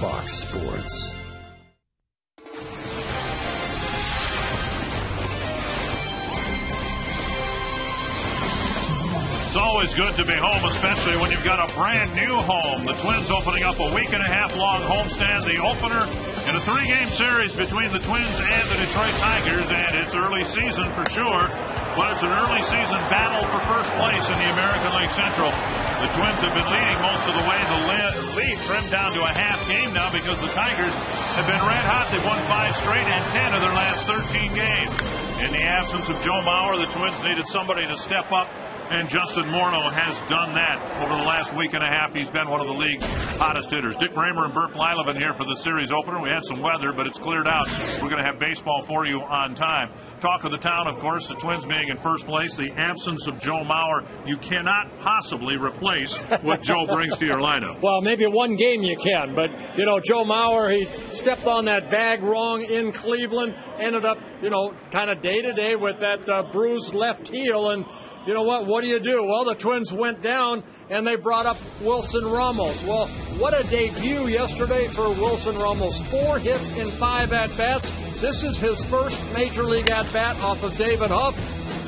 Fox Sports. It's always good to be home, especially when you've got a brand new home. The Twins opening up a week-and-a-half-long homestand, the opener in a 3-game series between the Twins and the Detroit Tigers, and it's early season for sure, but it's an early season battle for first place in the American League Central. The Twins have been leading most of the way. The lead trimmed down to a half game now because the Tigers have been red hot. They've won 5 straight and 10 of their last 13 games. In the absence of Joe Mauer, the Twins needed somebody to step up, and Justin Morneau has done that over the last week and a half. He's been one of the league's hottest hitters. Dick Raymer and Burt Blyleven here for the series opener. We had some weather, but it's cleared out. We're going to have baseball for you on time. Talk of the town, of course, the Twins being in first place. The absence of Joe Mauer, you cannot possibly replace what Joe brings to your lineup. Well, maybe one game you can, but, Joe Mauer, he stepped on that bag wrong in Cleveland, ended up, kind of day-to-day with that bruised left heel, and you know what? What do you do? Well, the Twins went down, and they brought up Wilson Ramos. Well, what a debut yesterday for Wilson Ramos. 4 hits in 5 at-bats. This is his first Major League at-bat off of David Huff.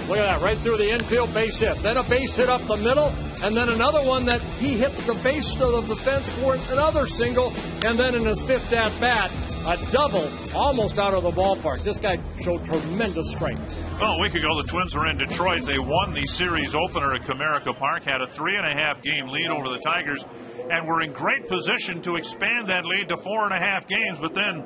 Look at that, right through the infield, base hit. Then a base hit up the middle, and then another one that he hit the base of the fence for another single, and then in his 5th at-bat, a double, almost out of the ballpark. This guy showed tremendous strength. Well, a week ago, the Twins were in Detroit. They won the series opener at Comerica Park, had a 3.5-game lead over the Tigers, and were in great position to expand that lead to 4.5 games. But then,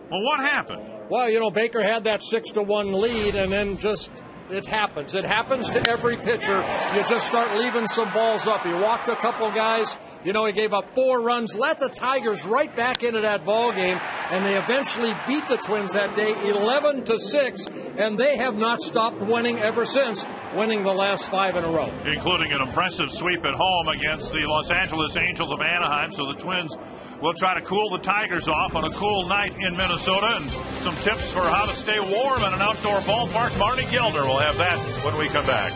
well, what happened? Well, Baker had that 6-1 lead, and then just it happens. It happens to every pitcher. You just start leaving some balls up. He walked a couple guys. He gave up 4 runs, let the Tigers right back into that ball game, and they eventually beat the Twins that day 11-6, and they have not stopped winning ever since, winning the last 5 in a row. Including an impressive sweep at home against the Los Angeles Angels of Anaheim, so the Twins will try to cool the Tigers off on a cool night in Minnesota, and some tips for how to stay warm in an outdoor ballpark. Marty Gilder will have that when we come back.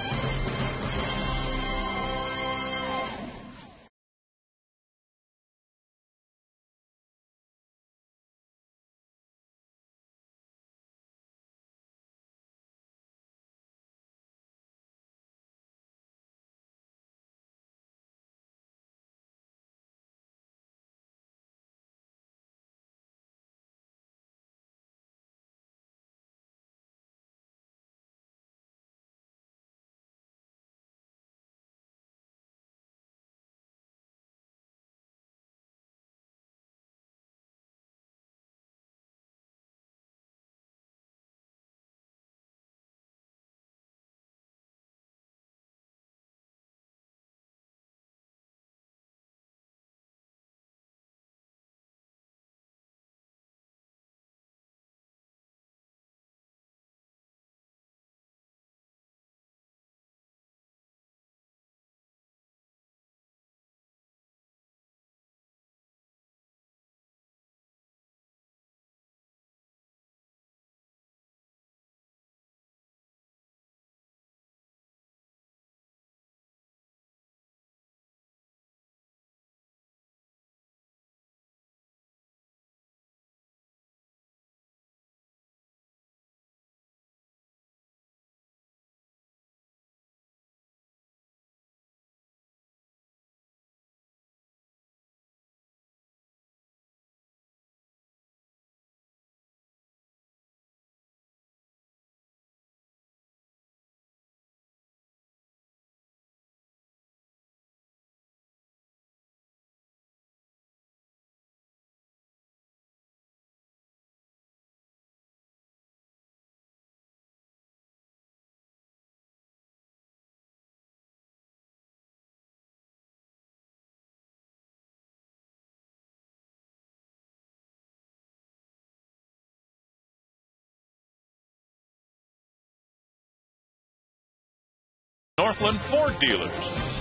Northland Ford dealers.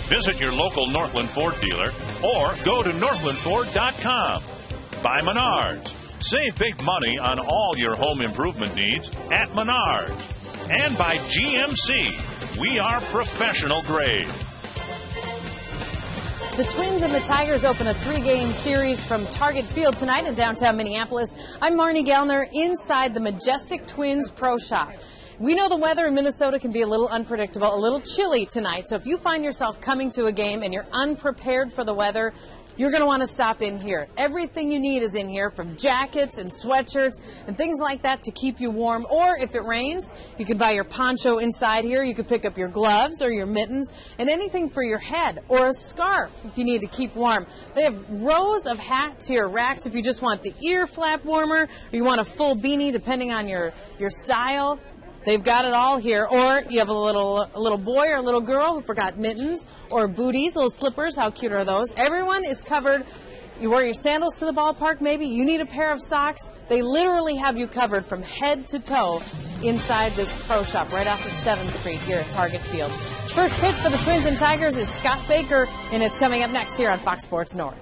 Visit your local Northland Ford dealer or go to northlandford.com. By Menards. Save big money on all your home improvement needs at Menards. And by GMC. We are professional grade. The Twins and the Tigers open a 3-game series from Target Field tonight in downtown Minneapolis. I'm Marnie Gellner inside the majestic Twins Pro Shop. We know the weather in Minnesota can be a little unpredictable, a little chilly tonight. So if you find yourself coming to a game and you're unprepared for the weather, you're going to want to stop in here. Everything you need is in here, from jackets and sweatshirts and things like that to keep you warm. Or if it rains, you can buy your poncho inside here. You can pick up your gloves or your mittens and anything for your head, or a scarf if you need to keep warm. They have rows of hats here, racks if you just want the ear flap warmer or you want a full beanie depending on your style. They've got it all here. Or you have a little boy or a little girl who forgot mittens or booties, little slippers. How cute are those? Everyone is covered. You wear your sandals to the ballpark maybe. You need a pair of socks. They literally have you covered from head to toe inside this pro shop right off of 7th Street here at Target Field. First pitch for the Twins and Tigers is Scott Baker, and it's coming up next here on Fox Sports North.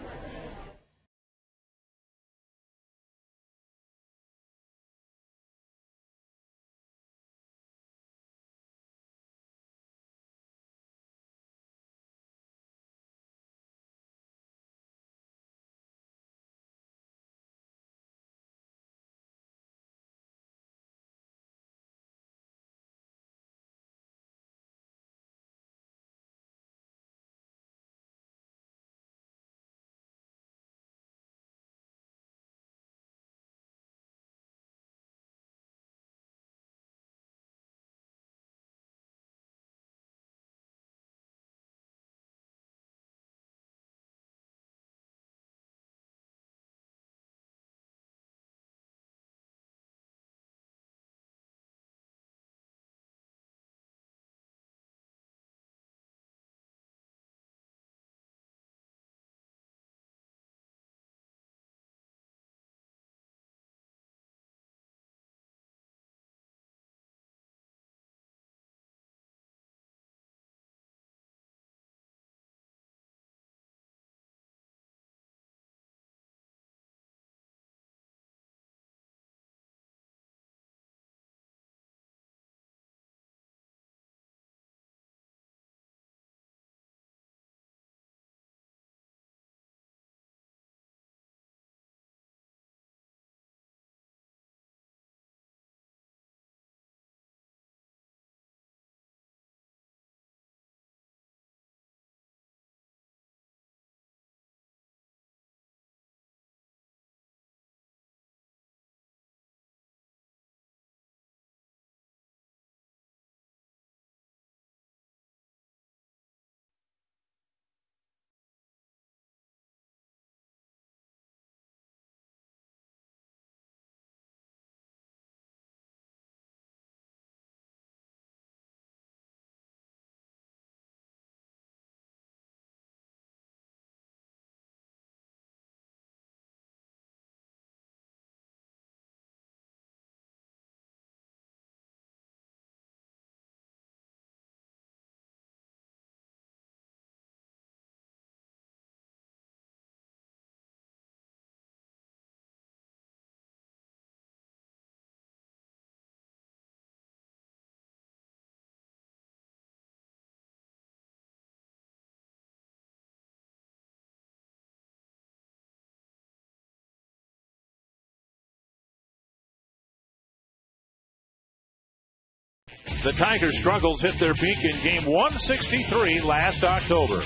The Tigers' struggles hit their peak in Game 163 last October.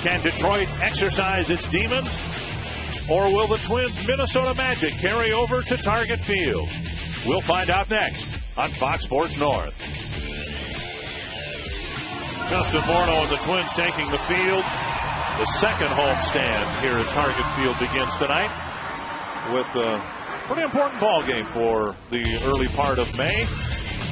Can Detroit exercise its demons? Or will the Twins' Minnesota Magic carry over to Target Field? We'll find out next on Fox Sports North. Justin Morneau and the Twins taking the field. The second homestand here at Target Field begins tonight with a pretty important ball game for the early part of May.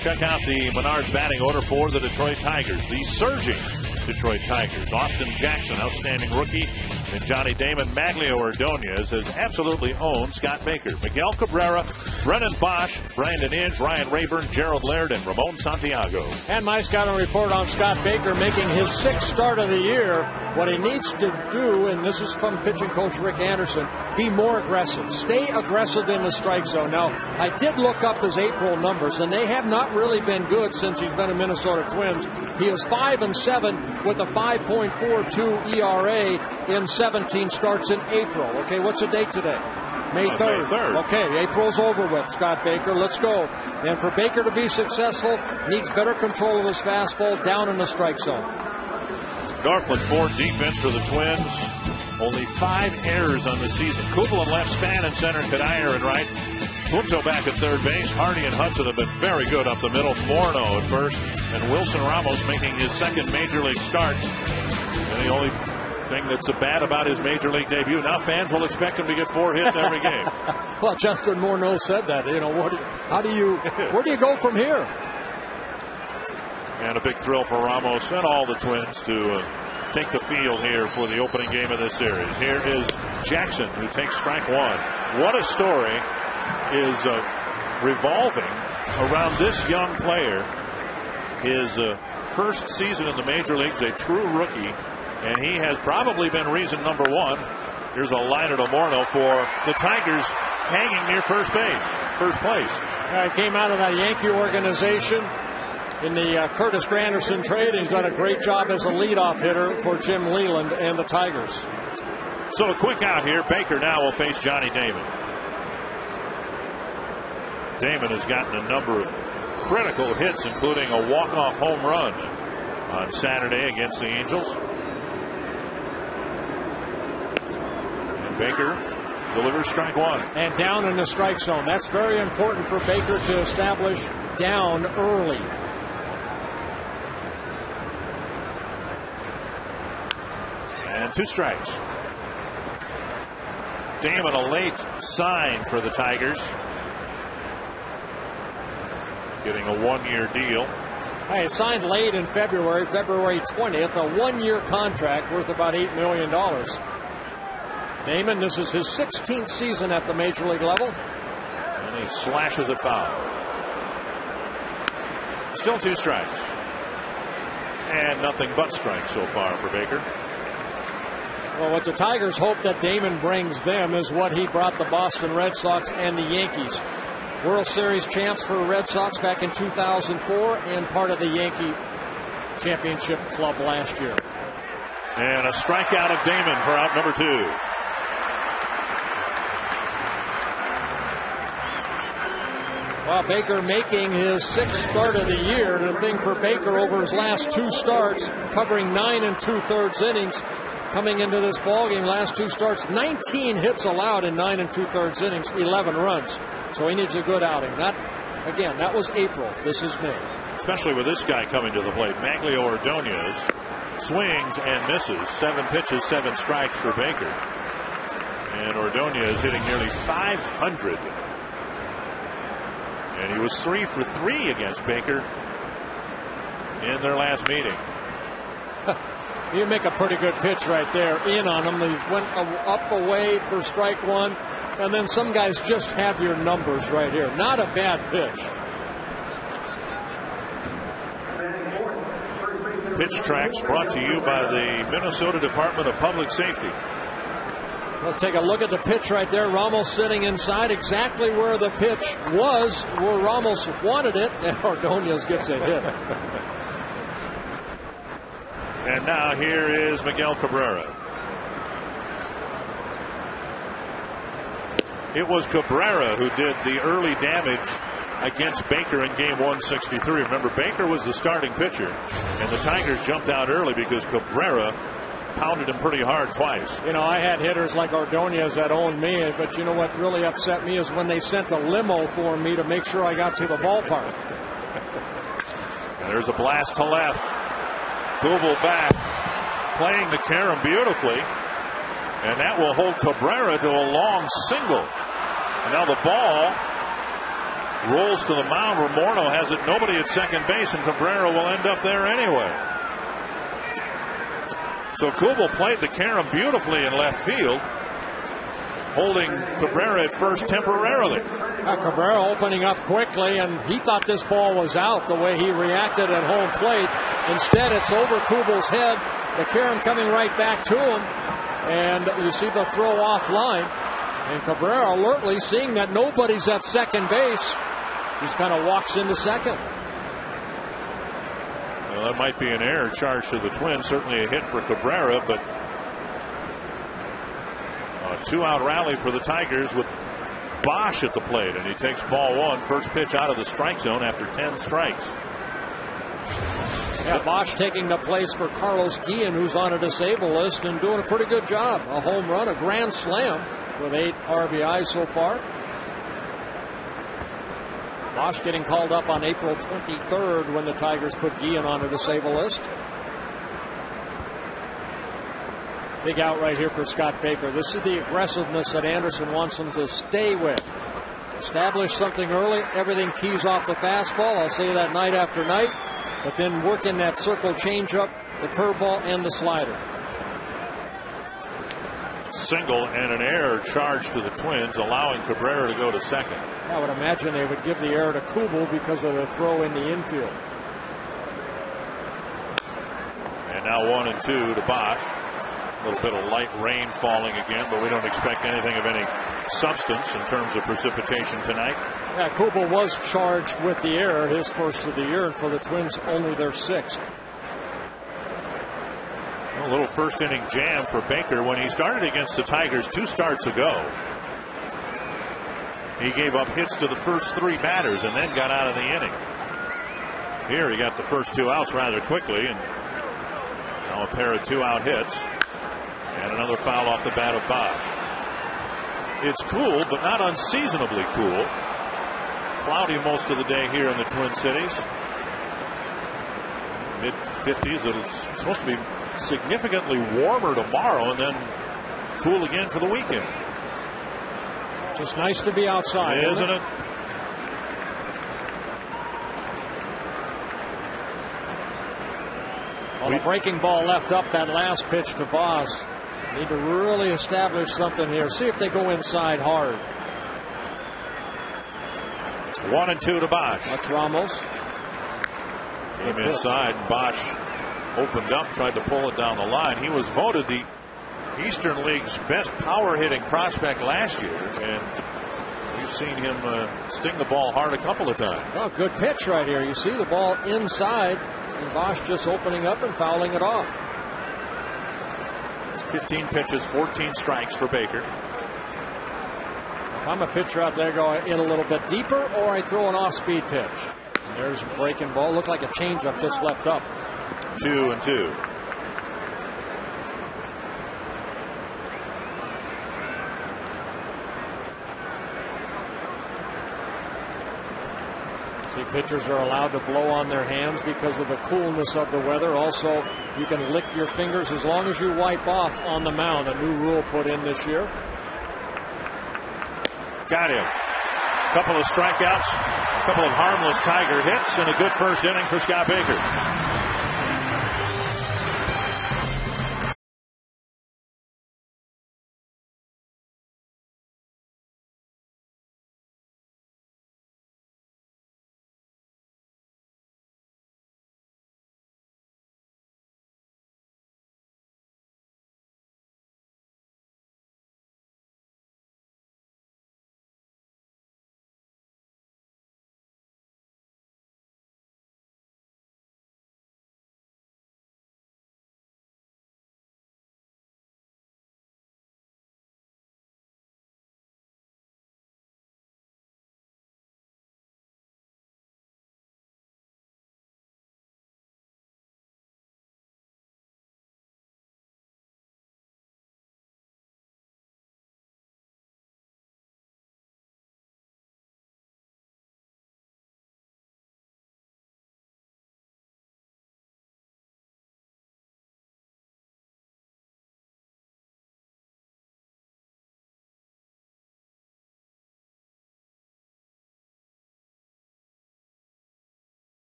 Check out the Menards batting order for the Detroit Tigers. The surging Detroit Tigers. Austin Jackson, outstanding rookie. And Johnny Damon, Maglio Ordonez has absolutely owned Scott Baker. Miguel Cabrera, Brennan Bosch, Brandon Inge, Ryan Rayburn, Gerald Laird, and Ramon Santiago. And my scouting report on Scott Baker making his 6th start of the year. What he needs to do, and this is from pitching coach Rick Anderson, be more aggressive. Stay aggressive in the strike zone. Now, I did look up his April numbers, and they have not really been good since he's been a Minnesota Twins. He is 5-7 with a 5.42 ERA in 17 starts in April. Okay, what's the date today? May 3rd. May 3rd. Okay, April's over with, Scott Baker. Let's go. And for Baker to be successful, needs better control of his fastball down in the strike zone. Northland Ford defense for the Twins. Only 5 errors on the season. Kubel in left, Span in center, Kadair in right. Punto back at third base. Hardy and Hudson have been very good up the middle. Morneau at first. And Wilson Ramos making his second major league start. And the only thing that's bad about his major league debut, now fans will expect him to get 4 hits every game. Well, Justin Morneau said that. You know, where do you go from here? And a big thrill for Ramos and all the Twins to take the field here for the opening game of this series. Here is Jackson, who takes strike 1. What a story is revolving around this young player. His first season in the major leagues, a true rookie, and he has probably been reason number 1. Here's a liner to Morneau for the Tigers hanging near first place. He came out of that Yankee organization in the Curtis Granderson trade. He's done a great job as a leadoff hitter for Jim Leland and the Tigers. So a quick out here. Baker now will face Johnny Damon. Damon has gotten a number of critical hits, including a walk-off home run on Saturday against the Angels. And Baker delivers strike 1. And down in the strike zone. That's very important for Baker to establish down early. And 2 strikes. Damon, a late sign for the Tigers. Getting a 1-year deal. Hey, it signed late in February 20th, a 1-year contract worth about $8 million. Damon, this is his 16th season at the major league level. And he slashes it foul. Still 2 strikes. And nothing but strikes so far for Baker. Well, what the Tigers hope that Damon brings them is what he brought the Boston Red Sox and the Yankees. World Series champs for the Red Sox back in 2004 and part of the Yankee championship club last year. And a strikeout of Damon for out number 2. Well, Baker making his 6th start of the year. And the thing for Baker over his last 2 starts, covering 9 2/3 innings. Coming into this ballgame, last 2 starts, 19 hits allowed in 9 2/3 innings, 11 runs. So he needs a good outing. That was April. This is May. Especially with this guy coming to the plate. Maglio Ordonez swings and misses. 7 pitches, 7 strikes for Baker. And Ordonez hitting nearly 500. And he was 3 for 3 against Baker in their last meeting. You make a pretty good pitch right there. In on him. They went up away for strike 1. And then some guys just have your numbers right here. Not a bad pitch. Pitch Tracks brought to you by the Minnesota Department of Public Safety. Let's take a look at the pitch right there. Ramos sitting inside exactly where the pitch was, where Ramos wanted it, and Ordonez gets a hit. And now here is Miguel Cabrera. It was Cabrera who did the early damage against Baker in game 163. Remember, Baker was the starting pitcher, and the Tigers jumped out early because Cabrera pounded him pretty hard twice. You know, I had hitters like Ordonez that owned me, but you know what really upset me is when they sent a limo for me to make sure I got to the ballpark. And there's a blast to left. Kubel back, playing the carom beautifully, and that will hold Cabrera to a long single. And now the ball rolls to the mound where Morneau has it. Nobody at second base, and Cabrera will end up there anyway. So Kubel played the carom beautifully in left field, holding Cabrera at first temporarily. Cabrera opening up quickly, and he thought this ball was out the way he reacted at home plate. Instead, it's over Kubel's head. The carom coming right back to him, and you see the throw off line. And Cabrera alertly seeing that nobody's at second base, just kind of walks into second. Well, that might be an error charge to the Twins. Certainly a hit for Cabrera, but a 2-out rally for the Tigers with Bosch at the plate, and he takes ball one. First pitch out of the strike zone after 10 strikes. Yeah, Bosch taking the place for Carlos Guillen, who's on a disabled list and doing a pretty good job. A home run, a grand slam with 8 RBIs so far. Bosch getting called up on April 23rd when the Tigers put Guillen on a disabled list. Big out right here for Scott Baker. This is the aggressiveness that Anderson wants him to stay with. Establish something early. Everything keys off the fastball. I'll say that night after night. But then work in that circle changeup, the curveball, and the slider. Single and an error charge to the Twins, allowing Cabrera to go to second. I would imagine they would give the error to Kubel because of the throw in the infield. And now 1-2 to Bosch. A little bit of light rain falling again, but we don't expect anything of any substance in terms of precipitation tonight. Yeah, Kubel was charged with the error, his first of the year, and for the Twins, only their 6th. A little first inning jam for Baker when he started against the Tigers 2 starts ago. He gave up hits to the first 3 batters and then got out of the inning. Here he got the first 2 outs rather quickly, and now a pair of 2-out hits and another foul off the bat of Bosch. It's cool, but not unseasonably cool. Cloudy most of the day here in the Twin Cities. Mid-50s. It's supposed to be significantly warmer tomorrow and then cool again for the weekend. Just nice to be outside, isn't it? Well, the breaking ball left up that last pitch to Bosch. Need to really establish something here. See if they go inside hard. 1-2 to Bosch. That's Ramos. Came inside, and Bosch opened up, tried to pull it down the line. He was voted the Eastern League's best power hitting prospect last year, and we've seen him sting the ball hard a couple of times. Oh, good pitch right here. You see the ball inside, and Bosch just opening up and fouling it off. 15 pitches, 14 strikes for Baker. If I'm a pitcher out there, go in a little bit deeper, or I throw an off-speed pitch. And there's a breaking ball. Looked like a changeup just left up. 2-2. See, pitchers are allowed to blow on their hands because of the coolness of the weather. Also, you can lick your fingers as long as you wipe off on the mound. A new rule put in this year. Got him. A couple of strikeouts, a couple of harmless Tiger hits, and a good first inning for Scott Baker.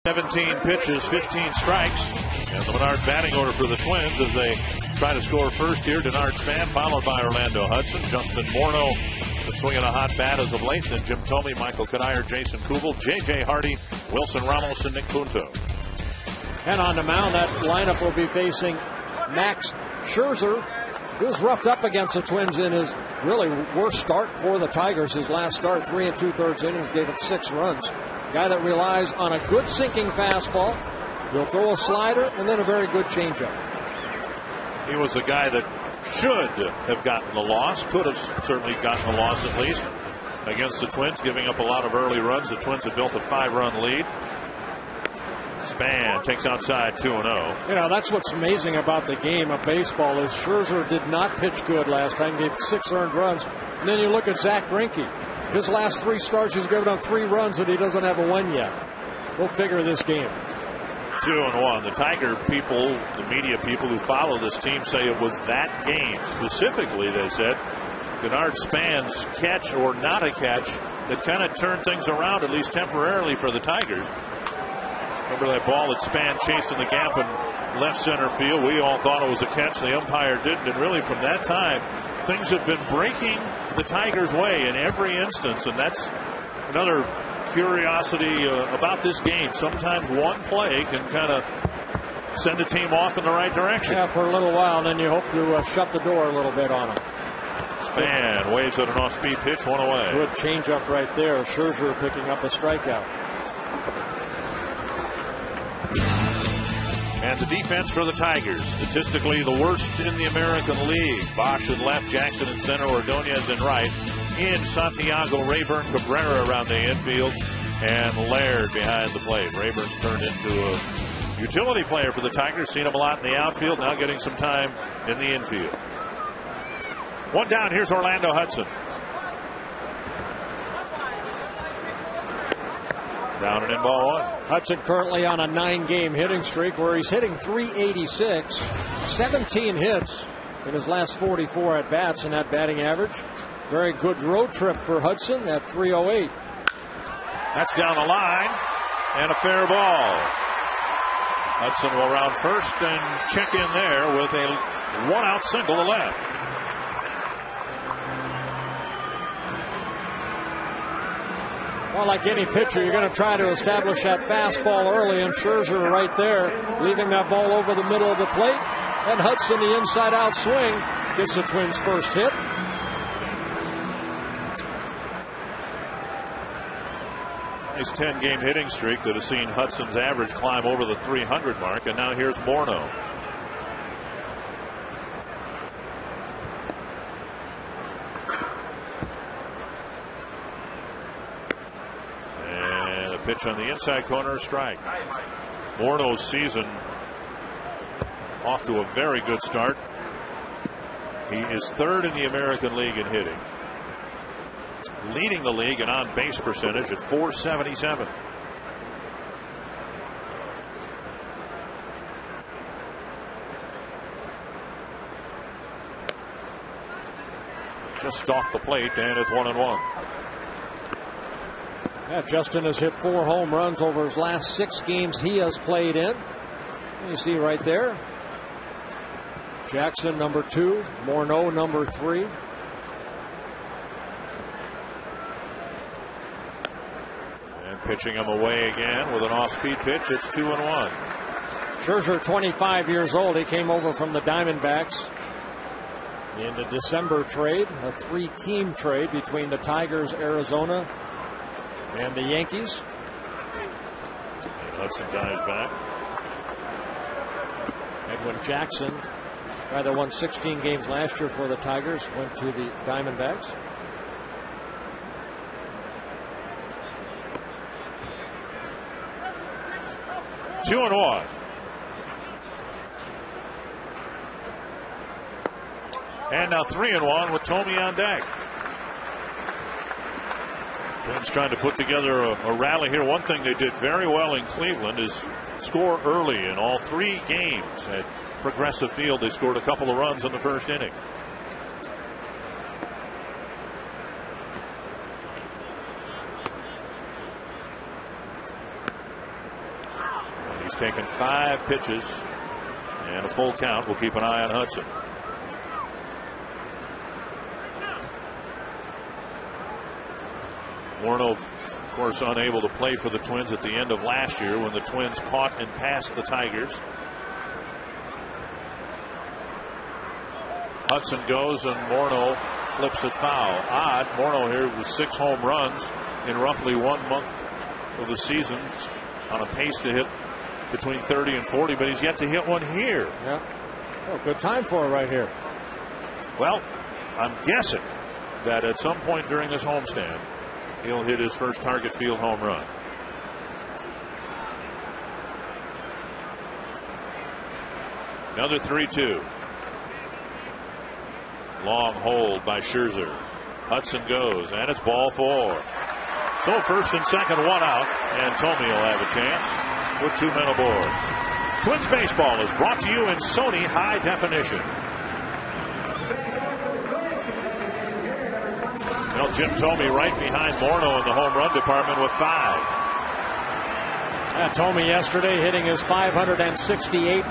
17 pitches, 15 strikes. And the Menard batting order for the Twins as they try to score first here. Denard Span, followed by Orlando Hudson. Justin Morneau been swinging a hot bat as of late. Then Jim Thome, Michael Kanier, Jason Kubel, J.J. Hardy, Wilson Ramos, and Nick Punto. And on the mound, that lineup will be facing Max Scherzer. He was roughed up against the Twins in his really worst start for the Tigers. His last start, 3 2/3 innings, gave up 6 runs. Guy that relies on a good sinking fastball. He'll throw a slider and then a very good changeup. He was a guy that should have gotten the loss, could have certainly gotten the loss at least against the Twins, giving up a lot of early runs. The Twins had built a 5-run lead. Span takes outside 2-0. You know, that's what's amazing about the game of baseball is Scherzer did not pitch good last time, gave 6 earned runs. And then you look at Zach Greinke. His last 3 starts, he's given up 3 runs, and he doesn't have a win yet. We'll figure this game. 2-1. The Tiger people, the media people who follow this team say it was that game. Specifically, they said, Denard Span's catch or not a catch that kind of turned things around, at least temporarily, for the Tigers. Remember that ball that Span chased in the gap in left center field? We all thought it was a catch. The umpire didn't. And really from that time, things have been breaking the Tigers' way in every instance. And that's another curiosity about this game. Sometimes one play can kind of send a team off in the right direction. Yeah, for a little while, and then you hope to shut the door a little bit on them. Span waves at an off-speed pitch, 1 away. Good changeup right there. Scherzer picking up a strikeout. And the defense for the Tigers, statistically the worst in the American League. Bosch in left, Jackson in center, Ordonez in right. In Santiago, Rayburn, Cabrera around the infield, and Laird behind the plate. Rayburn's turned into a utility player for the Tigers. Seen him a lot in the outfield, now getting some time in the infield. 1 down, here's Orlando Hudson. Down and in, ball 1. Hudson currently on a 9-game hitting streak where he's hitting .386, 17 hits in his last 44 at-bats in that batting average. Very good road trip for Hudson at .308. That's down the line and a fair ball. Hudson will round first and check in there with a 1-out single to left. Well, like any pitcher, you're going to try to establish that fastball early, and Scherzer right there, leaving that ball over the middle of the plate. And Hudson, the inside-out swing, gets the Twins' first hit. Nice 10-game hitting streak that has seen Hudson's average climb over the 300 mark, and now here's Morneau. Pitch on the inside corner, a strike. Morneau's season off to a very good start. He is 3rd in the American League in hitting, leading the league in on-base percentage at .477. Just off the plate, and it's 1-1. Yeah, Justin has hit 4 home runs over his last 6 games he has played in. You see right there. Jackson, number 2. Morneau, number 3. And pitching him away again with an off-speed pitch. It's 2-1. Scherzer, 25 years old. He came over from the Diamondbacks in the December trade, a 3-team trade between the Tigers, Arizona, and the Yankees. And Hudson dives back. Edwin Jackson, guy that won 16 games last year for the Tigers, went to the Diamondbacks. Two and one. And now 3-1 with Thome on deck. Twins trying to put together a rally here. One thing they did very well in Cleveland is score early in all 3 games at Progressive Field. They scored a couple of runs in the first inning. He's taken 5 pitches and a full count. We'll keep an eye on Hudson. Morneau, of course, unable to play for the Twins at the end of last year when the Twins caught and passed the Tigers. Hudson goes and Morneau flips it foul. Odd. Morneau here with 6 home runs in roughly 1 month of the season, on a pace to hit between 30 and 40, but he's yet to hit one here. Yeah. Oh, good time for it right here. Well, I'm guessing that at some point during this homestand, he'll hit his first Target Field home run. Another 3-2. Long hold by Scherzer. Hudson goes, and it's ball 4. So first and second, 1 out, and Tomey will have a chance with 2 men aboard. Twins baseball is brought to you in Sony High Definition. Well, Jim Tomey right behind Morneau in the home run department with 5. Yeah, Tomey yesterday hitting his 569th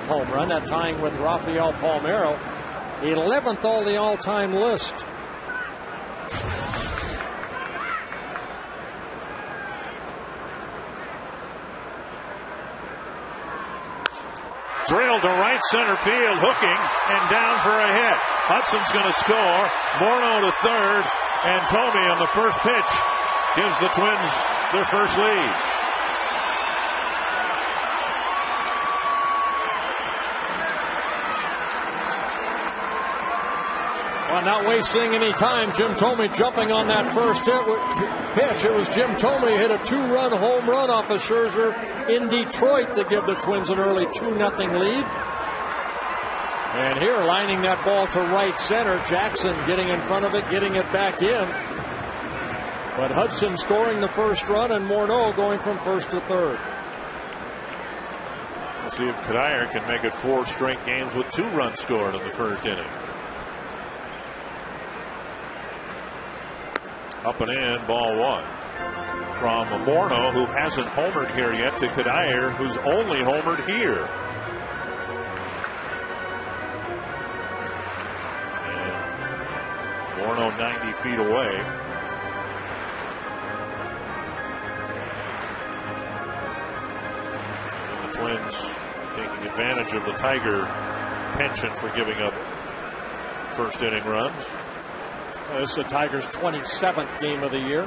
home run, that tying with Rafael Palmeiro. 11th on the all-time list. Drilled to right center field, hooking and down for a hit. Hudson's going to score. Morneau to third, and Tomey on the first pitch gives the Twins their first lead. Well, not wasting any time, Jim Tomey jumping on that first pitch. It was Jim Tomey hit a 2-run home run off of Scherzer in Detroit to give the Twins an early 2-0 lead. And here, lining that ball to right center, Jackson getting in front of it, getting it back in. But Hudson scoring the first run, and Morneau going from first to third. We'll see if Kadire can make it 4 straight games with 2 runs scored in the first inning. Up and in, ball 1. From Morneau, who hasn't homered here yet, to Kadire, who's only homered here. And Morneau 90 feet away. And the Twins taking advantage of the Tiger penchant for giving up first inning runs. This is the Tigers' 27th game of the year.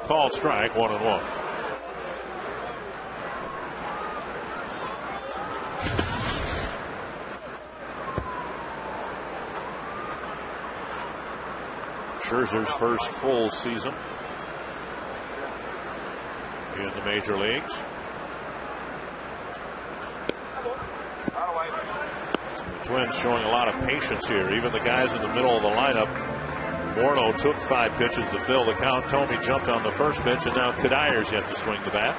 Called strike, 1-1. Scherzer's first full season in the major leagues. Twins showing a lot of patience here. Even the guys in the middle of the lineup. Morneau took 5 pitches to fill the count. Tomey jumped on the first pitch, and now Kadire's yet to swing the bat.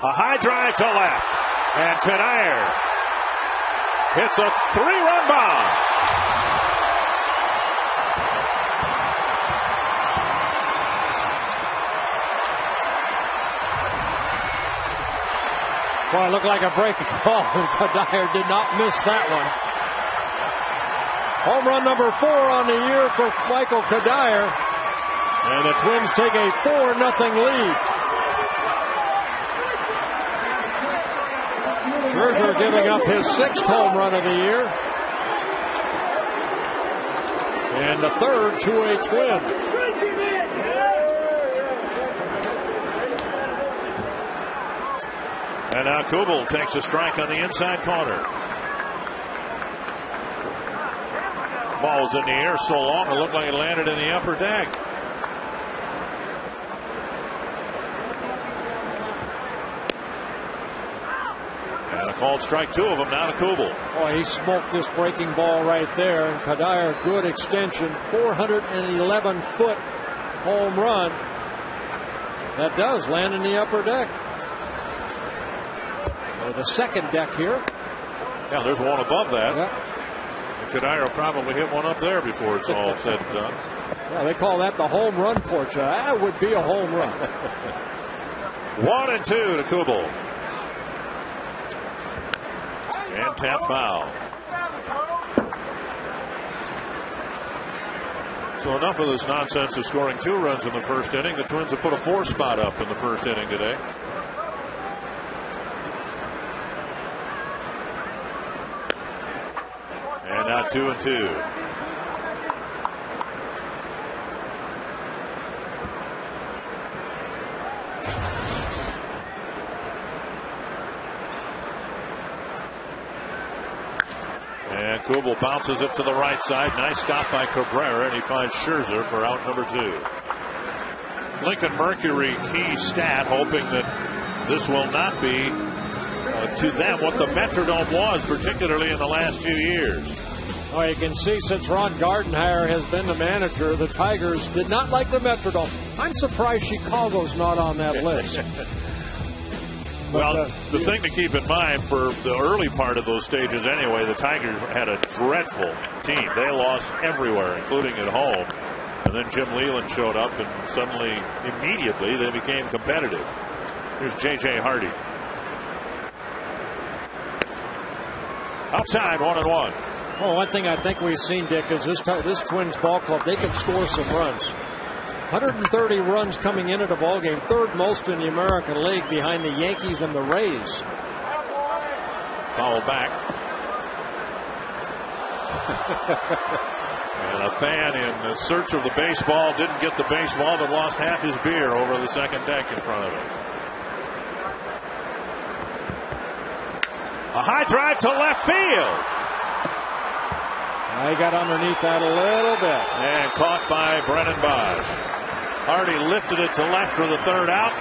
A high drive to left, and Kadire hits a 3-run bomb. Boy, it looked like a breaking ball, and Kadire did not miss that one. Home run number 4 on the year for Michael Kadire. And the Twins take a 4-0 lead. Scherzer giving up his 6th home run of the year. And the 3rd to a Twin. And now Kubel takes a strike on the inside corner. Ball was in the air so long it looked like it landed in the upper deck. And a called strike, 2 of them now to Kubel. Boy, he smoked this breaking ball right there. And Kadire, good extension, 411-foot home run. That does land in the upper deck. or the second deck here. Yeah, there's one above that. Yeah. Kadire will probably hit one up there before it's all said and done. Yeah, they call that the home run porch. That would be a home run. 1-2 to Kubel. And tap foul. So enough of this nonsense of scoring 2 runs in the first inning. The Twins have put a 4 spot up in the first inning today. And now 2-2. And Kubel bounces it to the right side. Nice stop by Cabrera, and he finds Scherzer for out number 2. Lincoln Mercury key stat, hoping that this will not be to them what the Metrodome was, particularly in the last few years. Well, you can see since Ron Gardenhire has been the manager, the Tigers did not like the Metrodome. I'm surprised Chicago's not on that list. Well, the thing to keep in mind for the early part of those stages anyway, the Tigers had a dreadful team. They lost everywhere, including at home. And then Jim Leyland showed up, and suddenly, immediately, they became competitive. Here's J.J. Hardy. Outside, 1-1. Well, one thing I think we've seen, Dick, is this Twins ball club, they can score some runs. 130 runs coming into the ball game, 3rd most in the American League behind the Yankees and the Rays. Foul back. And a fan in search of the baseball didn't get the baseball, but lost half his beer over the second deck in front of him. A high drive to left field. He got underneath that a little bit. And caught by Brennan Bosch. Hardy lifted it to left for the 3rd out.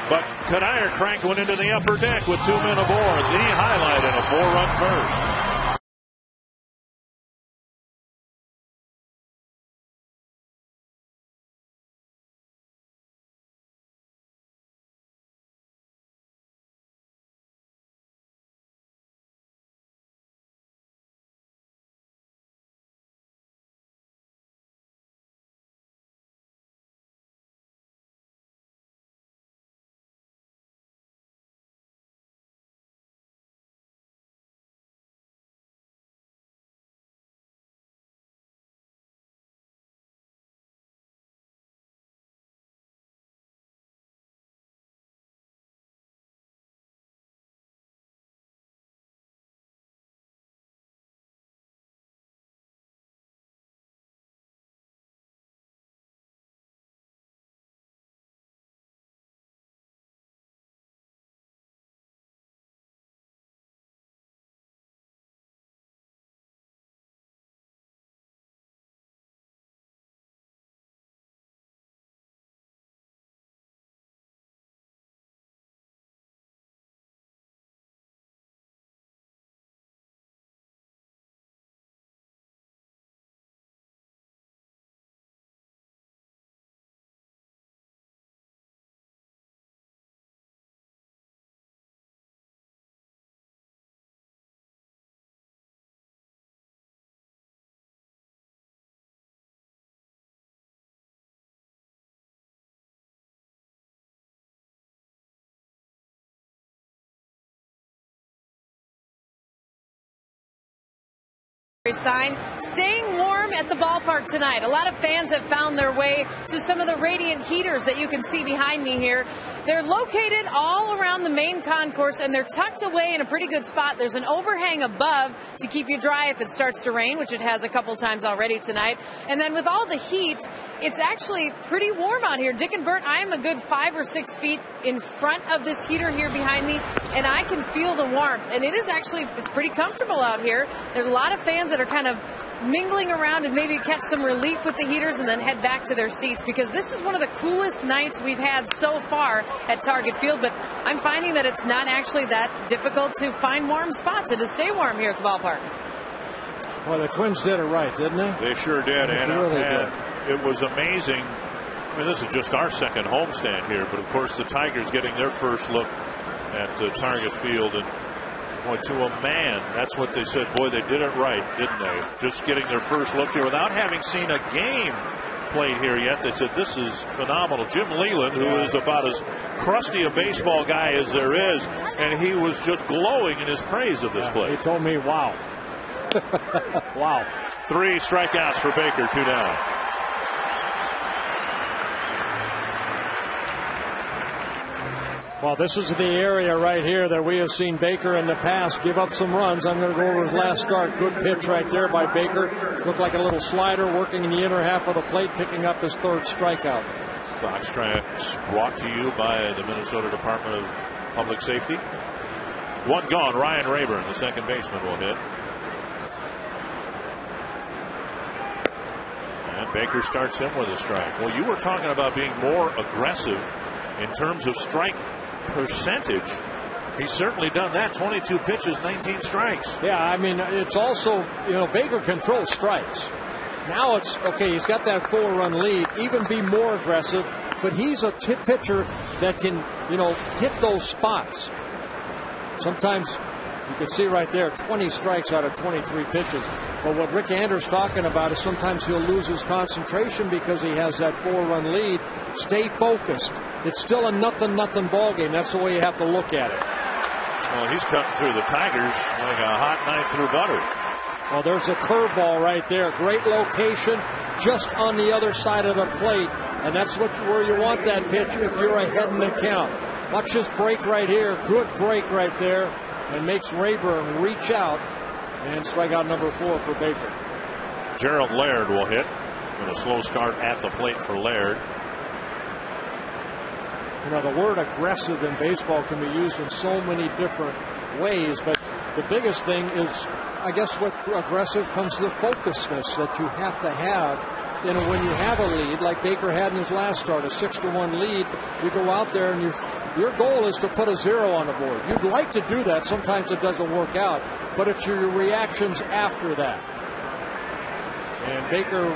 But Kadire cranked one into the upper deck with 2 men aboard. The highlight in a 4-run first. Sign staying warm at the ballpark tonight. A lot of fans have found their way to some of the radiant heaters that you can see behind me here. They're located all around the main concourse, and they're tucked away in a pretty good spot. There's an overhang above to keep you dry if it starts to rain, which it has a couple times already tonight. And then with all the heat, it's actually pretty warm out here. Dick and Bert, I am a good 5 or 6 feet in front of this heater here behind me, and I can feel the warmth. And it's pretty comfortable out here. There's a lot of fans that are kind of mingling around and maybe catch some relief with the heaters and then head back to their seats, because this is one of the coolest nights we've had so far at Target Field. But I'm finding that it's not actually that difficult to find warm spots and to stay warm here at the ballpark. Well, the Twins did it right, didn't they? They sure did. They really did. It was amazing. I mean, this is just our second homestand here, but of course the Tigers getting their first look at Target Field. And boy, to a man, that's what they said. Boy, they did it right, didn't they? Just getting their first look here without having seen a game played here yet. They said this is phenomenal. Jim Leland, who is about as crusty a baseball guy as there is, and he was just glowing in his praise of this play. He told me, wow. Wow. 3 strikeouts for Baker, 2 down. Well, this is the area right here that we have seen Baker in the past give up some runs. I'm going to go over his last start. Good pitch right there by Baker. Looked like a little slider working in the inner half of the plate, picking up his 3rd strikeout. Fox Tracks brought to you by the Minnesota Department of Public Safety. 1 gone. Ryan Rayburn, the second baseman, will hit. And Baker starts him with a strike. Well, you were talking about being more aggressive in terms of strike percentage. He's certainly done that. 22 pitches, 19 strikes. Yeah, I mean, it's also, Baker controls strikes. Now it's, okay, he's got that 4-run lead, even be more aggressive, but he's a pitcher that can, hit those spots. Sometimes you can see right there 20 strikes out of 23 pitches. But what Rick Anders talking about is sometimes he'll lose his concentration because he has that 4-run lead. Stay focused. It's still a nothing ball game. That's the way you have to look at it. Well, he's cutting through the Tigers like a hot knife through butter. Well, there's a curveball right there. Great location, just on the other side of the plate. And that's where you want that pitch if you're ahead in the count. Watch this break right here. Good break right there. And makes Rayburn reach out. And strikeout number 4 for Baker. Gerald Laird will hit. And a slow start at the plate for Laird. The word aggressive in baseball can be used in so many different ways, but the biggest thing is, I guess, with aggressive comes the focusedness that you have to have. When you have a lead, like Baker had in his last start, a 6-1 lead, you go out there and your goal is to put a 0 on the board. You'd like to do that. Sometimes it doesn't work out, but it's your reactions after that. And Baker,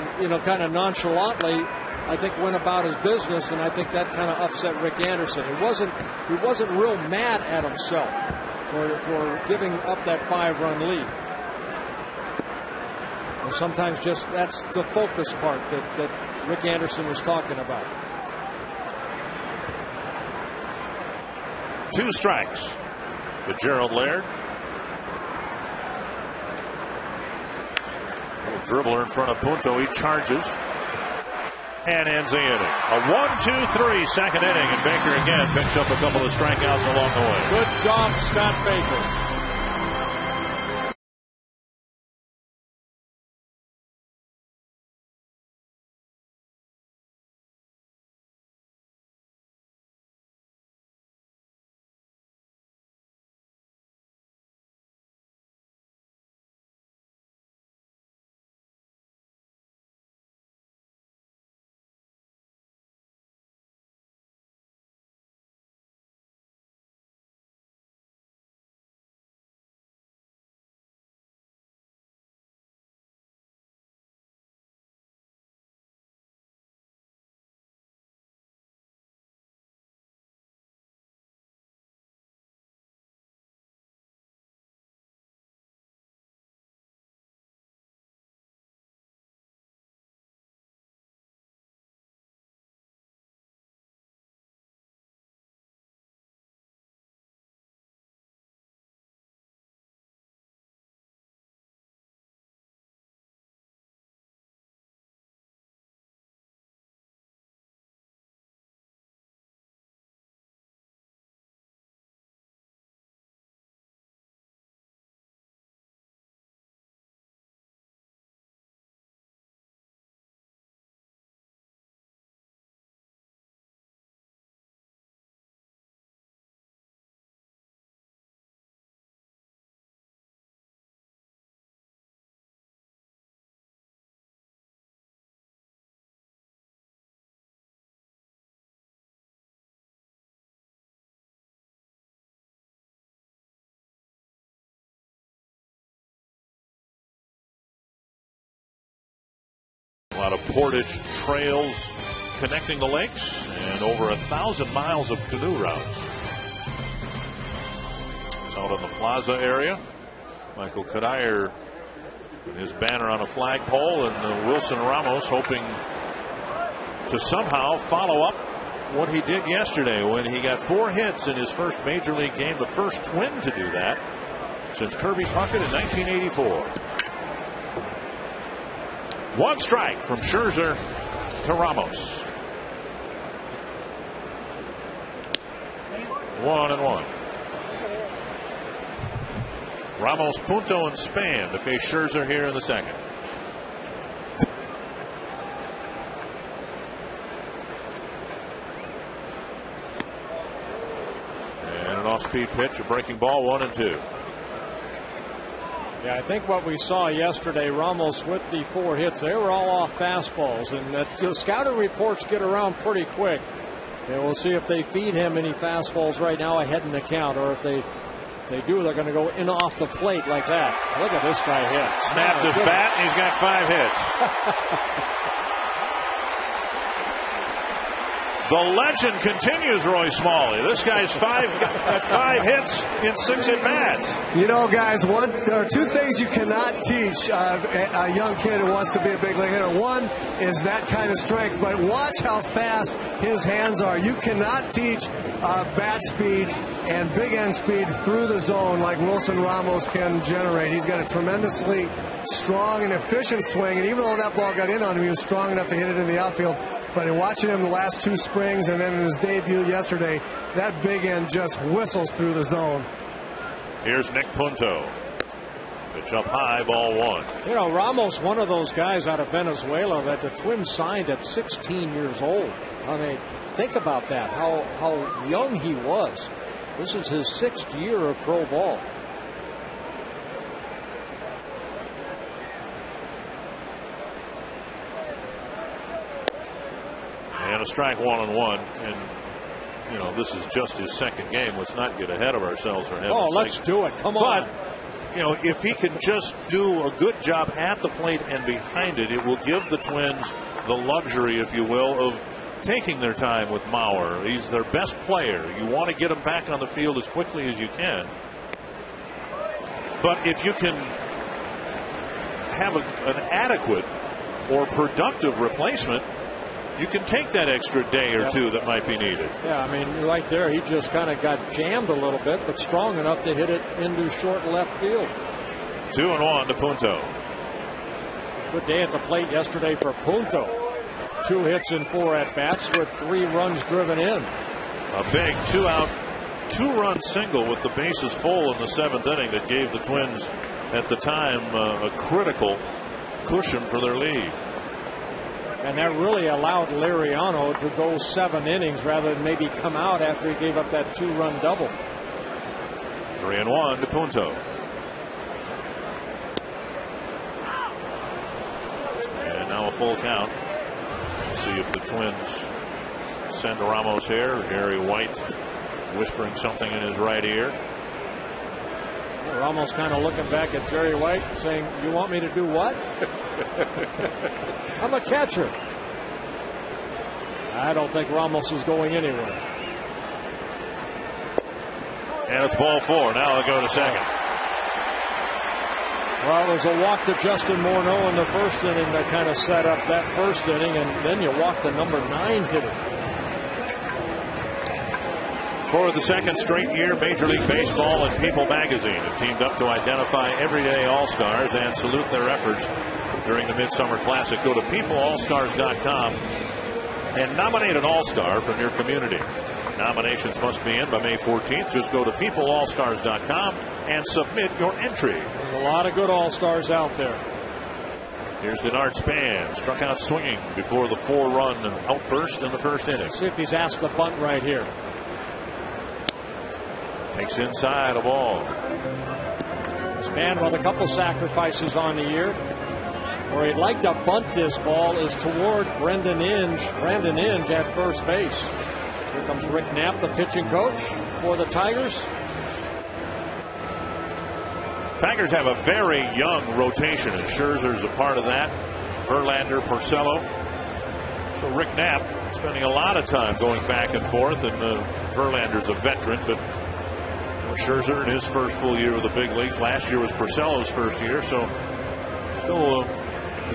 kind of nonchalantly, I think, went about his business, and I think that kind of upset Rick Anderson. He wasn't real mad at himself for giving up that 5-run lead. And sometimes just that's the focus part that Rick Anderson was talking about. 2 strikes to Gerald Laird. Little dribbler in front of Punto. He charges and ends the inning. A 1-2-3 second inning, and Baker again picks up a couple of strikeouts along the way. Good job, Scott Baker. A lot of portage trails connecting the lakes and over 1,000 miles of canoe routes. out on the plaza area. Michael Kadire with his banner on a flagpole, and Wilson Ramos hoping to somehow follow up what he did yesterday when he got 4 hits in his first major league game, the first Twin to do that since Kirby Puckett in 1984. 1 strike from Scherzer to Ramos. 1-1. Ramos, Punto, and Span to face Scherzer here in the second. And an off-speed pitch, a breaking ball, 1-2. Yeah, I think what we saw yesterday, Ramos with the 4 hits, they were all off fastballs, and the scouting reports get around pretty quick. And we'll see if they feed him any fastballs right now ahead in the count, or if they do, they're going to go in off the plate like that. Look at this guy hit. Snapped his bat, and he's got 5 hits. The legend continues, Roy Smalley. This guy's got 5 hits in 6 at-bats. You know, guys, there are 2 things you cannot teach a young kid who wants to be a big league hitter. One is that kind of strength, but watch how fast his hands are. You cannot teach bat speed and big end speed through the zone like Wilson Ramos can generate. He's got a tremendously strong and efficient swing, and even though that ball got in on him, he was strong enough to hit it in the outfield. But in watching him the last 2 springs and then in his debut yesterday, that big end just whistles through the zone. Here's Nick Punto. Pitch up high, ball 1. You know, Ramos, one of those guys out of Venezuela that the Twins signed at 16 years old. I mean, think about that, how young he was. This is his 6th year of pro ball. And a strike, 1-1. And, you know, this is just his 2nd game. Let's not get ahead of ourselves for heaven's sake. Let's do it. Come on. But, you know, if he can just do a good job at the plate and behind it, it will give the Twins the luxury, if you will, of taking their time with Mauer. He's their best player. You want to get him back on the field as quickly as you can. But if you can have an adequate or productive replacement, you can take that extra day or 2 that might be needed. Yeah, I mean, right there, he just kind of got jammed a little bit, but strong enough to hit it into short left field. 2-1 to Punto. Good day at the plate yesterday for Punto. 2 hits in 4 at-bats with 3 runs driven in. A big 2-out, 2-run single with the bases full in the 7th inning that gave the Twins at the time a critical cushion for their lead. And that really allowed Liriano to go 7 innings rather than maybe come out after he gave up that 2-run double. 3-1 to Punto. And now a full count. See if the Twins send Ramos here. Gary White whispering something in his right ear. Ramos kind of looking back at Jerry White saying, "You want me to do what?" I'm a catcher. I don't think Ramos is going anywhere. And it's ball 4. Now they'll go to second. Well, it was a walk to Justin Morneau in the first inning that kind of set up that first inning, and then you walk the number 9 hitter. For the 2nd straight year, Major League Baseball and People Magazine have teamed up to identify everyday All-Stars and salute their efforts during the Midsummer Classic. Go to peopleallstars.com and nominate an All-Star from your community. Nominations must be in by May 14th. Just go to peopleallstars.com and submit your entry. There's a lot of good All-Stars out there. Here's Denard Span, struck out swinging before the 4-run outburst in the first inning. See if he's asked to bunt right here. Takes inside a ball. Span with a couple sacrifices on the year. Where he'd like to bunt this ball is toward Brandon Inge at first base. Here comes Rick Knapp, the pitching coach for the Tigers. Tigers have a very young rotation, and Scherzer's a part of that. Verlander, Porcello. So Rick Knapp spending a lot of time going back and forth, and Verlander's a veteran, but Scherzer in his first full year with the big league. Last year was Porcello's first year, so still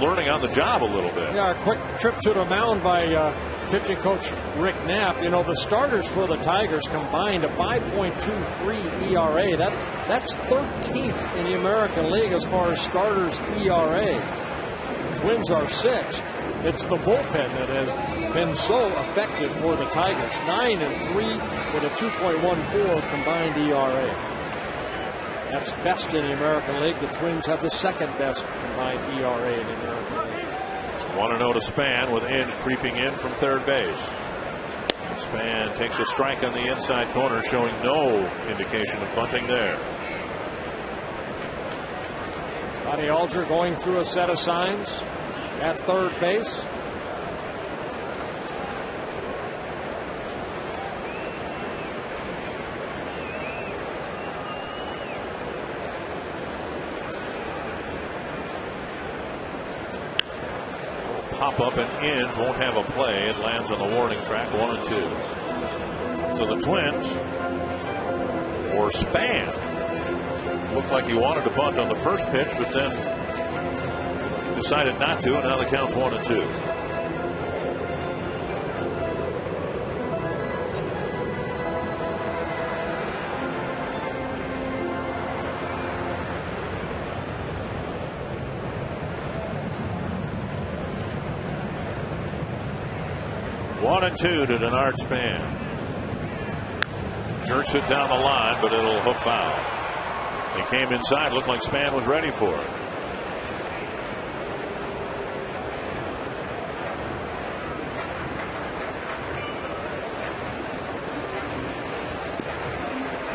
learning on the job a little bit. Yeah, a quick trip to the mound by pitching coach Rick Knapp. You know, the starters for the Tigers combined a 5.23 ERA. That's 13th in the American League as far as starters ERA. Twins are 6th. It's the bullpen that has been so effective for the Tigers. 9-3 with a 2.14 combined ERA. That's best in the American League. The Twins have the second best combined ERA in the American League. 1-0 to Span with Inge creeping in from third base. Span takes a strike on the inside corner, showing no indication of bunting there. Scotty Alger going through a set of signs at third base. Pop up and Inge won't have a play. It lands on the warning track, 1-2. So the Twins, or Span, looked like he wanted to bunt on the first pitch, but then decided not to, and now the count's 1-2. One and two to Denard Span. Jerks it down the line, but it'll hook foul. He came inside, looked like Span was ready for it.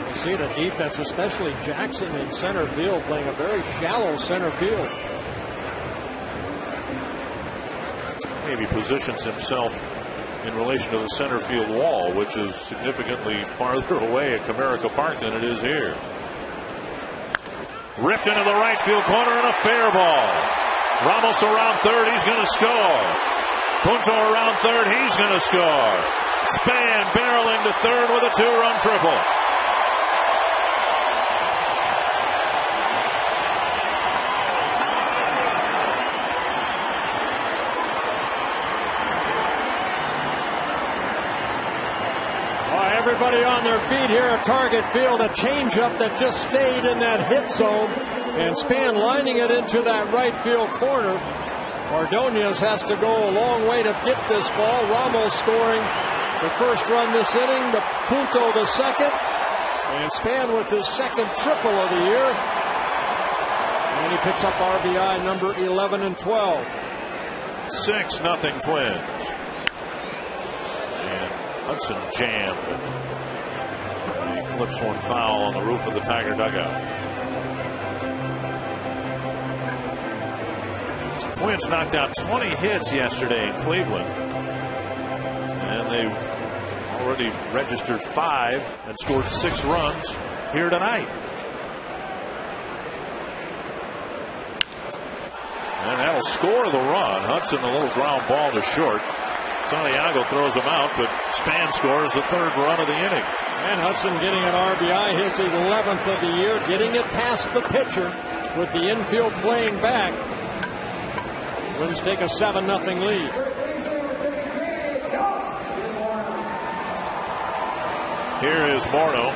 You see the defense, especially Jackson in center field, playing a very shallow center field. Maybe positions himself in relation to the center field wall, which is significantly farther away at Comerica Park than it is here. Ripped into the right field corner and a fair ball. Ramos around third, he's going to score. Punto around third, he's going to score. Span barreling to third with a 2-run triple. Everybody on their feet here at Target Field. A changeup that just stayed in that hit zone, and Span lining it into that right field corner. Ordonez has to go a long way to get this ball. Ramos scoring the first run this inning, the Punto the second, and Span with his second triple of the year. And he picks up RBI number 11 and 12. 6-0 Twins. And Hudson jammed. He flips one foul on the roof of the Tiger dugout. Twins knocked out 20 hits yesterday in Cleveland. And they've already registered 5 and scored 6 runs here tonight. And that'll score the run. Hudson, a little ground ball to short. Santiago throws him out, but Span scores the 3rd run of the inning. And Hudson getting an RBI, his 11th of the year, getting it past the pitcher with the infield playing back. Twins take a 7-0 lead. Here is Morneau.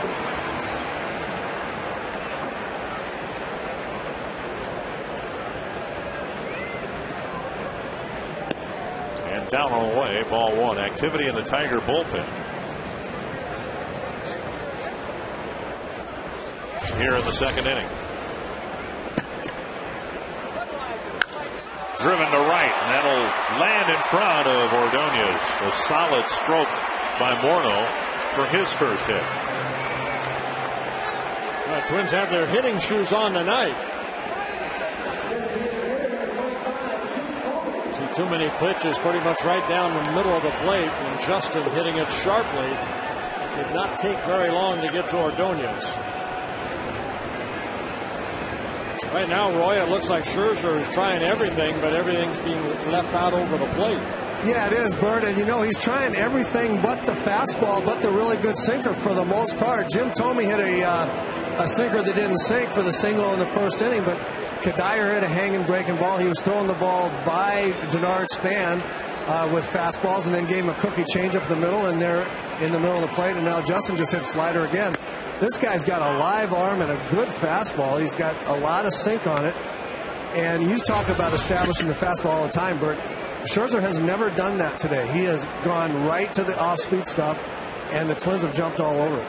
And down on the way, ball 1. Activity in the Tiger bullpen. Here in the 2nd inning. Driven to right, and that'll land in front of Ordonez. A solid stroke by Morneau for his first hit. The Twins have their hitting shoes on tonight. See too many pitches pretty much right down the middle of the plate, and Justin hitting it sharply. Did not take very long to get to Ordonez. Right now, Roy, it looks like Scherzer is trying everything, but everything's being left out over the plate. Yeah, it is, Bert. And, he's trying everything but the fastball, but the really good sinker for the most part. Jim Thome hit a sinker that didn't sink for the single in the first inning, but Kadire hit a hanging breaking ball. He was throwing the ball by Denard Span with fastballs and then gave him a cookie change up the middle, and they're in the middle of the plate. And now Justin just hit slider again. This guy's got a live arm and a good fastball. He's got a lot of sink on it. And you talk about establishing the fastball all the time, Bert. Scherzer has never done that today. He has gone right to the off-speed stuff, and the Twins have jumped all over it.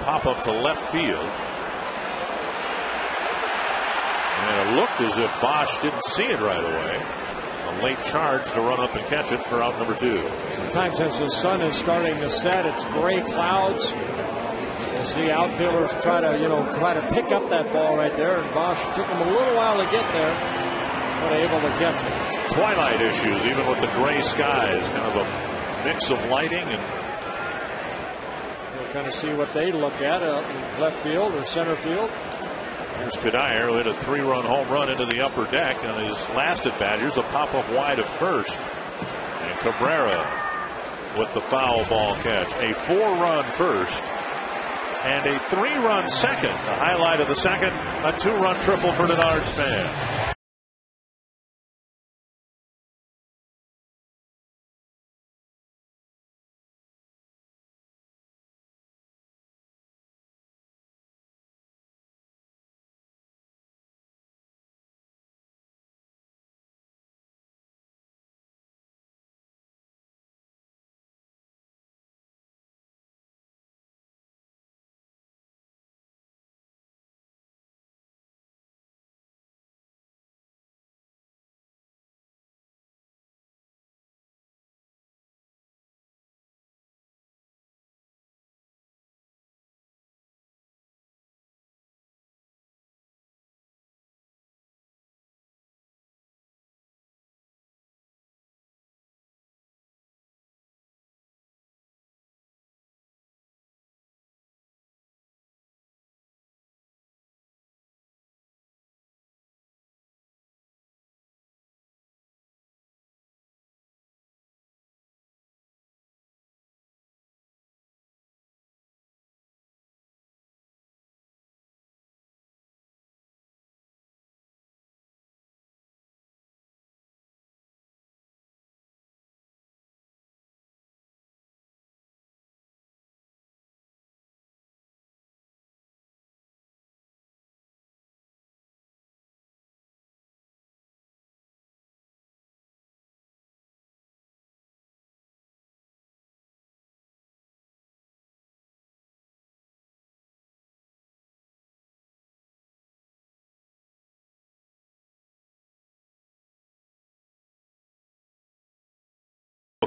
Pop up to left field. And it looked as if Bosch didn't see it right away. A late charge to run up and catch it for out number 2. Sometimes as the sun is starting to set, it's gray clouds. We'll see outfielders try to pick up that ball right there, and Bosch took him a little while to get there, but able to catch it. Twilight issues, even with the gray skies, kind of a mix of lighting, and we'll kind of see what they look at in left field or center field. Here's Kadire, who hit a 3-run home run into the upper deck on his last at bat. Here's a pop-up wide of first. And Cabrera with the foul ball catch. A 4-run first and a 3-run second. The highlight of the second, a 2-run triple for Denard Span.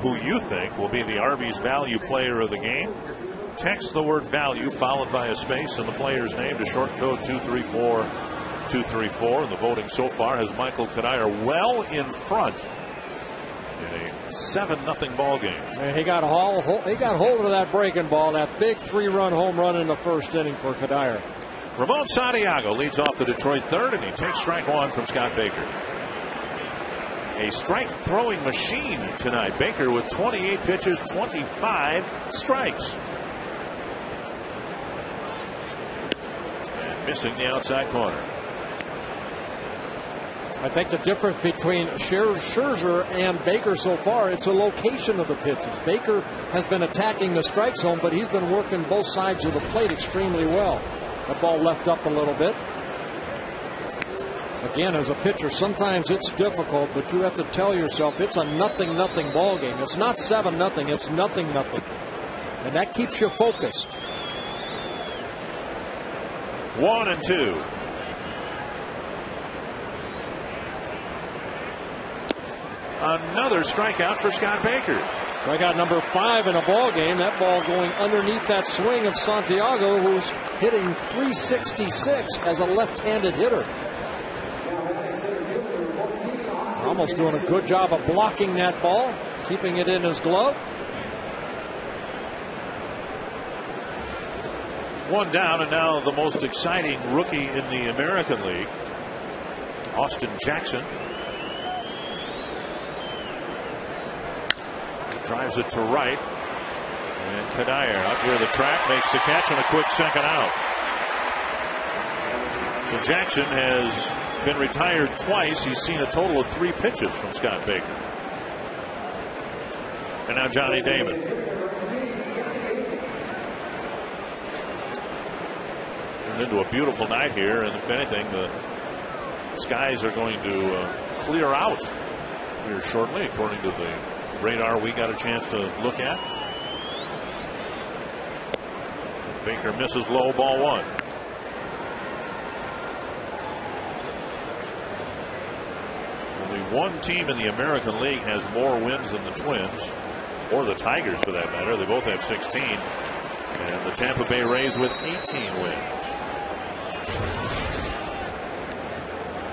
Who you think will be the Arby's value player of the game? Text the word value followed by a space and the player's name to short code 234-234. And the voting so far has Michael Kadire well in front in a 7-0 ball game. And he got hold of that breaking ball, that big 3-run home run in the first inning for Kadire. Ramon Santiago leads off the Detroit third, and he takes strike 1 from Scott Baker. A strike throwing machine tonight. Baker with 28 pitches, 25 strikes. And missing the outside corner. I think the difference between Scherzer and Baker so far, it's the location of the pitches. Baker has been attacking the strike zone, but he's been working both sides of the plate extremely well. The ball left up a little bit. Again, as a pitcher, sometimes it's difficult, but you have to tell yourself it's a 0-0 ball game. It's not 7-0, it's 0-0. And that keeps you focused. 1-2. Another strikeout for Scott Baker. Strikeout number 5 in a ball game. That ball going underneath that swing of Santiago, who's hitting .366 as a left-handed hitter. Ramos doing a good job of blocking that ball, keeping it in his glove. 1 down, and now the most exciting rookie in the American League, Austin Jackson. drives it to right. And Kadire out near the track makes the catch and a quick second out. So Jackson has been retired twice. He's seen a total of 3 pitches from Scott Baker. And now Johnny Damon. Turned into a beautiful night here, and if anything, the skies are going to clear out here shortly, according to the radar we got a chance to look at. Baker misses low, ball 1. Only one team in the American League has more wins than the Twins, or the Tigers for that matter. They both have 16. And the Tampa Bay Rays with 18 wins.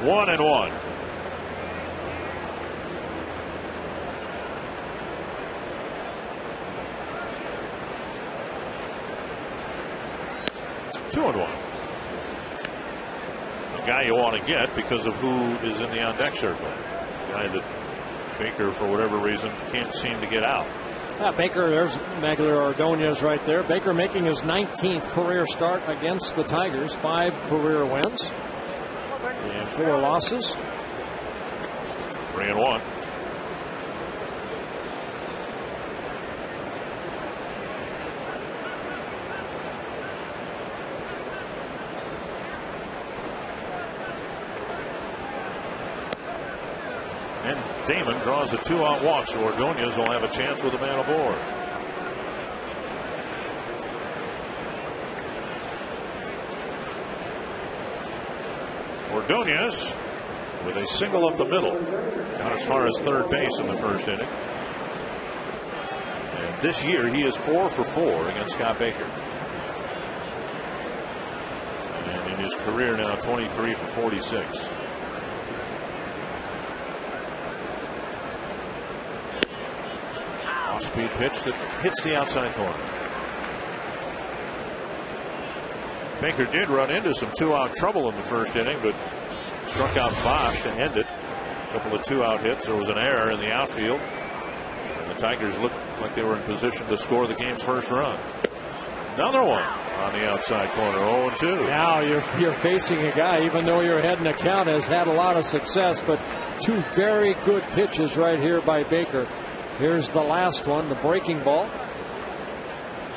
1-1. Two and 1. A guy you want to get because of who is in the on deck circle. A guy that Baker, for whatever reason, can't seem to get out. Baker, there's Magler Ordonez right there. Baker making his 19th career start against the Tigers. 5 career wins and 4 losses. 3-1. And Damon draws a 2-out walk, so Ordonez will have a chance with a man aboard. Ordonez with a single up the middle. Got as far as third base in the first inning. And this year he is 4 for 4 against Scott Baker. And in his career now 23 for 46. Off-speed pitch that hits the outside corner. Baker did run into some 2-out trouble in the first inning, but struck out Bosch to end it. A couple of 2-out hits. There was an error in the outfield. And the Tigers looked like they were in position to score the game's first run. Another one on the outside corner, 0-2. Now you're facing a guy, even though you're ahead in the count, has had a lot of success, but 2 very good pitches right here by Baker. Here's the last one, the breaking ball.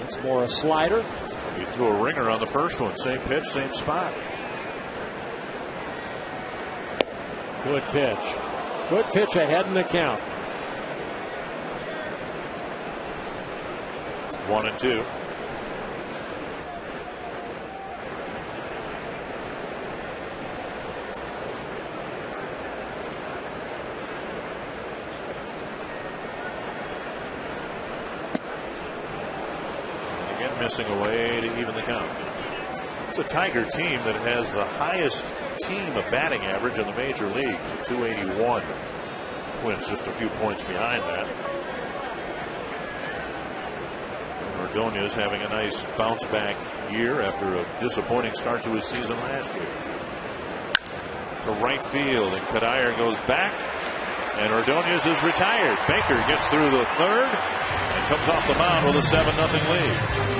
It's more a slider. He threw a ringer on the first one. Same pitch, same spot. Good pitch. Good pitch ahead in the count. 1-2. Missing away to even the count. It's a Tiger team that has the highest team of batting average in the major leagues at 281. Twins just a few points behind that. And Ordonez having a nice bounce back year after a disappointing start to his season last year. To right field, and Kadire goes back, and Ordonez is retired. Baker gets through the third and comes off the mound with a 7-0 lead.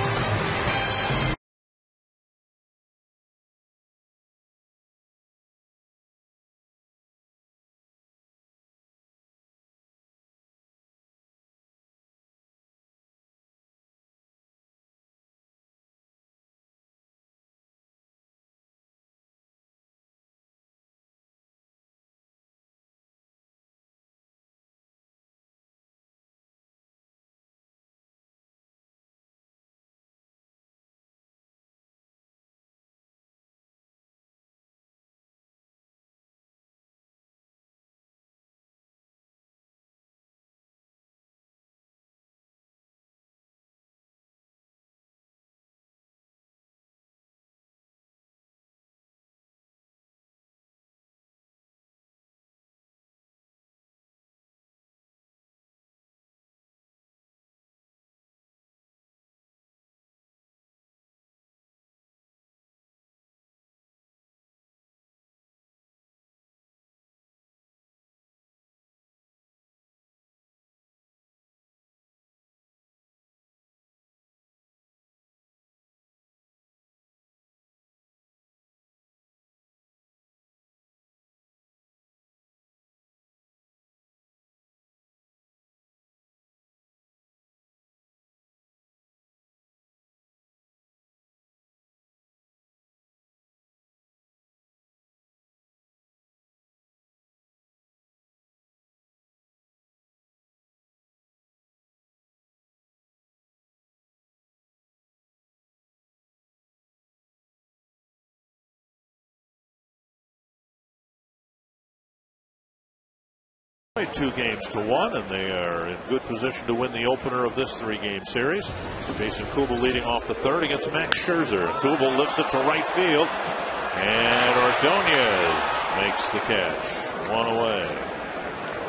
2-1, and they are in good position to win the opener of this 3-game series. Jason Kubel leading off the third against Max Scherzer. Kubel lifts it to right field, and Ordonez makes the catch. One away.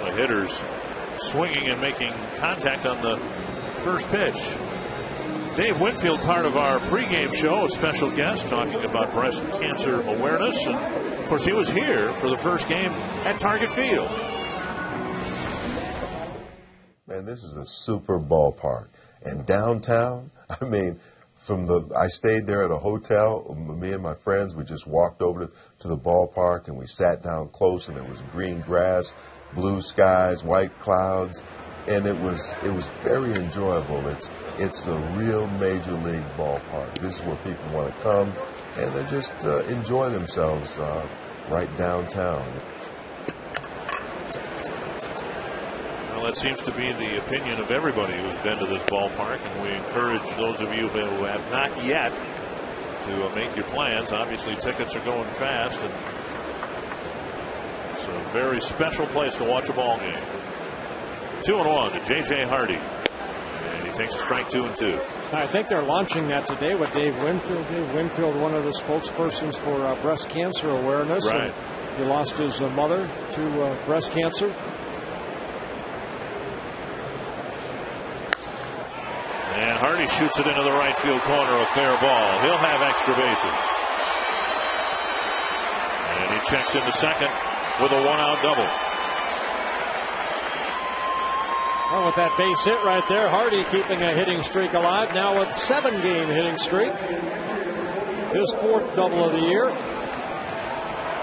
The hitters swinging and making contact on the first pitch. Dave Winfield, part of our pregame show, a special guest talking about breast cancer awareness. And of course, he was here for the first game at Target Field. Man, this is a super ballpark. And downtown, I mean, I stayed there at a hotel. Me and my friends, we just walked over to the ballpark, and we sat down close, and there was green grass, blue skies, white clouds, and it was very enjoyable. It's a real major league ballpark. This is where people want to come, and they just enjoy themselves right downtown. Well, that seems to be the opinion of everybody who's been to this ballpark, and we encourage those of you who have not yet to make your plans. Obviously, tickets are going fast, and it's a very special place to watch a ball game. 2-1 to J.J. Hardy, and he takes a strike 2-2. I think they're launching that today with Dave Winfield. Dave Winfield, one of the spokespersons for breast cancer awareness. Right. He lost his mother to breast cancer. And Hardy shoots it into the right field corner, a fair ball. He'll have extra bases. And he checks into second with a 1-out double. Well, with that base hit right there, Hardy keeping a hitting streak alive, now with 7-game hitting streak. His 4th double of the year.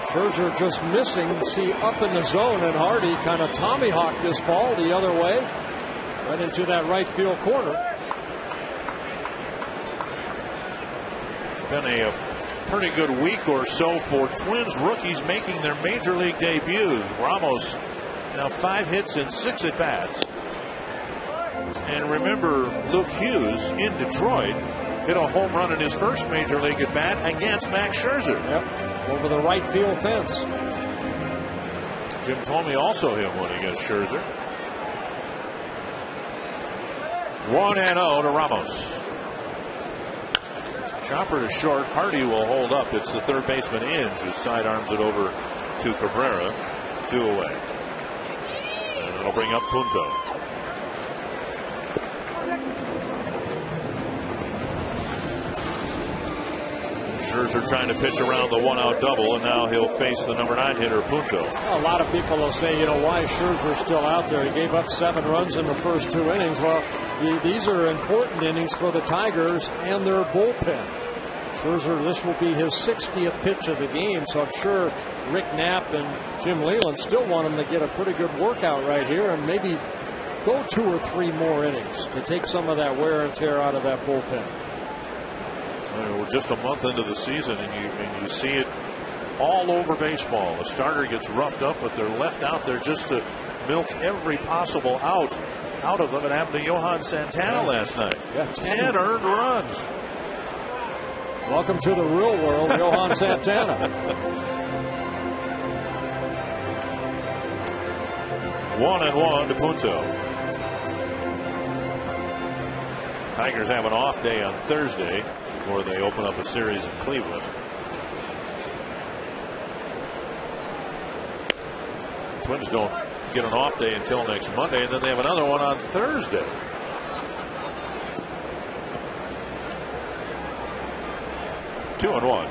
Scherzer just missing, see, up in the zone, and Hardy kind of tommyhawked this ball the other way, right into that right field corner. Been a pretty good week or so for Twins rookies making their major league debuts. Ramos now 5 hits and 6 at bats. And remember, Luke Hughes in Detroit hit a home run in his first major league at bat against Max Scherzer. Yep, over the right field fence. Jim Thome also hit one against Scherzer. 1-0 to Ramos. Chopper to short. Hardy will hold up. It's the third baseman Inge who sidearms it over to Cabrera. 2 away. And it'll bring up Punto. Scherzer trying to pitch around the 1-out double, and now he'll face the number 9 hitter, Punto. A lot of people will say, why is Scherzer still out there? He gave up 7 runs in the first 2 innings. Well, these are important innings for the Tigers and their bullpen. Scherzer, this will be his 60th pitch of the game, so I'm sure Rick Knapp and Jim Leyland still want him to get a pretty good workout right here and maybe go 2 or 3 more innings to take some of that wear and tear out of that bullpen. We're just a month into the season, and you see it all over baseball. A starter gets roughed up, but they're left out there just to milk every possible out of them. It happened to Johan Santana last night. Yeah, 10 earned runs. Welcome to the real world, Johan Santana. 1-1 to Punto. Tigers have an off day on Thursday before they open up a series in Cleveland. Twins don't get an off day until next Monday, and then they have another one on Thursday. Two and 1.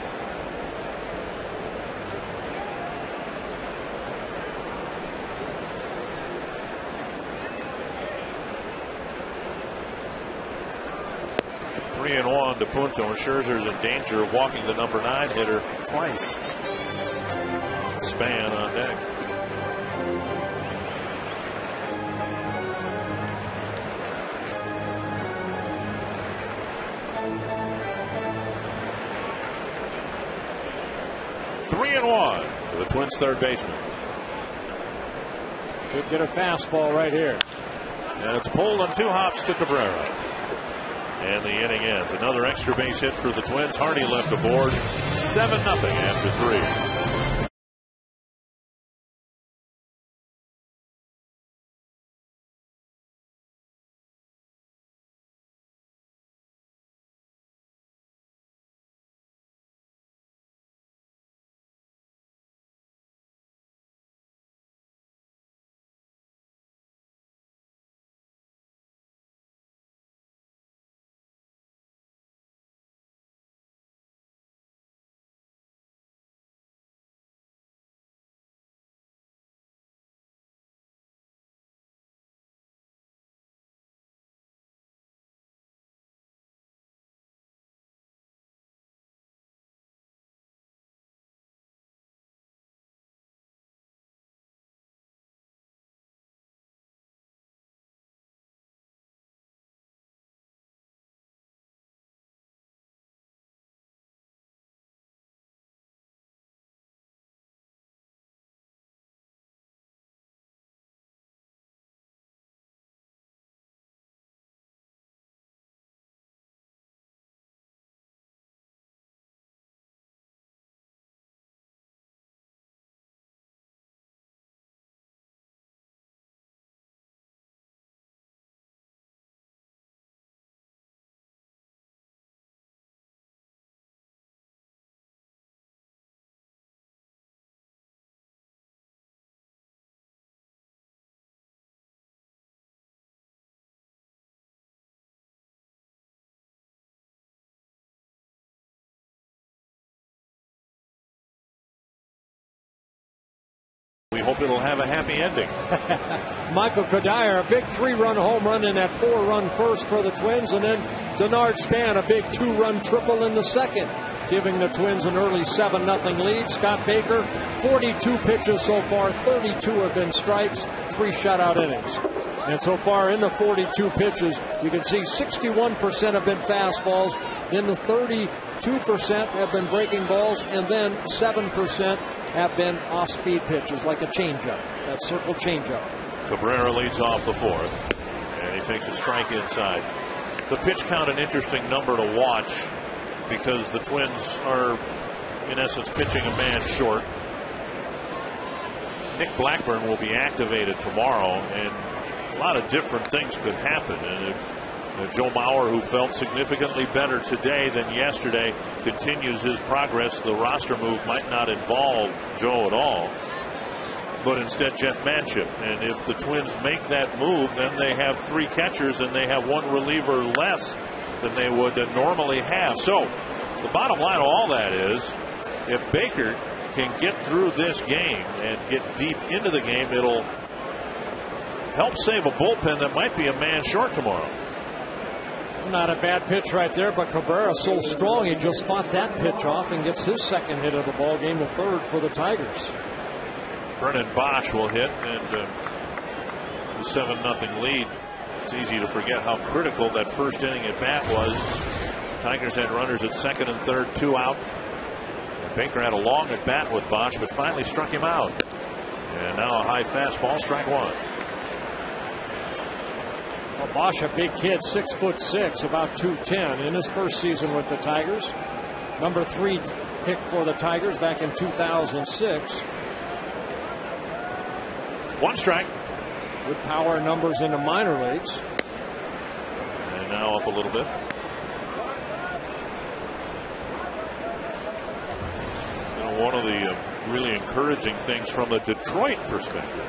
Three and 1 to Punto, and Scherzer's in danger of walking the number 9 hitter twice. Span on deck. Three and 1 for the Twins' third baseman. Should get a fastball right here. And it's pulled on 2 hops to Cabrera. And the inning ends. Another extra base hit for the Twins. Hardy left aboard. 7-0 after 3. hope it'll have a happy ending. Michael Kodire, a big 3-run home run in that 4-run first for the Twins, and then Denard Span, a big 2-run triple in the second, giving the Twins an early 7-0 lead. Scott Baker, 42 pitches so far, 32 have been strikes, 3 shutout innings. And so far in the 42 pitches, you can see 61% have been fastballs, then the 32% have been breaking balls, and then 7% have been off-speed pitches, like a changeup, that circle changeup. Cabrera leads off the 4th, and he takes a strike inside. The pitch count, an interesting number to watch, because the Twins are, in essence, pitching a man short. Nick Blackburn will be activated tomorrow, and a lot of different things could happen. And if Joe Mauer, who felt significantly better today than yesterday, continues his progress, the roster move might not involve Joe at all, but instead Jeff Manship. And if the Twins make that move, then they have 3 catchers and they have 1 reliever less than they would normally have. So the bottom line of all that is, if Baker can get through this game and get deep into the game, it'll help save a bullpen that might be a man short tomorrow. Not a bad pitch right there, but Cabrera so strong he just fought that pitch off and gets his second hit of the ball game, the 3rd for the Tigers. Brennan Bosch will hit, and the 7-0 lead. It's easy to forget how critical that first inning at bat was. Tigers had runners at 2nd and 3rd, 2 out. Baker had a long at bat with Bosch, but finally struck him out. And now a high fastball, strike 1. Well, Bosch, a big kid, 6'6", about 210 in his first season with the Tigers. Number 3 pick for the Tigers back in 2006. 1 strike. Good power numbers in the minor leagues. And now up a little bit. One of the really encouraging things from a Detroit perspective.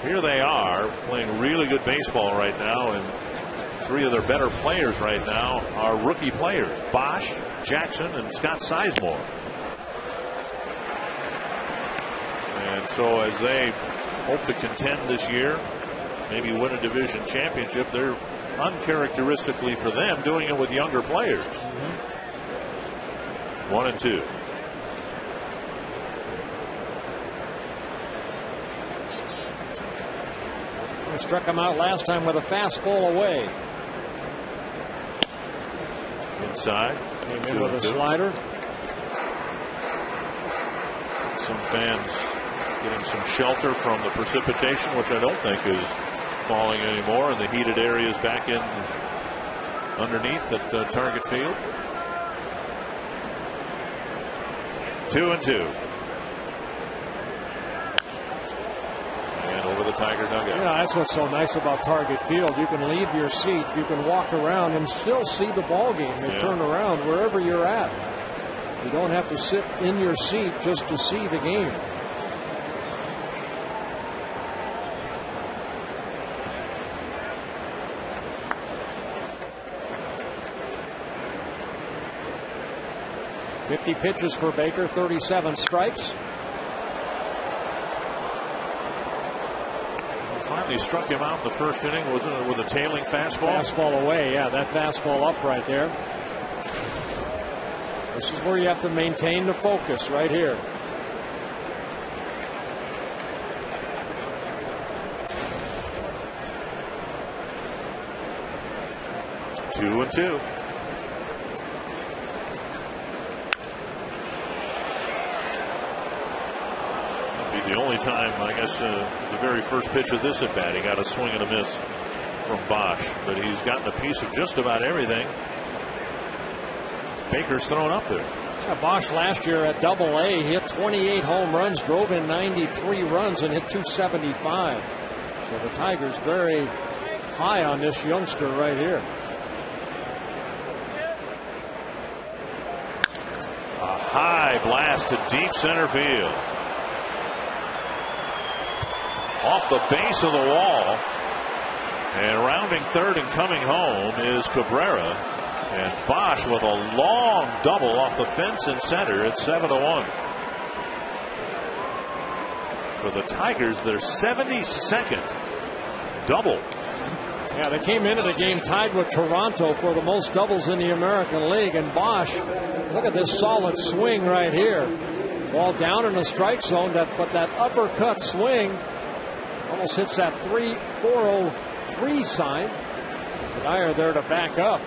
Here they are playing really good baseball right now, and 3 of their better players right now are rookie players: Bosch, Jackson, and Scott Sizemore. And so as they hope to contend this year, maybe win a division championship, they're uncharacteristically for them doing it with younger players. 1 and 2. Struck him out last time with a fastball away. Inside. Came in with a slider. Some fans getting some shelter from the precipitation, which I don't think is falling anymore, in the heated areas back in underneath at Target Field. 2 and 2. Over the Tiger dugout. Yeah, that's what's so nice about Target Field. You can leave your seat, you can walk around and still see the ball game. They turn around wherever you're at. You don't have to sit in your seat just to see the game. "50 pitches for Baker, 37 strikes. Finally struck him out in the first inning with a tailing fastball. Fastball away, yeah, that fastball up right there. This is where you have to maintain the focus right here. Two and 2. The only time, I guess, the very first pitch of this at bat, he got a swing and a miss from Bosch, but he's gotten a piece of just about everything Baker's thrown up there. Yeah, Bosch last year at Double-A hit 28 home runs, drove in 93 runs, and hit 275. So the Tigers very high on this youngster right here. A high blast to deep center field. Off the base of the wall, and rounding third and coming home is Cabrera, and Bosch with a long double off the fence in center. It's 7-1. For the Tigers, their 72nd double. Yeah, they came into the game tied with Toronto for the most doubles in the American League. And Bosch, look at this solid swing right here. Ball down in the strike zone, but that uppercut swing almost hits that 403 sign. Dyer there to back up.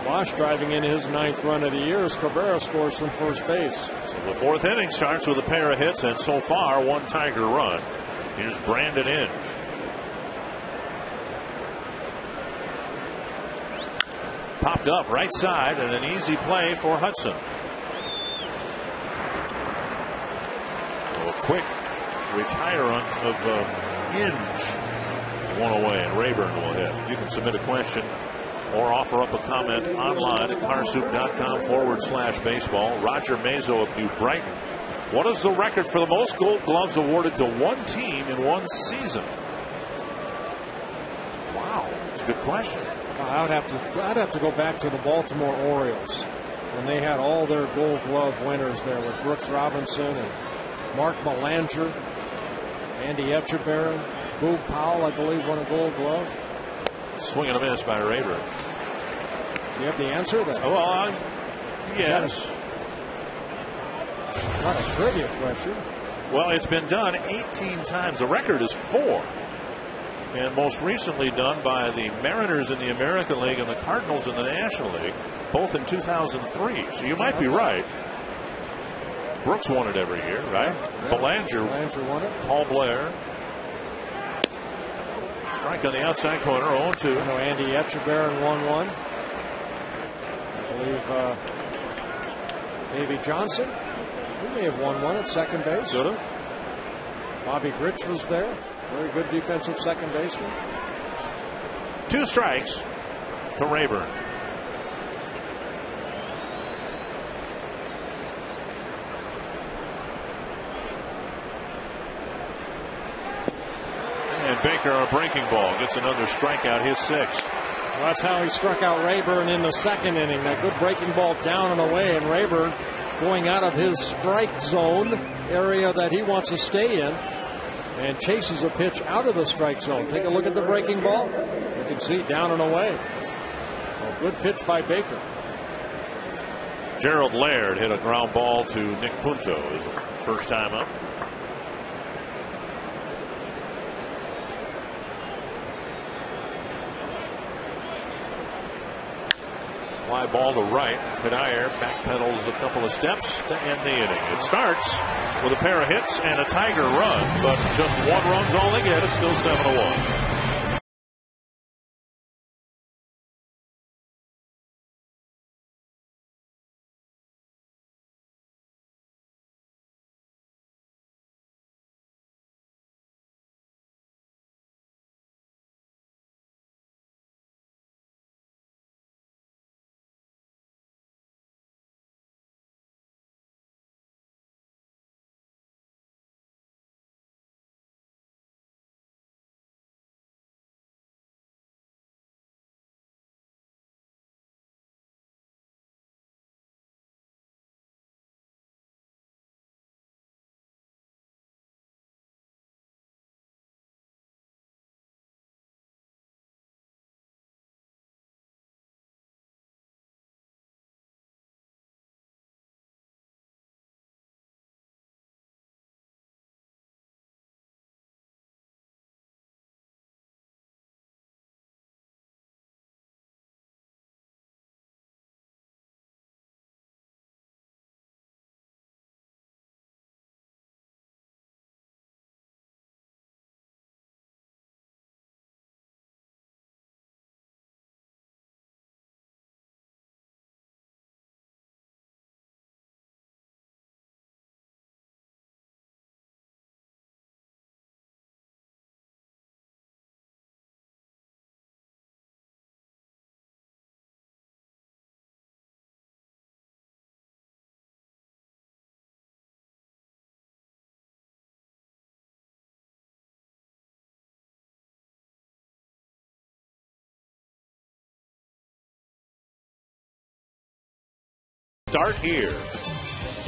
Bosch driving in his 9th run of the year as Cabrera scores from first base. So the 4th inning starts with a pair of hits, and so far, 1 Tiger run. Here's Brandon Inge. Popped up right side, and an easy play for Hudson. So a quick retire of Inge. 1 away, and Rayburn will hit. You can submit a question or offer up a comment online at carsoup.com/baseball. Roger Mazo of New Brighton. What is the record for the most Gold Gloves awarded to one team in one season? Wow, it's a good question. I'd have to go back to the Baltimore Orioles when they had all their Gold Glove winners there with Brooks Robinson and Mark Belanger, Andy Etchebarren, Boog Powell, I believe, won a Gold Glove. Swing and a miss by Rayburn. You have the answer there? Oh, well, yes. Not a trivia question. Well, it's been done 18 times. The record is 4. And most recently done by the Mariners in the American League and the Cardinals in the National League, both in 2003. So you might be right. Brooks won it every year, right? Yeah. Belanger won it. Paul Blair. Strike on the outside corner, 0-2. I know Andy Etchebarren won one. I believe Davey Johnson, he may have won one at second base. Could have. Bobby Grich was there. Very good defensive second baseman. 2 strikes to Rayburn. And Baker, a breaking ball, gets another strikeout, his 6th. Well, that's how he struck out Rayburn in the 2nd inning. That good breaking ball down and away, and Rayburn going out of his strike zone area that he wants to stay in and chases a pitch out of the strike zone. Take a look at the breaking ball. You can see down and away. A good pitch by Baker. Gerald Laird hit a ground ball to Nick Punto his first time up. Fly ball to right. Kadire backpedals a couple of steps to end the inning. It starts with a pair of hits and a Tiger run, but just 1 run's all they get. It's still 7-1. Start here.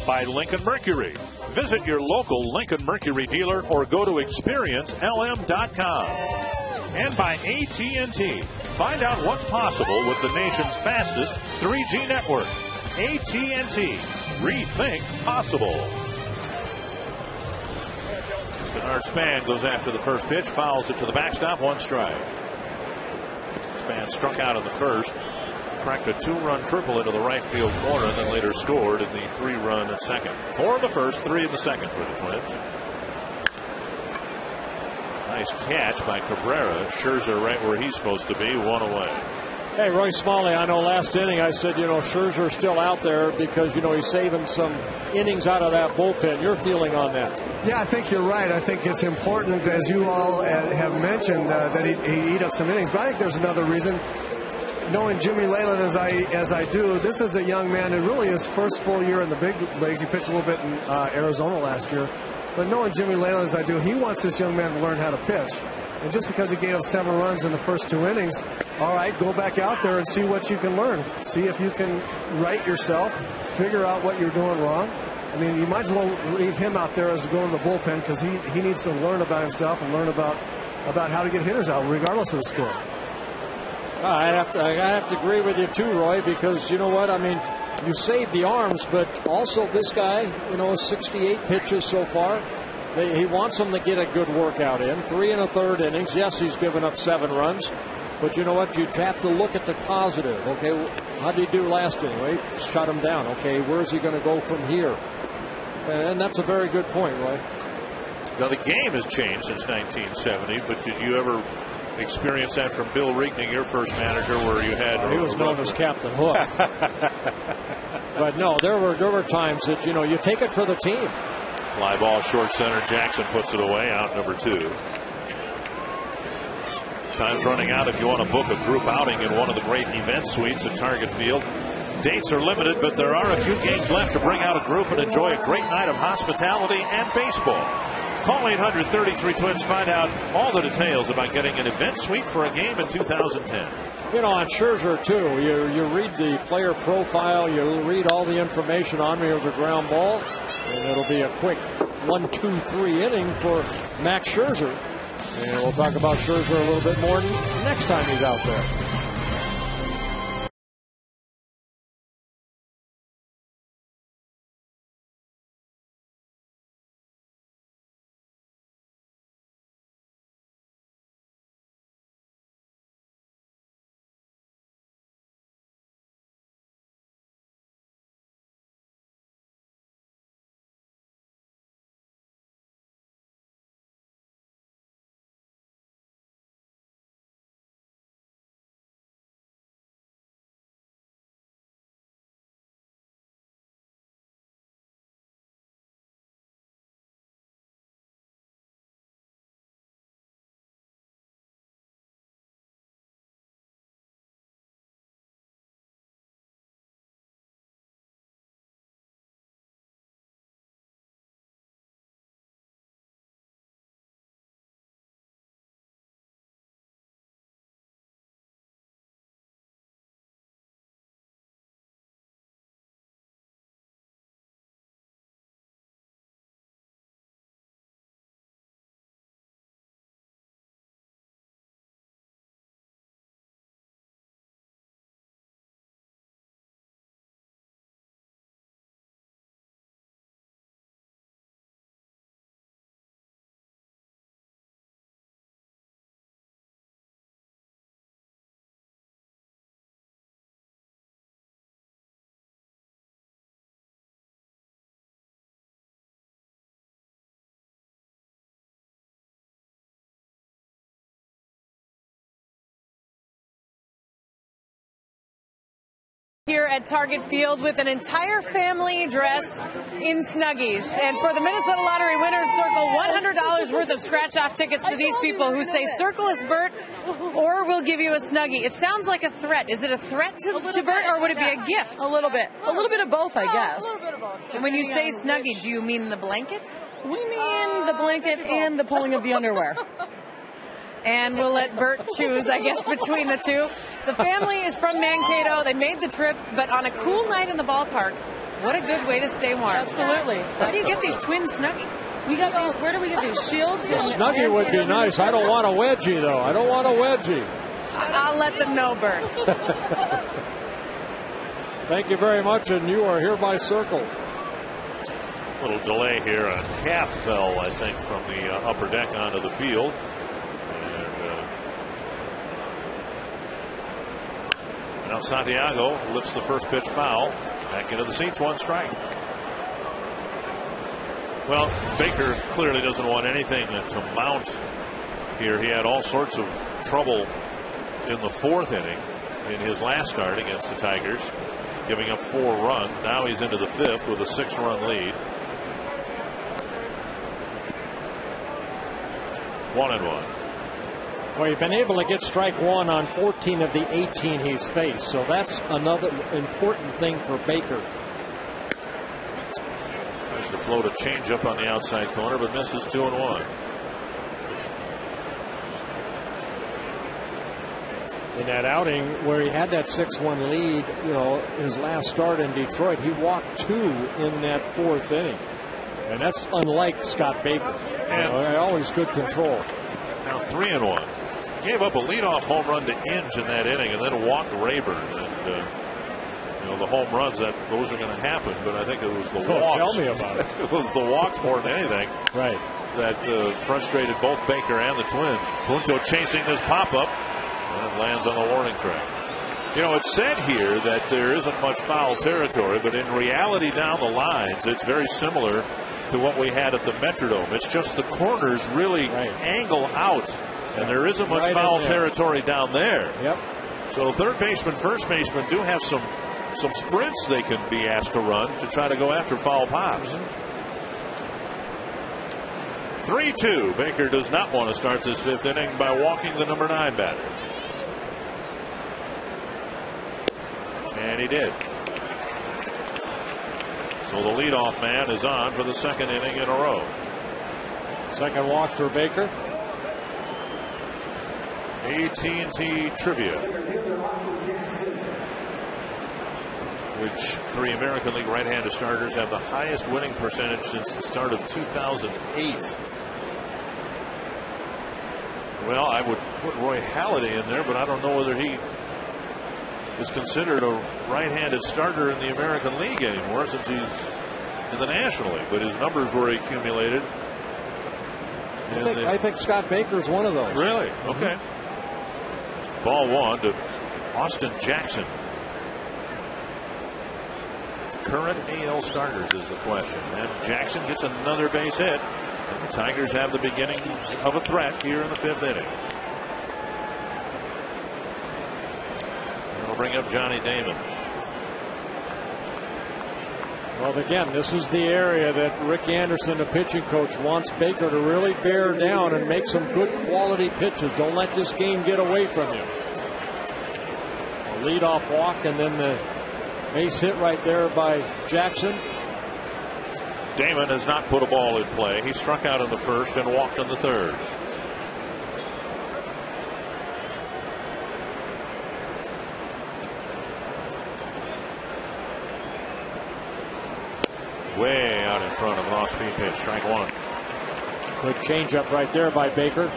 by Lincoln Mercury. Visit your local Lincoln Mercury dealer or go to experiencelm.com. And by AT&T. Find out what's possible with the nation's fastest 3G network. AT&T. Rethink possible. Bernard Spann goes after the first pitch, fouls it to the backstop, 1 strike. Spann struck out in the first, cracked a 2-run triple into the right field corner, and then later scored in the 3-run second. 4 in the first, 3 in the second for the Twins. Nice catch by Cabrera. Scherzer right where he's supposed to be, 1 away. Hey, Roy Smalley, I know last inning I said, Scherzer's still out there because, he's saving some innings out of that bullpen. Your feeling on that? Yeah, I think you're right. I think it's important, as you all have mentioned, that he eat up some innings. But I think there's another reason. Knowing Jimmy Leyland as I do, this is a young man in really his first full year in the big leagues. He pitched a little bit in Arizona last year. But knowing Jimmy Leyland as I do, he wants this young man to learn how to pitch. And just because he gave up 7 runs in the first 2 innings, all right, go back out there and see what you can learn. See if you can right yourself, figure out what you're doing wrong. I mean, you might as well leave him out there as to go in the bullpen because he needs to learn about himself and learn about how to get hitters out, regardless of the score. I have to agree with you too, Roy, because you know what? I mean, you saved the arms, but also this guy, 68 pitches so far. He wants them to get a good workout in. 3 1/3 innings. Yes, he's given up 7 runs. But you know what? You have to look at the positive. Okay, how did he do last inning? Well, he shut him down. Okay, where's he going to go from here? And that's a very good point, Roy. Now, the game has changed since 1970, but did you ever experience that from Bill Reekning, your first manager, where you had... he was known as Captain Hook. But no, there were times that, you take it for the team. Fly ball short center. Jackson puts it away. Out number 2. Time's running out if you want to book a group outing in one of the great event suites at Target Field. Dates are limited, but there are a few games left to bring out a group and enjoy a great night of hospitality and baseball. Call 800-33-TWINS. Find out all the details about getting an event suite for a game in 2010. On Scherzer, too, you read the player profile, you read all the information on me. It was a ground ball, and it'll be a quick 1-2-3 inning for Max Scherzer. And we'll talk about Scherzer a little bit more next time he's out there. Here at Target Field with an entire family dressed in Snuggies. And for the Minnesota Lottery Winners Circle, $100 worth of scratch-off tickets to these people who say circle us Bert or we'll give you a Snuggie. It sounds like a threat. Is it a threat to Bert or would it be a gift? A little bit. A little bit of both, I guess. A little bit of both. And when you say Snuggie, do you mean the blanket? We mean the blanket and the pulling of the underwear. And we'll let Bert choose, I guess, between the two. The family is from Mankato. They made the trip, but on a cool night in the ballpark, What a good way to stay warm. Absolutely. How do you get these twin snuggies? We got these. Where do we get these shields? The snuggie would be nice. I don't want a wedgie, though. I don't want a wedgie. I'll let them know, Bert. Thank you very much, and you are hereby circled. A little delay here. A cap fell, I think, from the upper deck onto the field. And now Santiago lifts the first pitch foul. Back into the seats, 1 strike. Well, Baker clearly doesn't want anything to mount here. He had all sorts of trouble in the 4th inning in his last start against the Tigers, giving up 4 runs. Now he's into the 5th with a 6-run lead. 1-1. Well, he's been able to get strike 1 on 14 of the 18 he's faced, so that's another important thing for Baker. Tries to float a changeup on the outside corner, but misses 2-1. In that outing where he had that 6-1 lead, his last start in Detroit, he walked 2 in that 4th inning. And that's unlike Scott Baker. And always good control. Now 3-1. Gave up a leadoff home run to Inge in that inning and then walked Rayburn. And, the home runs, those are going to happen. But I think it was the walks. Tell me about it. It was the walks more than anything. Right. That frustrated both Baker and the Twins. Punto chasing this pop-up. And it lands on the warning track. It's said here that there isn't much foul territory, but in reality down the lines, it's very similar to what we had at the Metrodome. It's just the corners really angle out, and there isn't much foul territory down there. Yep. So third baseman, first baseman do have some sprints they can be asked to run to try to go after foul pops. 3-2. Baker does not want to start this 5th inning by walking the number 9 batter. And he did. So the leadoff man is on for the 2nd inning in a row. Second walk for Baker. AT&T trivia. Which 3 American League right-handed starters have the highest winning percentage since the start of 2008? Well, I would put Roy Halladay in there, but I don't know whether he is considered a right-handed starter in the American League anymore since he's in the National League, but his numbers were accumulated. I think Scott Baker's one of those. Really? Okay. Ball 1 to Austin Jackson. Current AL starters is the question. And Jackson gets another base hit. And the Tigers have the beginning of a threat here in the 5th inning. We'll bring up Johnny Damon. Well, again, this is the area that Rick Anderson, the pitching coach, wants Baker to really bear down and make some good quality pitches. Don't let this game get away from you. A leadoff walk and then the base hit right there by Jackson. Damon has not put a ball in play. He struck out in the 1st and walked in the 3rd. Way out in front of an off-speed pitch. Strike 1. Good changeup right there by Baker.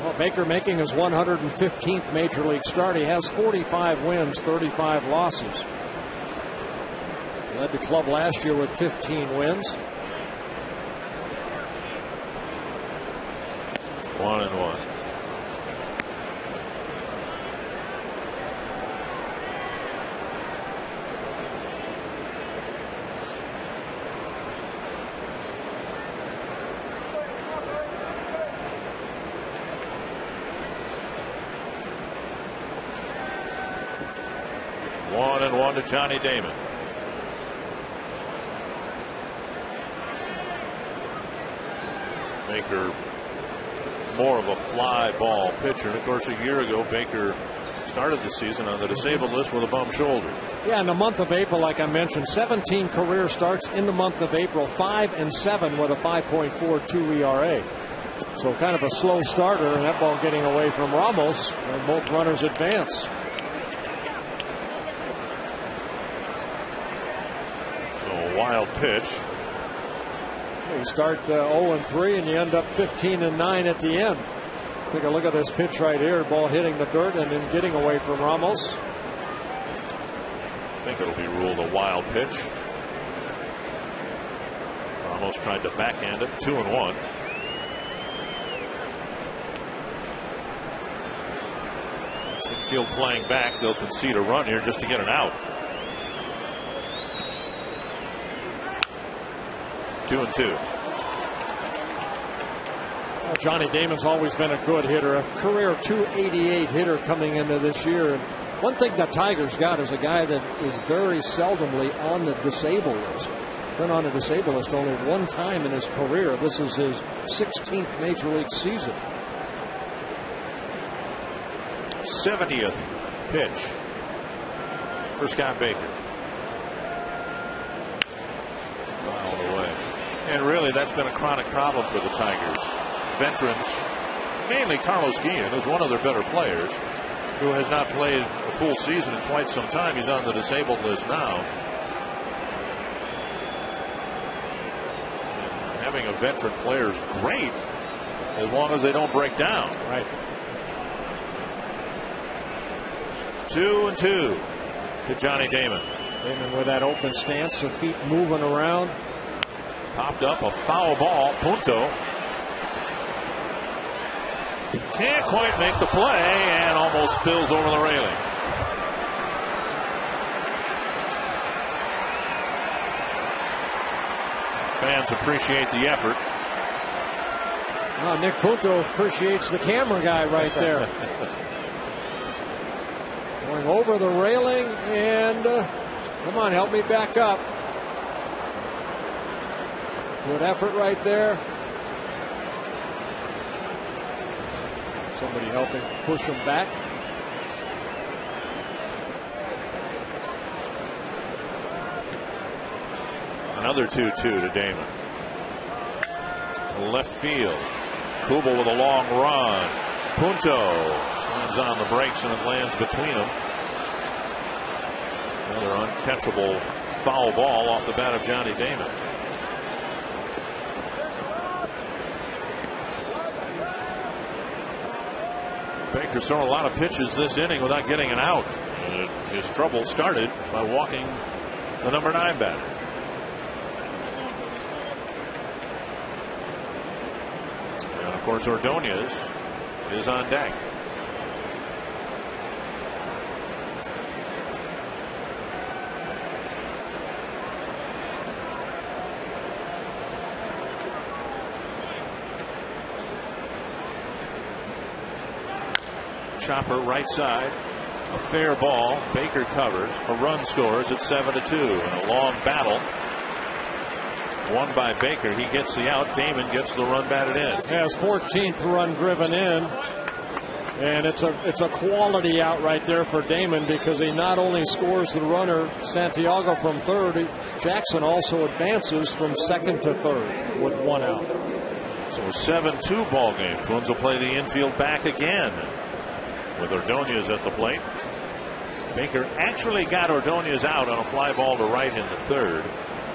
Well, Baker making his 115th Major League start. He has 45 wins, 35 losses. He led the club last year with 15 wins. 1-1. To Johnny Damon. Baker more of a fly ball pitcher. And of course, a year ago, Baker started the season on the disabled list with a bum shoulder. Yeah, in the month of April, like I mentioned, 17 career starts in the month of April, 5-7 with a 5.42 ERA. So kind of a slow starter, and that ball getting away from Ramos, and both runners advance. So a wild pitch. You start 0-3 and you end up 15-9 at the end. Take a look at this pitch right here. Ball hitting the dirt and then getting away from Ramos. I think it'll be ruled a wild pitch. Ramos tried to backhand it. 2-1. Infield playing back. They'll concede a run here just to get an out. 2-2. Well, Johnny Damon's always been a good hitter, a career .288 hitter coming into this year. And one thing the Tigers got is a guy that is very seldomly on the disabled list. Been on the disabled list only one time in his career. This is his 16th major league season. 70th pitch for Scott Baker. All the way. And really, that's been a chronic problem for the Tigers. Veterans, mainly Carlos Guillen, is one of their better players, who has not played a full season in quite some time. He's on the disabled list now. And having a veteran player is great, as long as they don't break down. Right. 2-2 to Johnny Damon. Damon with that open stance, the feet moving around. Popped up a foul ball. Punto can't quite make the play and almost spills over the railing. Fans appreciate the effort. Oh, Nick Punto appreciates the camera guy right there. Going over the railing and come on, help me back up. Good effort right there. Somebody helping push him back. Another 2-2 to Damon. Left field. Kubel with a long run. Punto slams on the brakes and it lands between them. Another uncatchable foul ball off the bat of Johnny Damon. Baker's thrown a lot of pitches this inning without getting an out. His trouble started by walking the number 9 batter. And of course, Ordonez is on deck. Chopper right side, a fair ball. Baker covers, a run scores at 7-2 in a long battle. Won by Baker. He gets the out. Damon gets the run batted in. Has 14th run driven in, and it's a quality out right there for Damon, because he not only scores the runner Santiago from third, Jackson also advances from second to third with one out. So a 7-2 ball game. Twins will play the infield back again with Ordonez at the plate. Baker actually got Ordonez out on a fly ball to right in the third.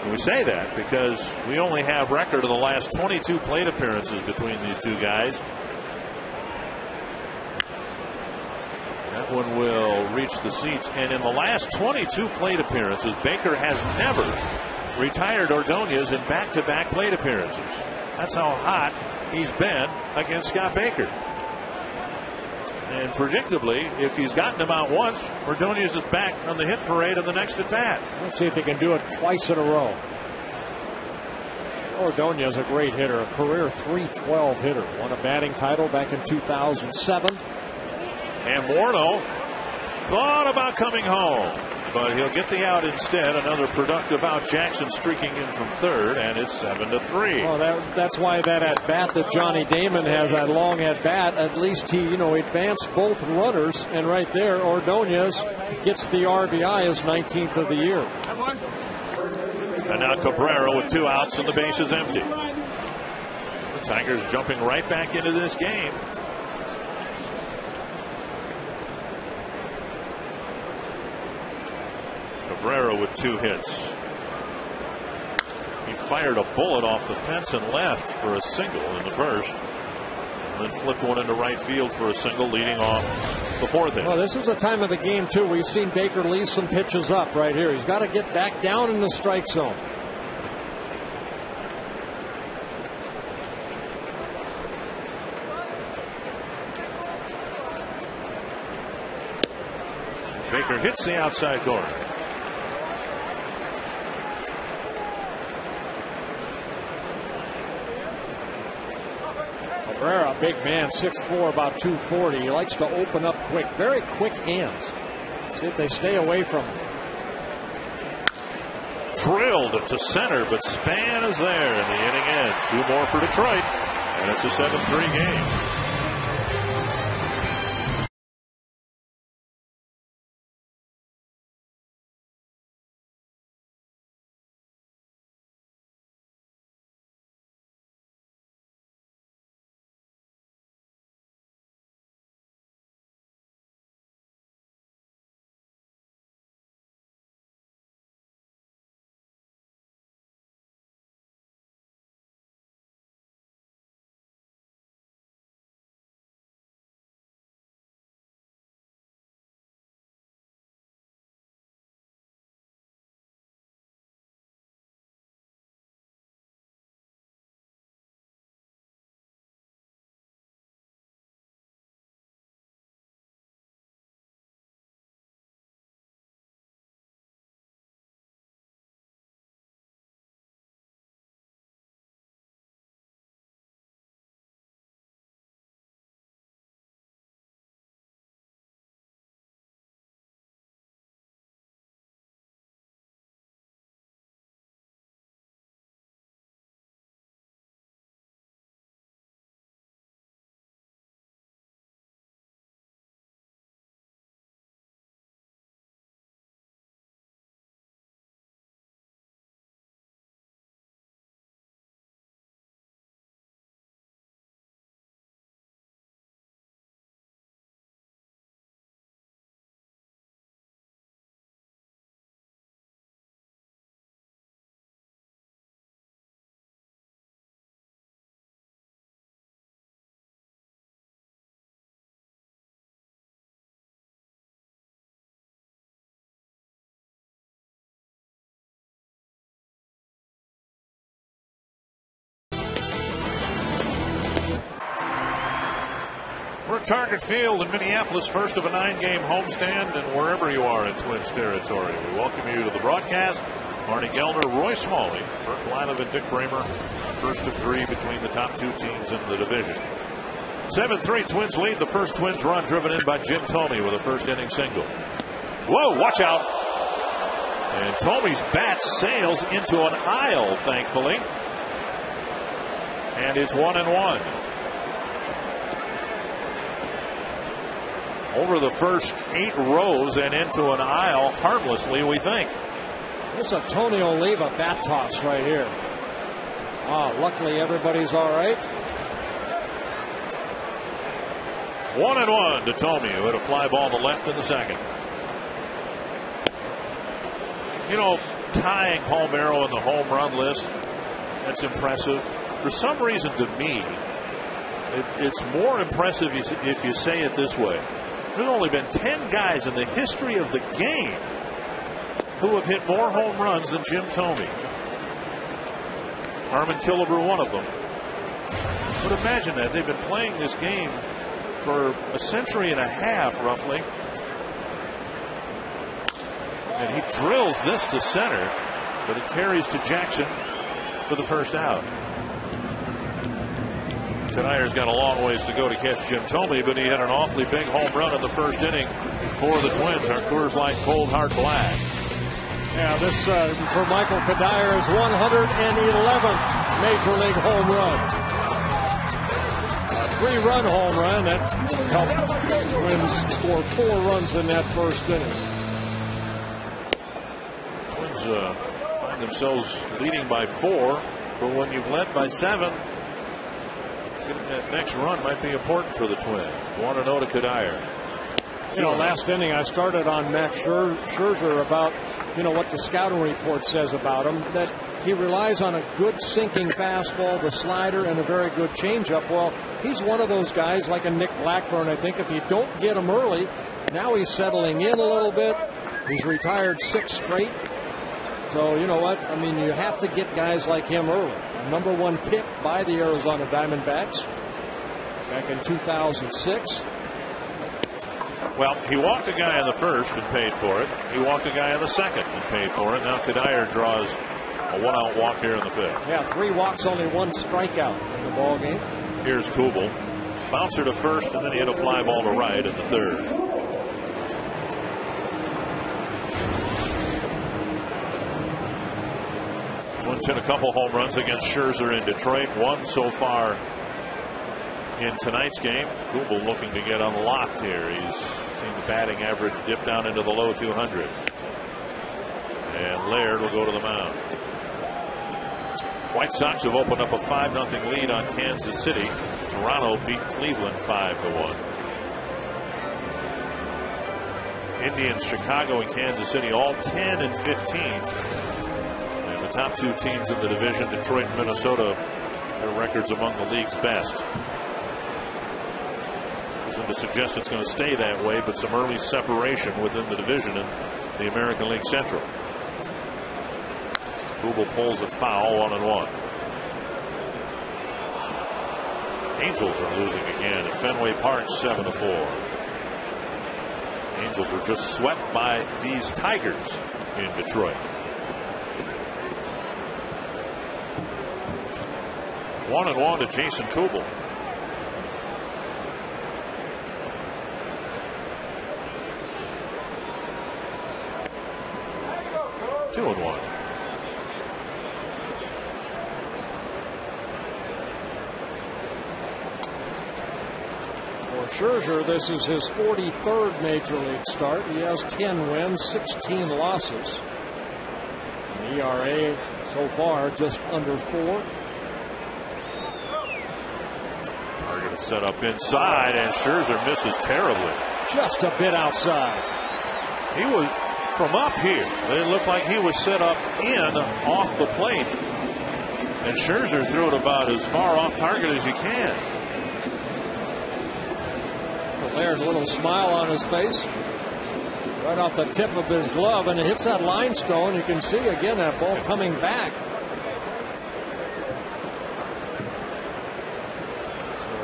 And we say that because we only have record of the last 22 plate appearances between these two guys. That one will reach the seats. And in the last 22 plate appearances, Baker has never retired Ordonez in back-to-back plate appearances. That's how hot he's been against Scott Baker. And predictably, if he's gotten him out once, Ordonez is back on the hit parade in the next at bat. Let's see if he can do it twice in a row. Ordonez, a great hitter, a career .312 hitter. Won a batting title back in 2007. And Morneau thought about coming home, but he'll get the out instead. Another productive out. Jackson streaking in from third, and it's 7-3. Well, that's why that at bat that Johnny Damon has, that long at bat, at least he advanced both runners, and right there Ordonez gets the RBI, his 19th of the year. And now Cabrera with 2 outs and the base is empty. Tigers jumping right back into this game. Cabrera with 2 hits. He fired a bullet off the fence and left for a single in the first, and then flipped one into right field for a single, leading off the 4th inning. Well, this is a time of the game, too. We've seen Baker leave some pitches up right here. He's got to get back down in the strike zone. Baker hits the outside corner. Cabrera, big man, 6'4", about 240. He likes to open up quick, very quick hands. See if they stay away from him. Drilled to center, but Span is there, and the inning ends. 2 more for Detroit, and it's a 7-3 game. We're at Target Field in Minneapolis, first of a 9-game homestand, and wherever you are in Twins territory, we welcome you to the broadcast. Marnie Gellner, Roy Smalley, Bert Blylev, and Dick Bramer, first of 3 between the top 2 teams in the division. 7-3 Twins lead. The first Twins run driven in by Jim Thome with a first inning single. Whoa, watch out. And Thome's bat sails into an aisle, thankfully. And it's 1-1. Over the first 8 rows and into an aisle, harmlessly, we think. This is a Tony Oliva bat toss right here. Luckily everybody's all right. 1-1 to Thome, who had a fly ball to left in the second. You know, tying Palmeiro on the home run list, that's impressive. For some reason, to me, it's more impressive if you say it this way. There's only been 10 guys in the history of the game who have hit more home runs than Jim Thome. Harmon Killebrew, one of them. But imagine that. They've been playing this game for a century and a half, roughly. And he drills this to center, but it carries to Jackson for the first out. Tenayer's got a long ways to go to catch Jim Thome, but he had an awfully big home run in the first inning for the Twins. Our Coors Light Cold Hard Black. Yeah, this for Michael Tenayer's 111th Major League home run. A 3-run home run that helped the Twins score 4 runs in that first inning. Twins find themselves leading by 4, but when you've led by 7, Getting that next run might be important for the Twins. 1-0 to Kadire. You know, last inning I started on Max Scherzer about, you know, what the scouting report says about him, that he relies on a good sinking fastball, the slider, and a very good changeup. Well, he's one of those guys like a Nick Blackburn, I think. If you don't get him early, now he's settling in a little bit. He's retired 6 straight. So, you know what? I mean, you have to get guys like him early. #1 pick by the Arizona Diamondbacks back in 2006. Well, he walked a guy in the first and paid for it. He walked a guy in the second and paid for it. Now Kadire draws a 1-out walk here in the 5th. Yeah, 3 walks, only 1 strikeout in the ball game. Here's Kubel. Bouncer to first, and then he hit a fly ball to right in the 3rd. Twins hit a couple home runs against Scherzer in Detroit. 1 so far in tonight's game. Kubel looking to get unlocked here. He's seen the batting average dip down into the low 200s. And Laird will go to the mound. White Sox have opened up a 5-0 lead on Kansas City. Toronto beat Cleveland 5-1. Indians, Chicago, and Kansas City all 10 and 15. And the top 2 teams in the division, Detroit and Minnesota, their records among the league's best. To suggest it's going to stay that way, but some early separation within the division in the American League Central. Kubel pulls it foul, 1-1. Angels are losing again at Fenway Park, 7-4. Angels were just swept by these Tigers in Detroit. 1-1 to Jason Kubel. Scherzer, this is his 43rd major league start. He has 10 wins, 16 losses. An ERA so far just under 4. Target is set up inside, and Scherzer misses terribly. Just a bit outside. He was from up here. It looked like he was set up in off the plate, and Scherzer threw it about as far off target as you can. There's a little smile on his face. Right off the tip of his glove, and it hits that limestone. You can see again that ball coming back.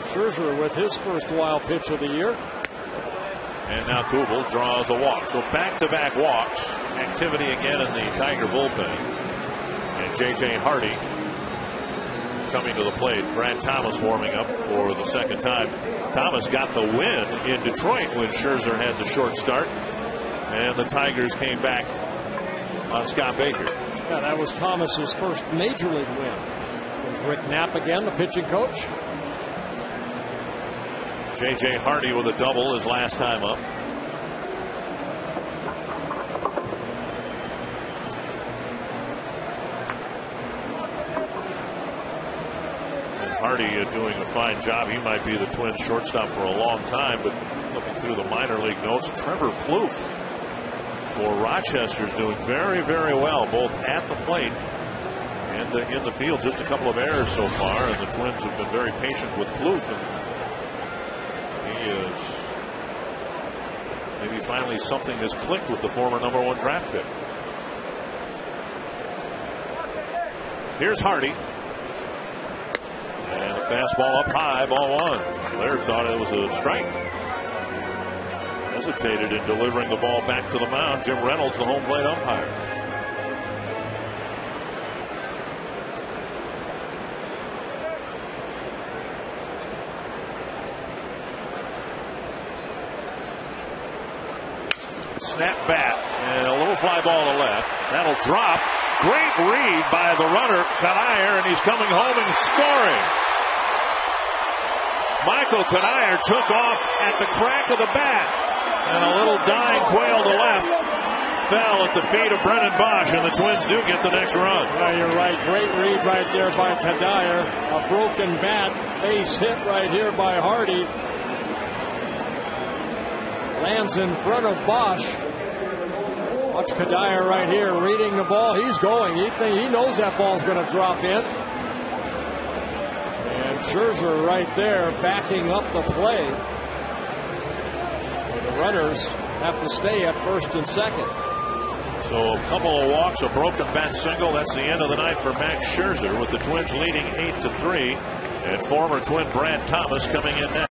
So Scherzer with his first wild pitch of the year. And now Kubel draws a walk. So back-to-back walks. Activity again in the Tiger bullpen. And J.J. Hardy coming to the plate. Brad Thomas warming up for the second time. Thomas got the win in Detroit when Scherzer had the short start. And the Tigers came back on Scott Baker. Yeah, that was Thomas's first major league win. There's Rick Knapp again, the pitching coach. J.J. Hardy with a double his last time up. Hardy doing a fine job. He might be the Twins shortstop for a long time, but looking through the minor league notes, Trevor Plouffe for Rochester is doing very, very well, both at the plate and in the field. Just a couple of errors so far, and the Twins have been very patient with Plouffe, and he is maybe finally something has clicked with the former #1 draft pick. Here's Hardy. And a fastball up high, ball 1. Laird thought it was a strike. Hesitated in delivering the ball back to the mound. Jim Reynolds, the home plate umpire. Snap bat and a little fly ball to left. That'll drop. Great read by the runner, Kadire, and he's coming home and scoring. Michael Kadire took off at the crack of the bat, and a little dying quail to left fell at the feet of Brennan Bosch, and the Twins do get the next run. Yeah, you're right. Great read right there by Kadire. A broken bat, base hit right here by Hardy. Lands in front of Bosch. Watch Kadire right here reading the ball. He's going. He knows that ball's going to drop in. And Scherzer right there backing up the play. The runners have to stay at first and second. So a couple of walks, a broken bat single. That's the end of the night for Max Scherzer, with the Twins leading 8-3. And former Twin Brad Thomas coming in next.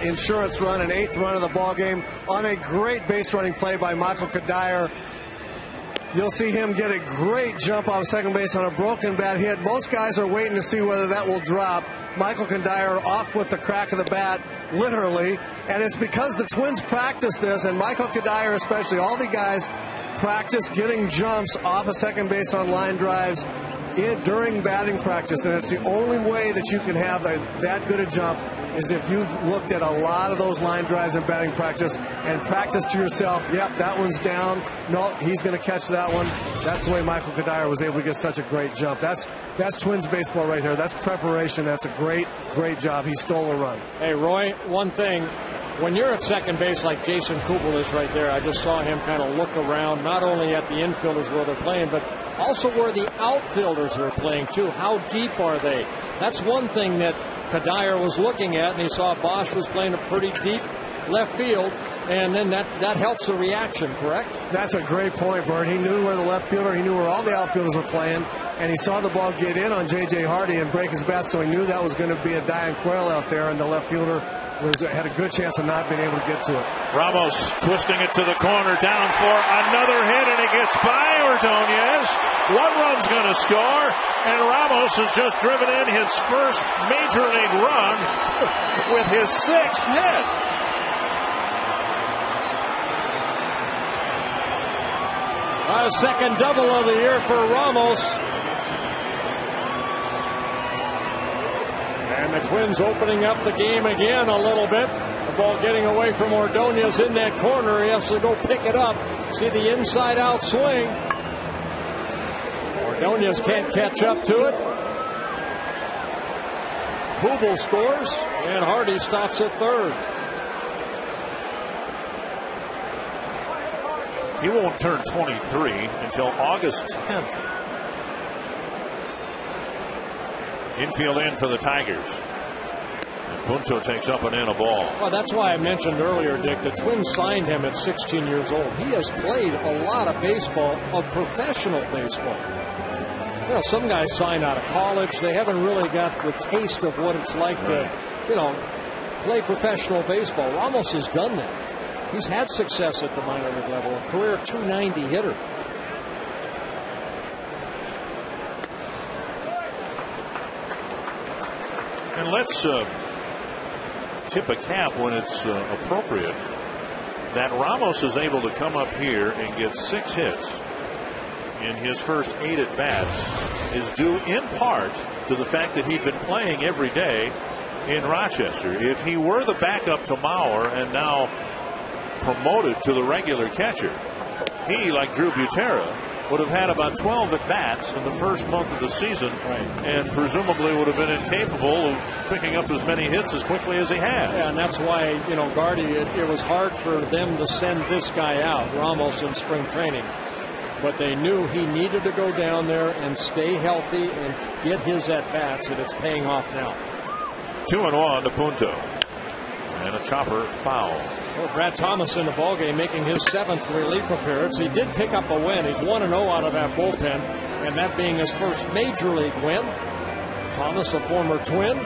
Insurance run, an 8th run of the ball game on a great base running play by Michael Kadire. You'll see him get a great jump off second base on a broken bat hit. Most guys are waiting to see whether that will drop. Michael Kadire off with the crack of the bat, literally. And it's because the Twins practice this, and Michael Kadire especially, all the guys practice getting jumps off of second base on line drives during batting practice. And it's the only way that you can have that good a jump is if you've looked at a lot of those line drives in batting practice and practiced to yourself, yep, that one's down. No, he's going to catch that one. That's the way Michael Kadire was able to get such a great jump. That's Twins baseball right here. That's preparation. That's a great job. He stole a run. Hey, Roy, one thing. When you're at second base like Jason Kubel is right there, I just saw him kind of look around, not only at the infielders where they're playing, but also where the outfielders are playing too. How deep are they? That's one thing that Kadire was looking at, and he saw Bosch was playing a pretty deep left field, and then that helps the reaction, correct? That's a great point, Bert. He knew where the left fielder, he knew where all the outfielders were playing, and he saw the ball get in on J.J. Hardy and break his bat, so he knew that was going to be a Diane Quayle out there, and the left fielder had a good chance of not being able to get to it. Ramos twisting it to the corner, down for another hit, and it gets by Ordonez. One run's going to score, and Ramos has just driven in his first major league run with his 6th hit. A second double of the year for Ramos. And the Twins opening up the game again a little bit. The ball getting away from Ordonez in that corner. He has to go pick it up. See the inside out swing. Ordonez can't catch up to it. Kubel scores, and Hardy stops at third. He won't turn 23 until August 10th. Infield in for the Tigers. And Punto takes up and in a ball. Well, that's why I mentioned earlier, Dick, the Twins signed him at 16 years old. He has played a lot of baseball, of professional baseball. You know, some guys sign out of college. They haven't really got the taste of what it's like to, play professional baseball. Ramos has done that. He's had success at the minor league level, a career .290 hitter. And let's tip a cap when it's appropriate that Ramos is able to come up here and get 6 hits in his first 8 at bats is due in part to the fact that he'd been playing every day in Rochester. If he were the backup to Mauer and now promoted to the regular catcher, he, like Drew Butera, would have had about 12 at bats in the first month of the season, and presumably would have been incapable of picking up as many hits as quickly as he has. Yeah, and that's why, you know, Gardy, it was hard for them to send this guy out, Ramos, in spring training. But they knew he needed to go down there and stay healthy and get his at bats, and it's paying off now. 2-1 to Punto, and a chopper foul. Well, Brad Thomas in the ballgame making his 7th relief appearance. He did pick up a win. He's 1-0 out of that bullpen, and that being his first major league win. Thomas, a former Twin.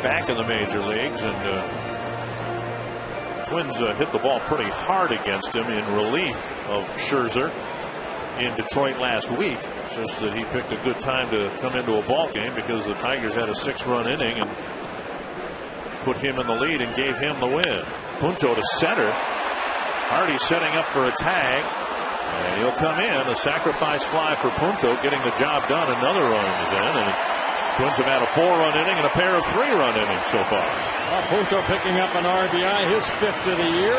Back in the major leagues, and Twins hit the ball pretty hard against him in relief of Scherzer in Detroit last week. Just that he picked a good time to come into a ball game because the Tigers had a 6-run inning and put him in the lead and gave him the win. Punto to center. Hardy setting up for a tag, and he'll come in. A sacrifice fly for Punto, getting the job done. Another run is in, and Twins have had a 4-run inning and a pair of 3-run innings so far. Punto picking up an RBI, his 5th of the year.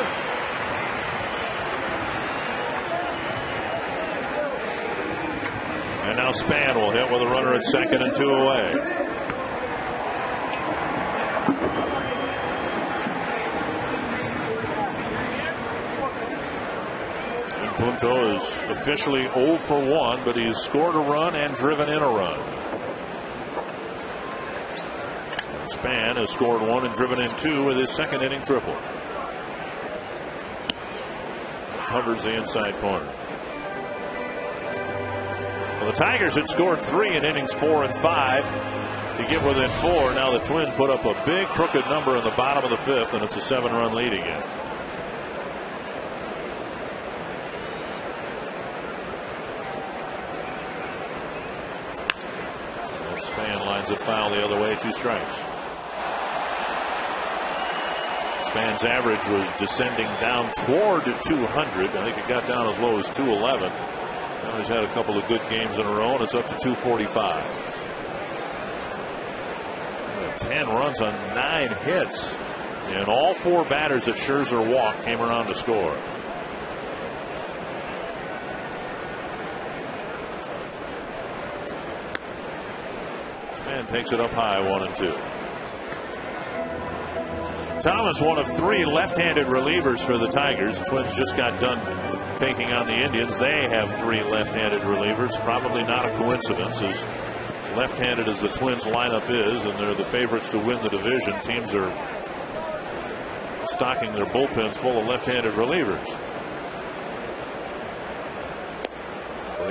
And now Span will hit with a runner at second and 2 away. And Punto is officially 0 for 1, but he's scored a run and driven in a run. Span has scored 1 and driven in 2 with his second inning triple. Covers the inside corner. Well, the Tigers had scored 3 in innings 4 and 5 to get within 4. Now the Twins put up a big crooked number in the bottom of the 5th, and it's a 7-run lead again. And Span lines it foul the other way, 2 strikes. Span's average was descending down toward 200. I think it got down as low as 211. Now he's had a couple of good games in a row, and it's up to 245. 10 runs on 9 hits, and all 4 batters that Scherzer walked came around to score. And takes it up high, 1-2. Thomas, one of 3 left-handed relievers for the Tigers. Twins just got done taking on the Indians. They have 3 left-handed relievers. Probably not a coincidence, as left-handed as the Twins lineup is, and they're the favorites to win the division. Teams are stocking their bullpens full of left-handed relievers.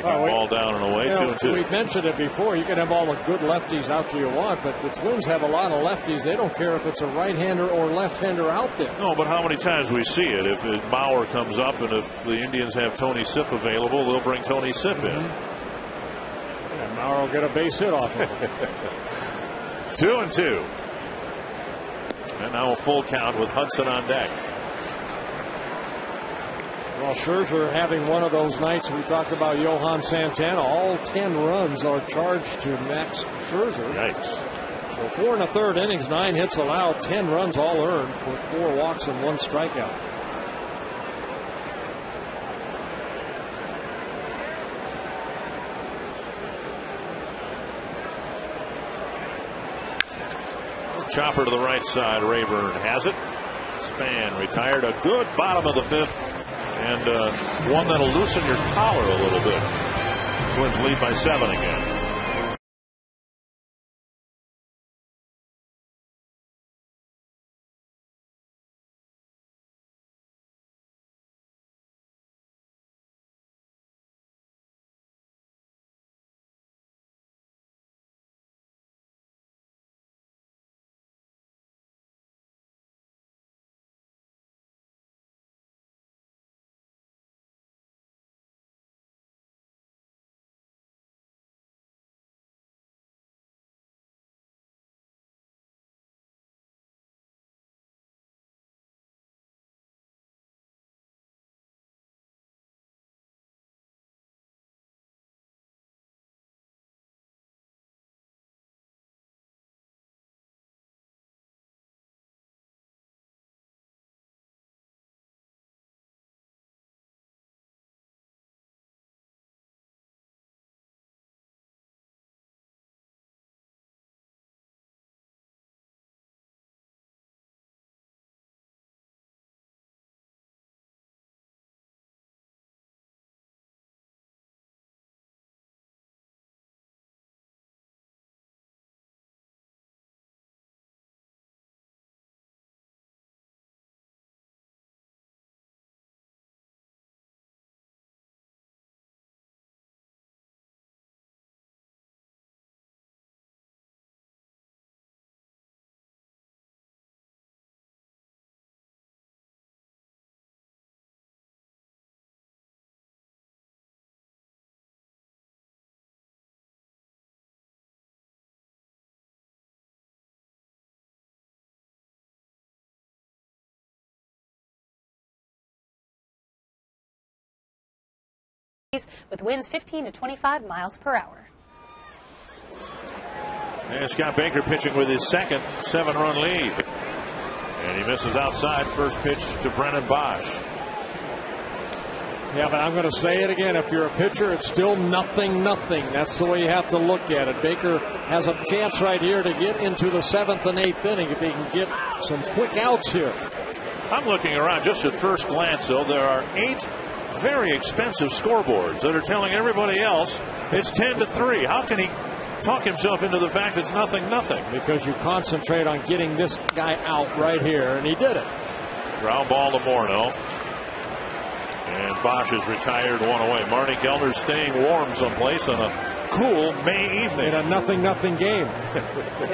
Ball down and away, 2-2. We've mentioned it before. You can have all the good lefties out there you want, but the Twins have a lot of lefties. They don't care if it's a right-hander or left-hander out there. No, but how many times we see it? If Bauer comes up, and if the Indians have Tony Sipp available, they'll bring Tony Sipp in. And Bauer will get a base hit off of him. 2-2. And now a full count with Hudson on deck. Well, Scherzer having one of those nights. We talked about Johan Santana. All 10 runs are charged to Max Scherzer. Yikes. So 4 1/3 innings, 9 hits allowed, 10 runs all earned with 4 walks and 1 strikeout. Chopper to the right side. Rayburn has it. Span retired. A good bottom of the 5th. And one that'll loosen your collar a little bit. Twins lead by 7 again. with winds 15 to 25 miles per hour. And Scott Baker pitching with his second 7-run lead. And he misses outside. First pitch to Brennan Bosch. Yeah, but I'm going to say it again. If you're a pitcher, it's still 0-0. That's the way you have to look at it. Baker has a chance right here to get into the 7th and 8th inning if he can get some quick outs here. I'm looking around just at first glance, though. There are 8 very expensive scoreboards that are telling everybody else it's 10-3. How can he talk himself into the fact it's 0-0? Because you concentrate on getting this guy out right here, and he did it. Ground ball to Morneau. And Bosch is retired, 1 away. Marty Gellner staying warm someplace on a cool May evening. In a 0-0 game.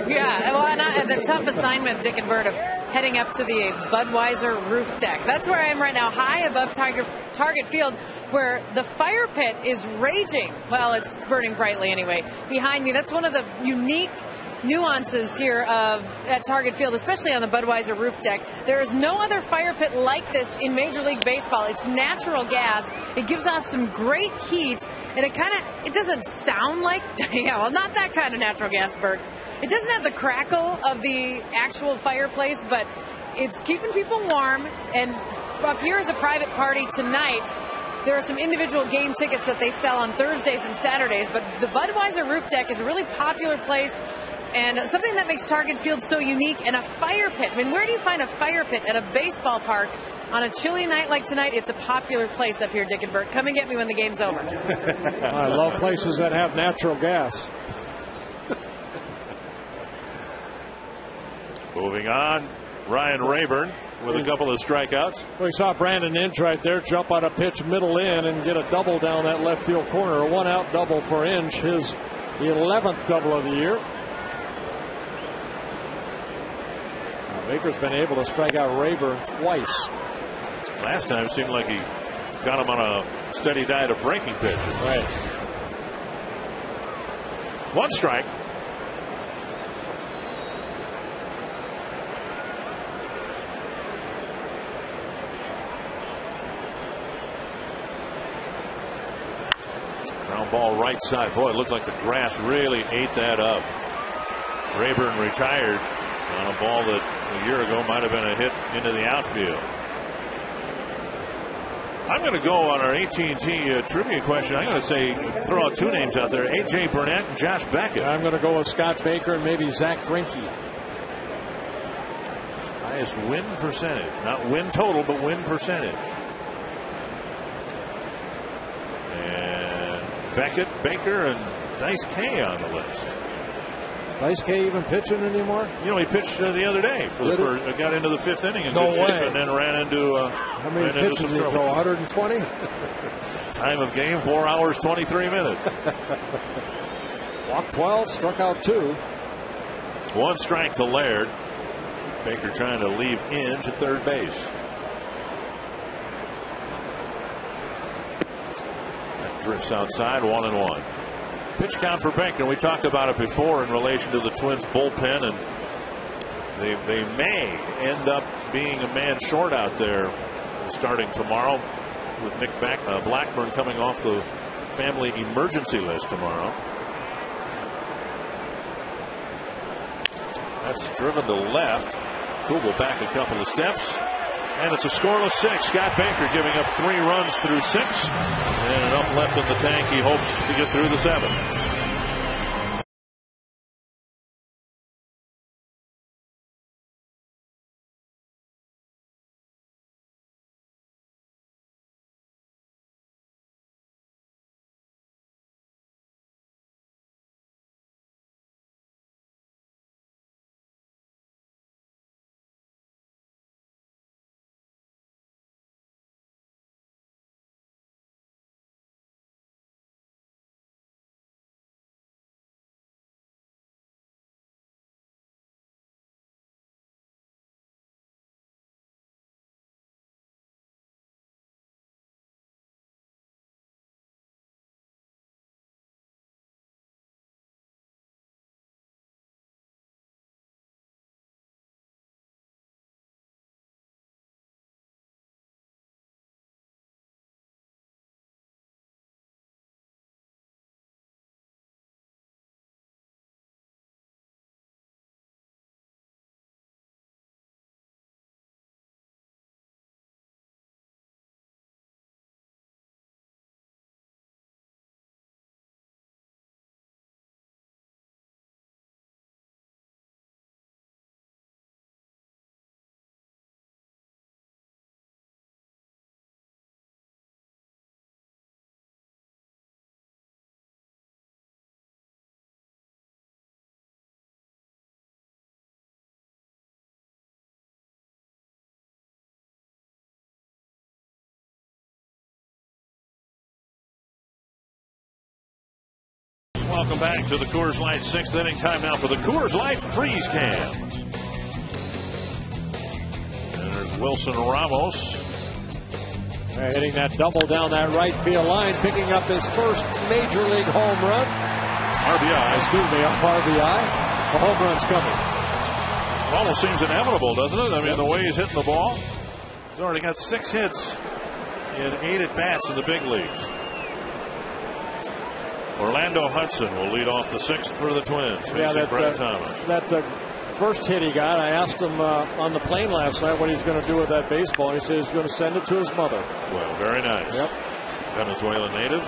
Yeah, well, and the tough assignment, Dick and Bert, of heading up to the Budweiser roof deck. That's where I am right now, high above Target Field, where the fire pit is raging. Well, it's burning brightly anyway. Behind me, that's one of the unique nuances here at Target Field, especially on the Budweiser roof deck. There is no other fire pit like this in Major League Baseball. It's natural gas. It gives off some great heat, and it doesn't sound like, yeah, well, not that kind of natural gas, Bert. It doesn't have the crackle of the actual fireplace, but it's keeping people warm. And up here is a private party tonight. There are some individual game tickets that they sell on Thursdays and Saturdays, but the Budweiser roof deck is a really popular place. And something that makes Target Field so unique, and a fire pit. I mean, where do you find a fire pit at a baseball park on a chilly night like tonight? It's a popular place up here, Dick and Bert. Come and get me when the game's over. I love places that have natural gas. Moving on, Ryan Rayburn with a couple of strikeouts. We saw Brandon Inge right there jump on a pitch middle in and get a double down that left field corner. A 1-out double for Inge, his 11th double of the year. Baker's been able to strike out Rayburn twice. Last time it seemed like he got him on a steady diet of breaking pitches. Right. 1 strike. Ground ball right side. Boy, it looked like the grass really ate that up. Rayburn retired on a ball that a year ago might have been a hit into the outfield. I'm going to go on our AT&T trivia question. I'm going to say, throw out 2 names out there, A.J. Burnett and Josh Beckett. I'm going to go with Scott Baker and maybe Zach Greinke. Highest win percentage. Not win total, but win percentage. And Beckett, Baker, and Dice K on the list. Dice K even pitching anymore? You know, he pitched the other day for the first, got into the 5th inning in no good way. shape, and then ran into how many pitches did he throw? 120. Time of game 4 hours 23 minutes. Walked 12, struck out 2. 1 strike to Laird. Baker trying to leave Inge at third base. That drifts outside, 1-1. Pitch count for Baker. We talked about it before in relation to the Twins bullpen, and they may end up being a man short out there starting tomorrow with Nick Blackburn coming off the family emergency list tomorrow. That's driven to left. Kubel back a couple of steps, and it's a scoreless 6. Scott Baker giving up 3 runs through 6, and enough left in the tank. He hopes to get through the 7th. welcome back to the Coors Light 6th inning. Time now for the Coors Light Freeze Can. And there's Wilson Ramos. Hitting that double down that right field line, picking up his first major league home run. RBI. Excuse me, RBI. The home run's coming. It almost seems inevitable, doesn't it? I mean, the way he's hitting the ball. He's already got 6 hits in 8 at-bats in the big leagues. Orlando Hudson will lead off the 6th for the Twins. Yeah, Brett Thomas. That first hit he got, I asked him on the plane last night what he's going to do with that baseball. He said he's going to send it to his mother. Well, very nice. Yep. Venezuelan native.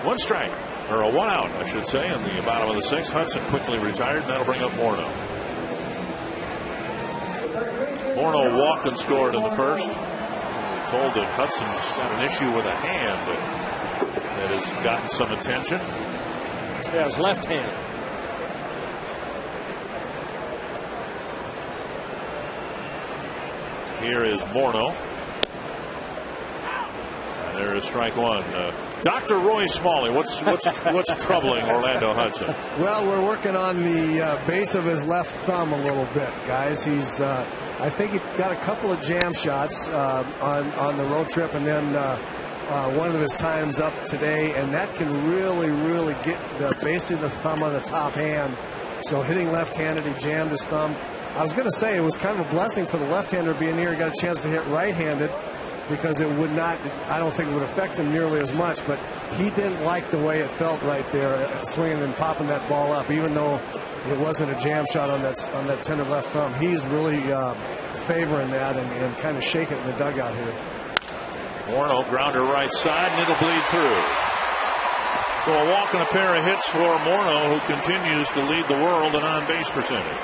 1 strike, or a 1 out, I should say, in the bottom of the 6th. Hudson quickly retired, and that'll bring up Morneau. Morneau walked and scored in the first. We're told that Hudson's got an issue with a hand that has gotten some attention. Yeah, his left hand. Here is Morneau. And there is strike 1. Dr. Roy Smalley, what's troubling Orlando Hudson? Well, we're working on the base of his left thumb a little bit, guys. He's, I think he got a couple of jam shots on the road trip, and then one of his times up today, and that can really get the base of the thumb on the top hand. So hitting left-handed, he jammed his thumb. I was going to say it was kind of a blessing for the left-hander being here. He got a chance to hit right-handed because it would not, I don't think it would affect him nearly as much, but he didn't like the way it felt right there, swinging and popping that ball up, even though it wasn't a jam shot on that tender left thumb. He's really favoring that and kind of shaking it in the dugout here. Morneau, grounder right side, and it'll bleed through. So a walk and a pair of hits for Morneau, who continues to lead the world in on-base percentage.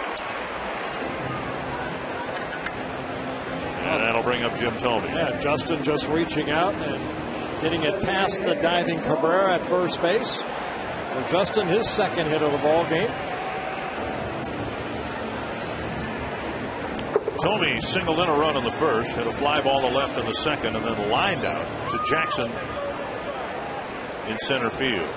And that'll bring up Jim Thome. Yeah, Justin just reaching out and getting it past the diving Cabrera at first base. For Justin, his second hit of the ball game. Thome singled in a run in the first, hit a fly ball to left in the second, and then lined out to Jackson in center field.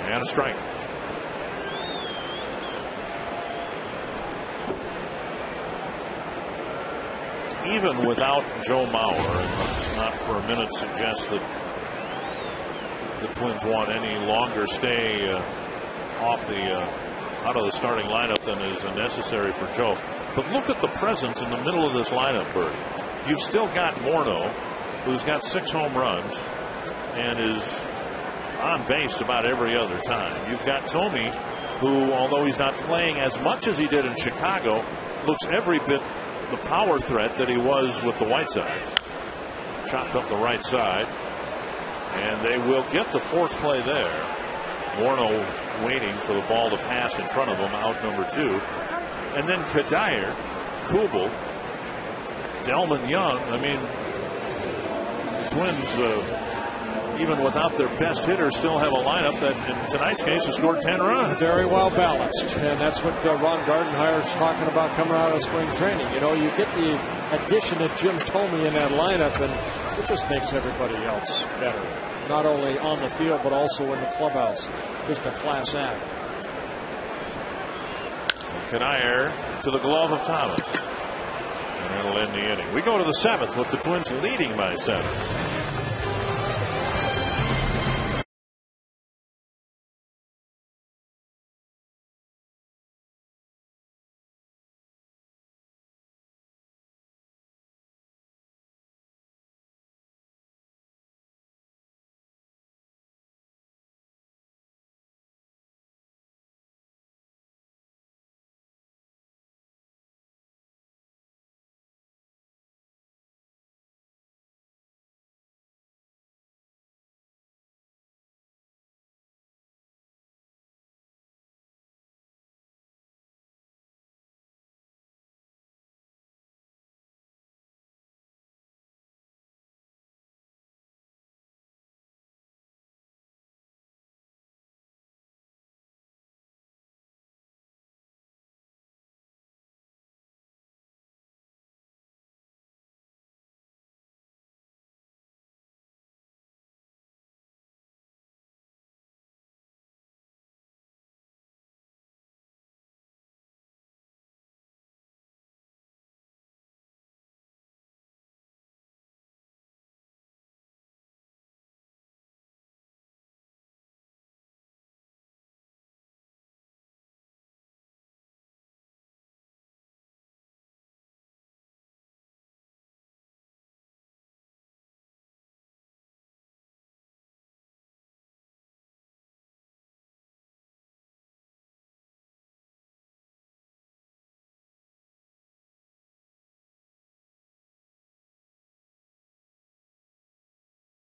And a strike. Even without Joe Mauer, and let's not for a minute suggest that the Twins want any longer stay out of the starting lineup than is necessary for Joe. But look at the presence in the middle of this lineup, Bert. You've still got Morneau, who's got 6 home runs and is on base about every other time. You've got Thome, who, although he's not playing as much as he did in Chicago, looks every bit the power threat that he was with the White Sox. Chopped up the right side, and they will get the force play there. Morneau waiting for the ball to pass in front of him, out number 2. And then Kadire, Kubel, Delman Young. I mean, the Twins, even without their best hitter, still have a lineup that in tonight's case has scored 10 runs. Very well balanced, and that's what Ron Gardenhire's talking about coming out of spring training. You know, you get the addition of Jim Thome in that lineup, and it just makes everybody else better. Not only on the field, but also in the clubhouse. Just a class act. Kadire to the glove of Thomas. And that'll end the inning. We go to the 7th with the Twins leading by 7.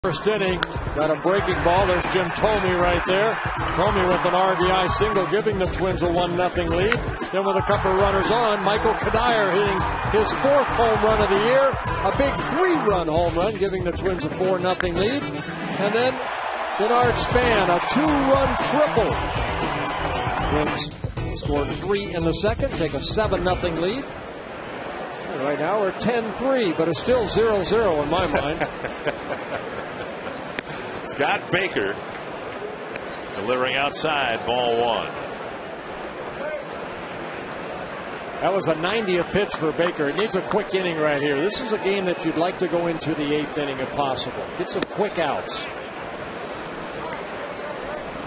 First inning, got a breaking ball. There's Jim Thome right there. Thome with an RBI single, giving the Twins a 1-0 lead. Then with a couple runners on, Michael Kadire hitting his 4th home run of the year. A big 3-run home run, giving the Twins a 4-0 lead. And then Bernard Span, a 2-run triple. Twins scored 3 in the second, take a 7-0 lead. And right now we're 10-3, but it's still 0-0 in my mind. Scott Baker delivering outside, ball 1. That was a 90th pitch for Baker. It needs a quick inning right here. This is a game that you'd like to go into the 8th inning if possible. Get some quick outs.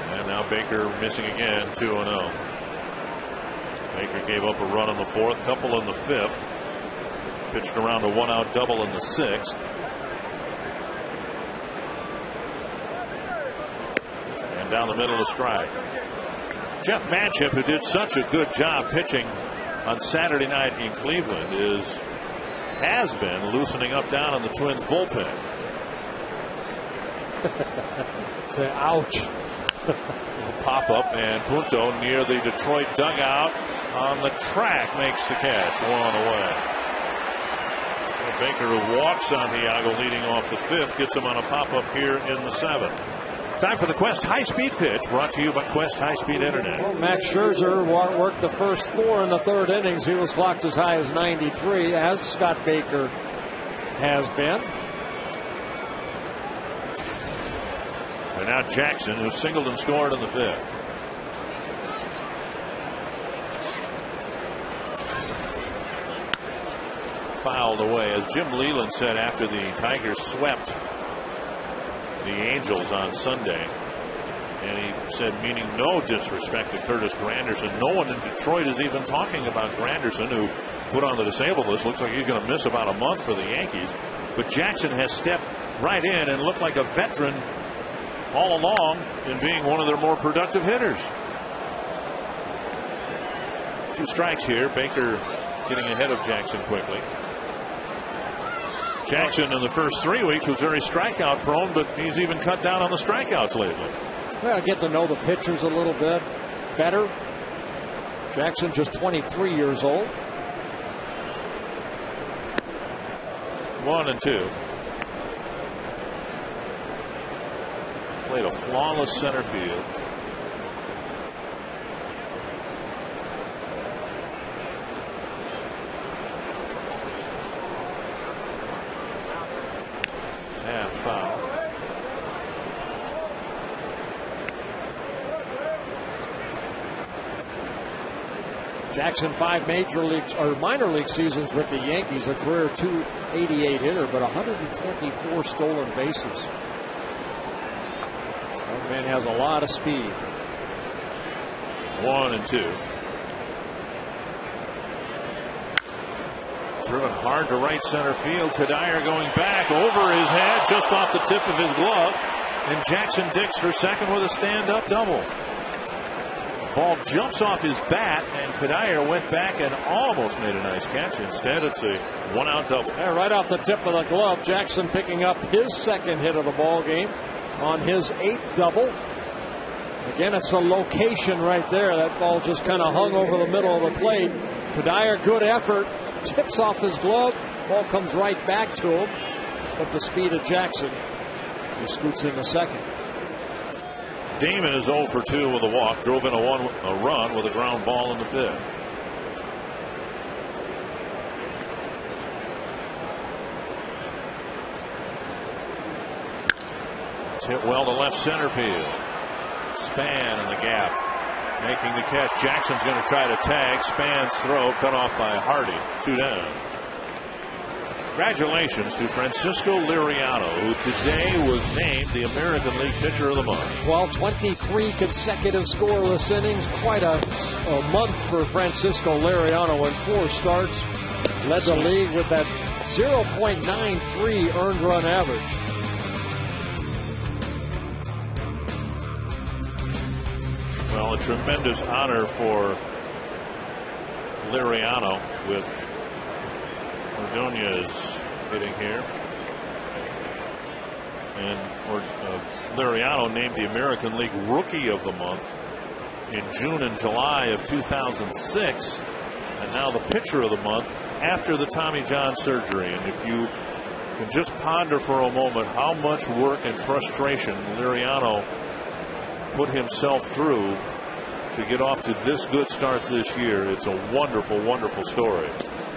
And now Baker missing again, 2-0. Baker gave up a run in the 4th, couple in the 5th. Pitched around a 1-out double in the 6th. And down the middle of strike. Jeff Manship, who did such a good job pitching on Saturday night in Cleveland, has been loosening up down in the Twins bullpen. Say ouch. Pop up, and Punto near the Detroit dugout on the track makes the catch. 1 away. Baker, who walks on Santiago leading off the 5th, gets him on a pop up here in the 7th. Time for the Quest High Speed Pitch, brought to you by Quest High Speed Internet. Well, Max Scherzer worked the first 4 in the 3rd innings. He was clocked as high as 93, as Scott Baker has been. And now Jackson, who singled and scored in the 5th. Fouled away. As Jim Leland said after the Tigers swept the Angels on Sunday, and he said, meaning no disrespect to Curtis Granderson, no one in Detroit is even talking about Granderson, who put on the disabled list. Looks like he's going to miss about a month for the Yankees. But Jackson has stepped right in and looked like a veteran all along in being one of their more productive hitters. 2 strikes here. Baker getting ahead of Jackson quickly. Jackson in the first 3 weeks was very strikeout prone, but he's even cut down on the strikeouts lately. Well, get to know the pitchers a little bit better. Jackson just 23 years old. 1-2. Played a flawless center field. Foul. Jackson 5 major leagues or minor league seasons with the Yankees, a career .288 hitter, but 124 stolen bases. That man has a lot of speed. 1-2. Driven hard to right center field. Kadire going back over his head, just off the tip of his glove. And Jackson digs for second with a stand-up double. Ball jumps off his bat, and Kadire went back and almost made a nice catch. Instead, it's a 1-out double. Yeah, right off the tip of the glove. Jackson picking up his second hit of the ball game on his 8th double. Again, it's a location right there. That ball just kind of hung over the middle of the plate. Kadire, good effort. Tips off his glove. Ball comes right back to him. But the speed of Jackson, he scoots in the second. Damon is 0 for 2 with a walk. Drove in a run with a ground ball in the 5th. It's hit well to left center field. Span in the gap. Making the catch. Jackson's going to try to tag. Span's throw cut off by Hardy. 2 down. Congratulations to Francisco Liriano, who today was named the American League Pitcher of the Month. Well, 23 consecutive scoreless innings. Quite a month for Francisco Liriano in 4 starts. Led the league with that 0.93 earned run average. Well, a tremendous honor for Liriano with Ordonez hitting here. and Liriano named the American League Rookie of the Month in June and July of 2006, and now the Pitcher of the Month after the Tommy John surgery. And if you can just ponder for a moment how much work and frustration Liriano put himself through to get off to this good start this year, it's a wonderful, wonderful story.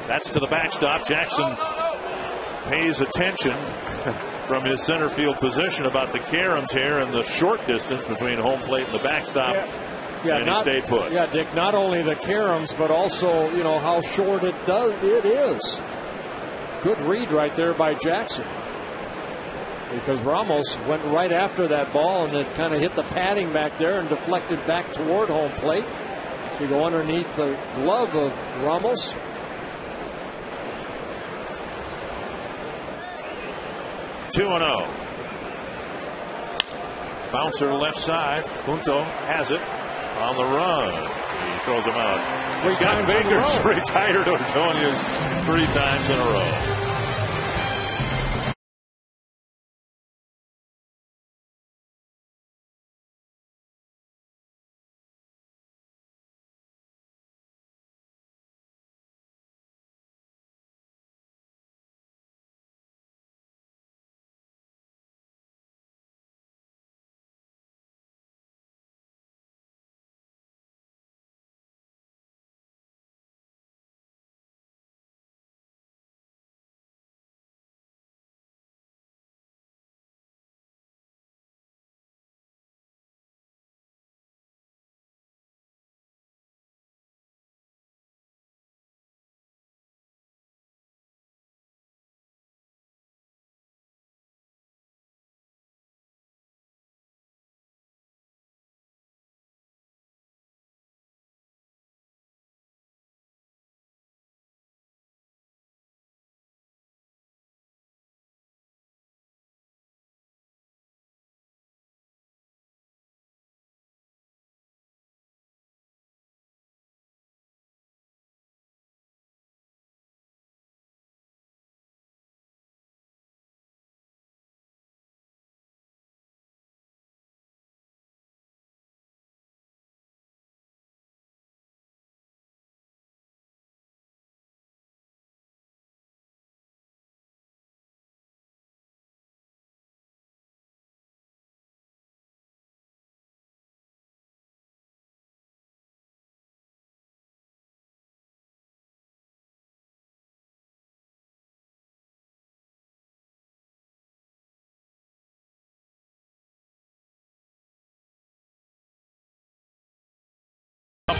That's to the backstop. Jackson pays attention from his center field position about the caroms here and the short distance between home plate and the backstop. And he stayed put. Yeah, Dick, not only the caroms, but also, you know, how short it is. Good read right there by Jackson. Because Ramos went right after that ball and it kind of hit the padding back there and deflected back toward home plate. So you go underneath the glove of Ramos. Two and 0. Bouncer left side. Junto has it on the run. He throws him out. Scott Baker's retired Ordonez 3 times in a row.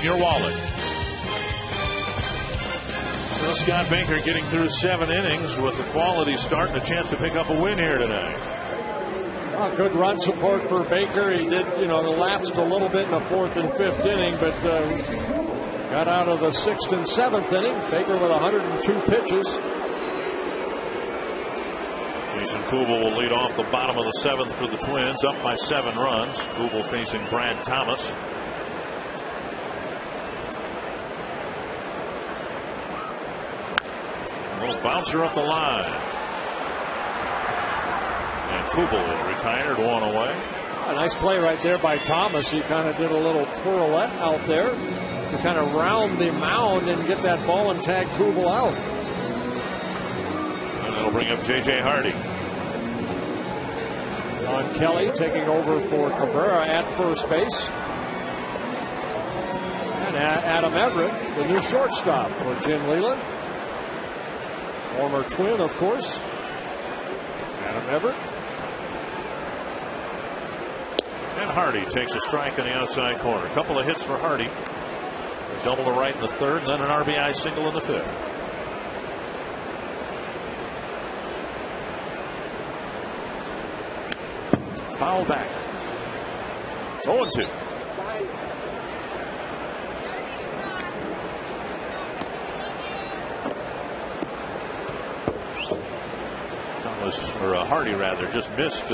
Your wallet. Well, Scott Baker getting through 7 innings with a quality start and a chance to pick up a win here tonight. Well, good run support for Baker. He did, lapsed a little bit in the 4th and 5th inning, but got out of the 6th and 7th inning. Baker with 102 pitches. Jason Kubel will lead off the bottom of the 7th for the Twins, up by 7 runs. Kubel facing Brad Thomas. Bouncer up the line. And Kubel is retired, 1 away. A nice play right there by Thomas. He kind of did a little pirouette out there to kind of round the mound and get that ball and tag Kubel out. And that'll bring up J.J. Hardy. Don Kelly taking over for Cabrera at first base. And Adam Everett, the new shortstop for Jim Leyland. Former Twin, of course. Adam Everett. And Hardy takes a strike in the outside corner. A couple of hits for Hardy. A double to right in the 3rd, and then an RBI single in the 5th. Foul back. 0-2. Hardy rather just missed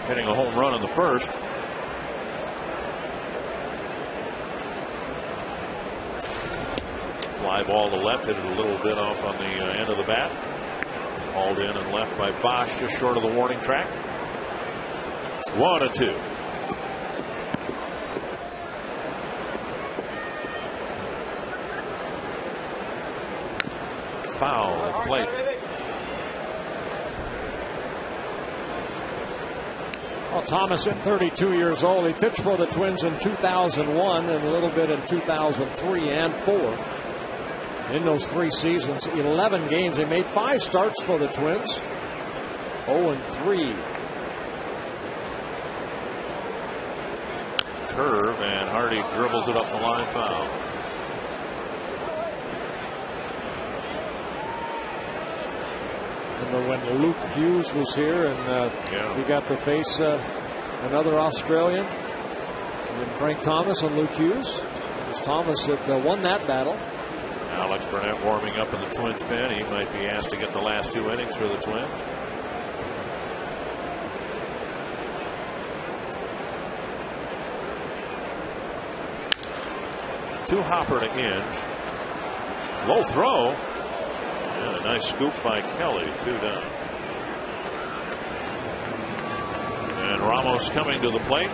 hitting a home run in the 1st. Fly ball to left, hit it a little bit off on the end of the bat. Hauled in and left by Bosch just short of the warning track. 1-2. Foul at the plate. Well, Thomas at 32 years old. He pitched for the Twins in 2001 and a little bit in 2003 and 4. In those 3 seasons, 11 games. He made 5 starts for the Twins. 0-3. Curve, and Hardy dribbles it up the line, foul. Remember when Luke Hughes was here and he got to face another Australian, and Frank Thomas and Luke Hughes. It was Thomas that won that battle. Alex Burnett warming up in the Twins pen. He might be asked to get the last 2 innings for the Twins. To Hopper to Inge. Low throw. Yeah, a nice scoop by Kelly. 2 down. And Ramos coming to the plate.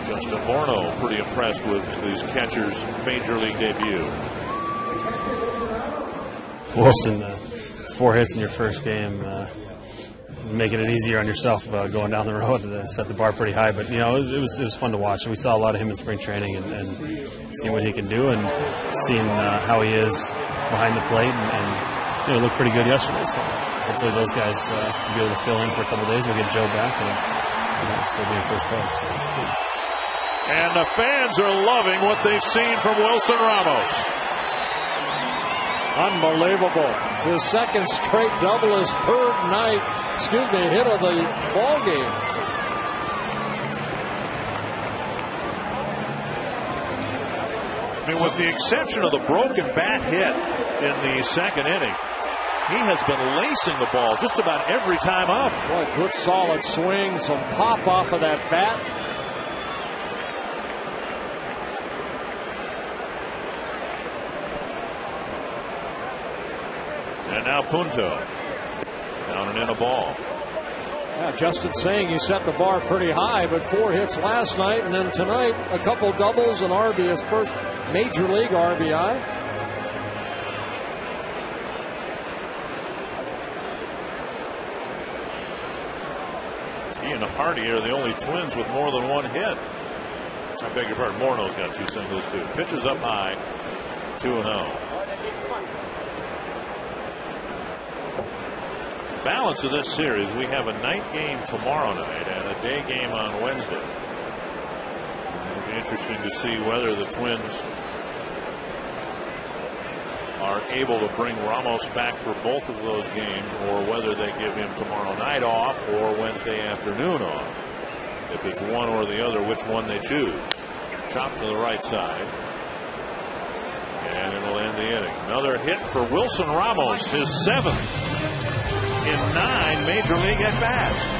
Justin Morneau pretty impressed with his catcher's major league debut. Wilson, 4 hits in your first game, making it easier on yourself going down the road to set the bar pretty high. But, you know, it was fun to watch. We saw a lot of him in spring training and seeing what he can do and seeing how he is behind the plate. And you know, looked pretty good yesterday. So hopefully those guys will be able to fill in for a couple of days. We'll get Joe back and still be in first place. And the fans are loving what they've seen from Wilson Ramos. Unbelievable. His second straight double, his third hit of the ball game. I mean, with the exception of the broken bat hit in the second inning, he has been lacing the ball just about every time up. Boy, good solid swing, some pop off of that bat. And now Punto. Down and in a ball. Yeah, Justin saying he set the bar pretty high, but 4 hits last night, and then tonight a couple doubles and his first major league RBI. He and Hardy are the only Twins with more than 1 hit. I beg your pardon, Morneau's got 2 singles too. Pitches up high, 2-0. Balance of this series, we have a night game tomorrow night and a day game on Wednesday. It'll be interesting to see whether the Twins are able to bring Ramos back for both of those games, or whether they give him tomorrow night off or Wednesday afternoon off. If it's one or the other, which one they choose. Chop to the right side. And it'll end the inning. Another hit for Wilson Ramos, his 7th. In 9 major league at bats.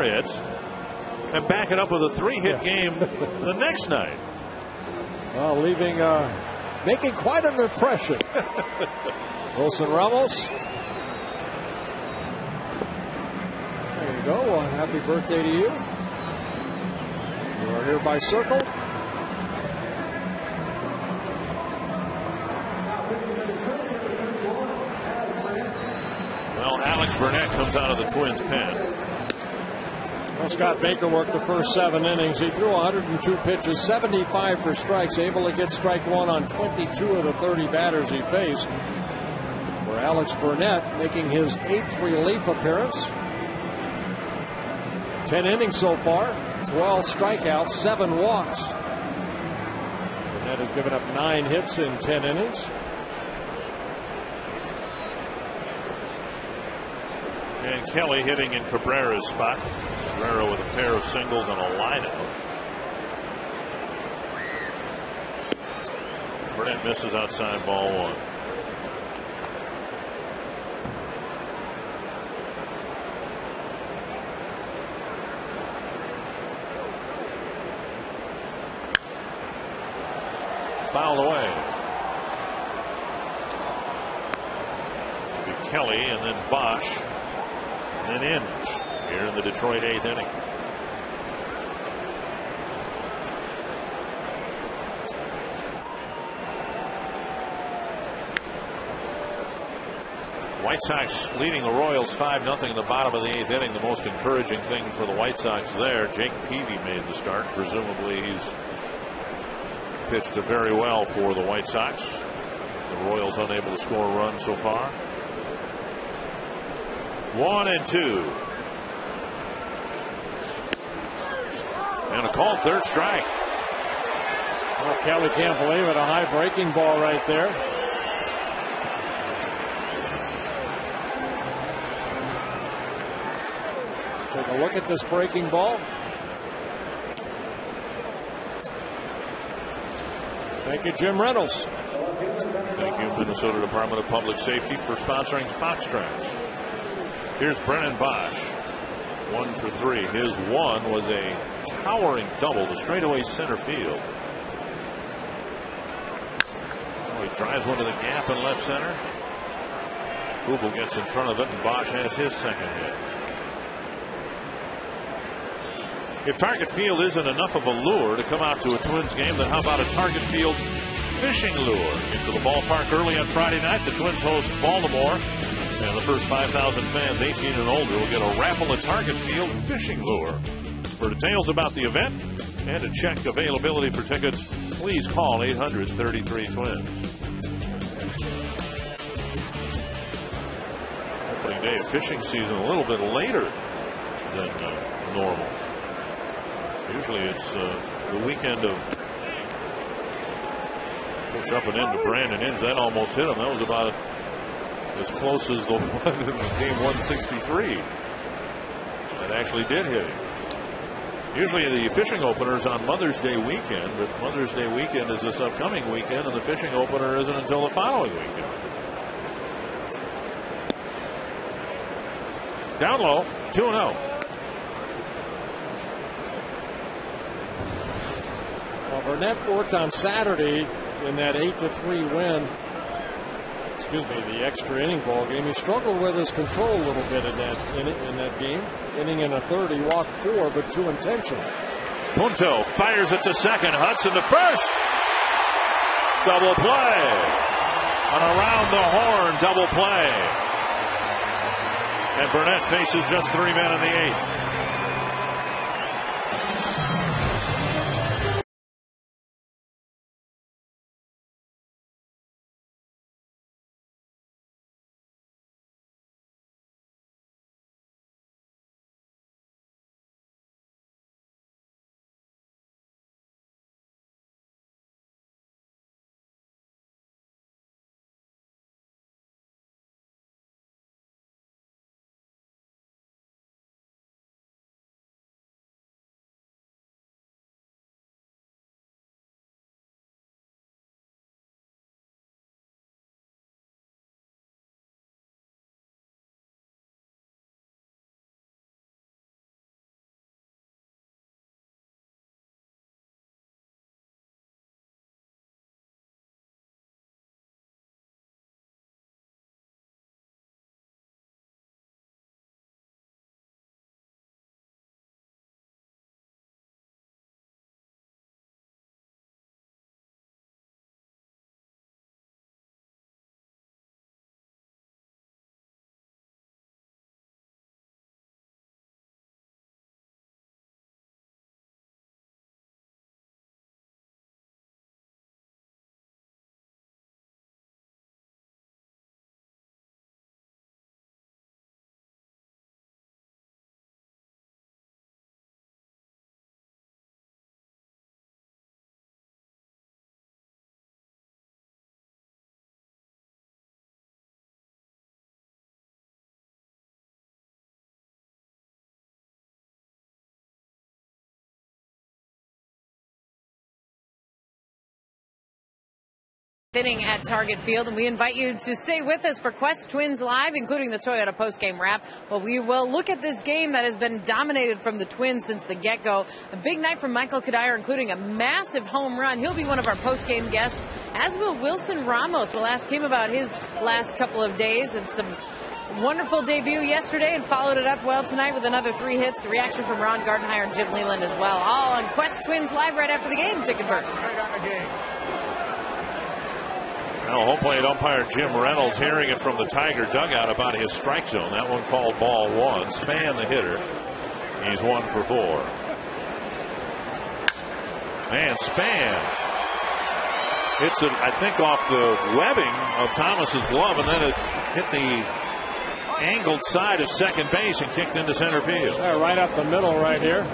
hits and back it up with a 3-hit game the next night. Well, making quite an impression. Wilson Ramos. There you go. Well, happy birthday to you. You are hereby circled. Well, Alex Burnett comes out of the Twins pen. Well, Scott Baker worked the first 7 innings. He threw 102 pitches, 75 for strikes, able to get strike one on 22 of the 30 batters he faced. For Alex Burnett, making his 8th relief appearance. 10 innings so far, 12 strikeouts, 7 walks. Burnett has given up 9 hits in 10 innings. And Kelly hitting in Cabrera's spot. Cabrera with a pair of singles and a lineout. Burnett misses outside, ball 1. Fouled away. It'll be Kelly and then Bosch and then Inge here in the Detroit 8th inning. White Sox leading the Royals 5-0 in the bottom of the 8th inning. The most encouraging thing for the White Sox there, Jake Peavy made the start. Presumably he's pitched very well for the White Sox. The Royals unable to score a run so far. 1-2. And a called third strike. Well, Kelly can't believe it. A high breaking ball right there. Take a look at this breaking ball. Thank you, Jim Reynolds. Thank you, Minnesota Department of Public Safety, for sponsoring Fox Tracks. Here's Brennan Bosch. 1 for 3. His one was a towering double to straightaway center field. Oh, he drives one to the gap in left center. Kubel gets in front of it, and Bosch has his second hit. If Target Field isn't enough of a lure to come out to a Twins game, then how about a Target Field fishing lure? Into the ballpark early on Friday night, the Twins host Baltimore. And the first 5,000 fans 18 and older will get a raffle at Target Field fishing lure. For details about the event and to check availability for tickets, please call 800-33-TWINS. Opening day of fishing season a little bit later than normal. Usually it's the weekend of pitch up and into Brandon Inge. That almost hit him. That was about as close as the one in the game 163. That actually did hit him. Usually the fishing opener is on Mother's Day weekend, but Mother's Day weekend is this upcoming weekend, and the fishing opener isn't until the following weekend. Down low, 2-0. Well, Burnett worked on Saturday in that 8-3 win. The extra inning ball game. He struggled with his control a little bit in that game. Inning in a third, he walked 4, but 2 intentional. Punto fires it to second. Hudson to first. Double play. An around the horn double play. And Burnett faces just 3 men in the 8th. Inning at Target Field, and we invite you to stay with us for Quest Twins Live, including the Toyota postgame wrap. Well, we will look at this game that has been dominated from the Twins since the get-go. A big night from Michael Kadire, including a massive home run. He'll be one of our postgame guests, as will Wilson Ramos. We'll ask him about his last couple of days and some wonderful debut yesterday, and followed it up well tonight with another 3 hits. Reaction from Ron Gardenhire and Jim Leland as well. All on Quest Twins Live right after the game. Dickenberg. Now, home plate umpire Jim Reynolds hearing it from the Tiger dugout about his strike zone. That one called ball 1. Spann the hitter. He's 1 for 4. Man, Spann hits it, I think, off the webbing of Thomas's glove, and then it hit the angled side of second base and kicked into center field. Right up the middle right here.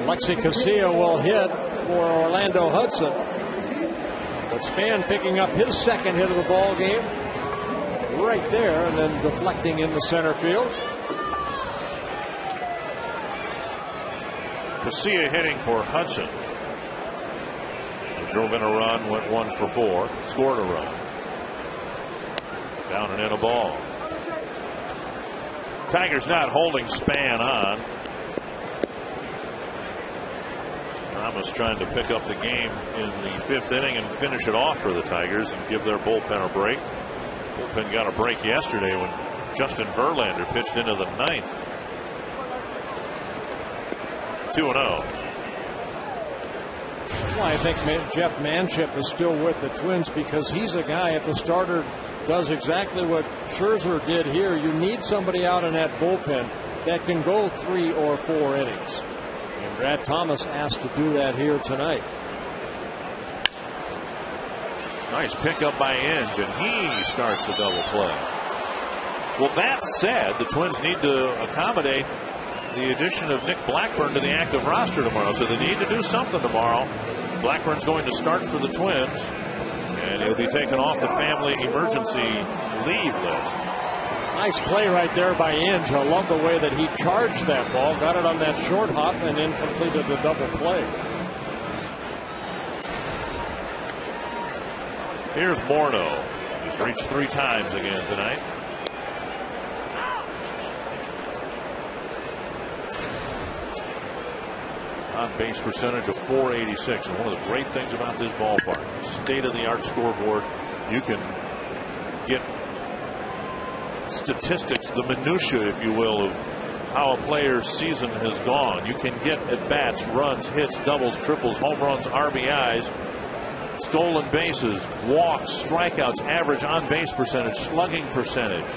Alexi Casilla will hit for Orlando Hudson. But Spann picking up his second hit of the ball game right there, and then deflecting into center field. Casilla hitting for Hudson. He drove in a run, went 1 for 4, scored a run. Down and in a ball. Tigers not holding Spann on. Ramos trying to pick up the game in the 5th inning and finish it off for the Tigers and give their bullpen a break. Bullpen got a break yesterday when Justin Verlander pitched into the 9th. 2-0. Well, I think Jeff Manship is still with the Twins because he's a guy, if the starter does exactly what Scherzer did here, you need somebody out in that bullpen that can go 3 or 4 innings. And Brad Thomas asked to do that here tonight. Nice pickup by Inge, and he starts a double play. Well, that said, the Twins need to accommodate the addition of Nick Blackburn to the active roster tomorrow, so they need to do something tomorrow. Blackburn's going to start for the Twins, and he'll be taken off the family emergency leave list. Nice play right there by Inge. I love the way that he charged that ball, got it on that short hop, and then completed the double play. Here's Morneau. He's reached 3 times again tonight. On base percentage of .486, and one of the great things about this ballpark, state-of-the-art scoreboard. You can get statistics, the minutia, if you will, of how a player's season has gone. You can get at-bats, runs, hits, doubles, triples, home runs, RBIs, stolen bases, walks, strikeouts, average on-base percentage, slugging percentage,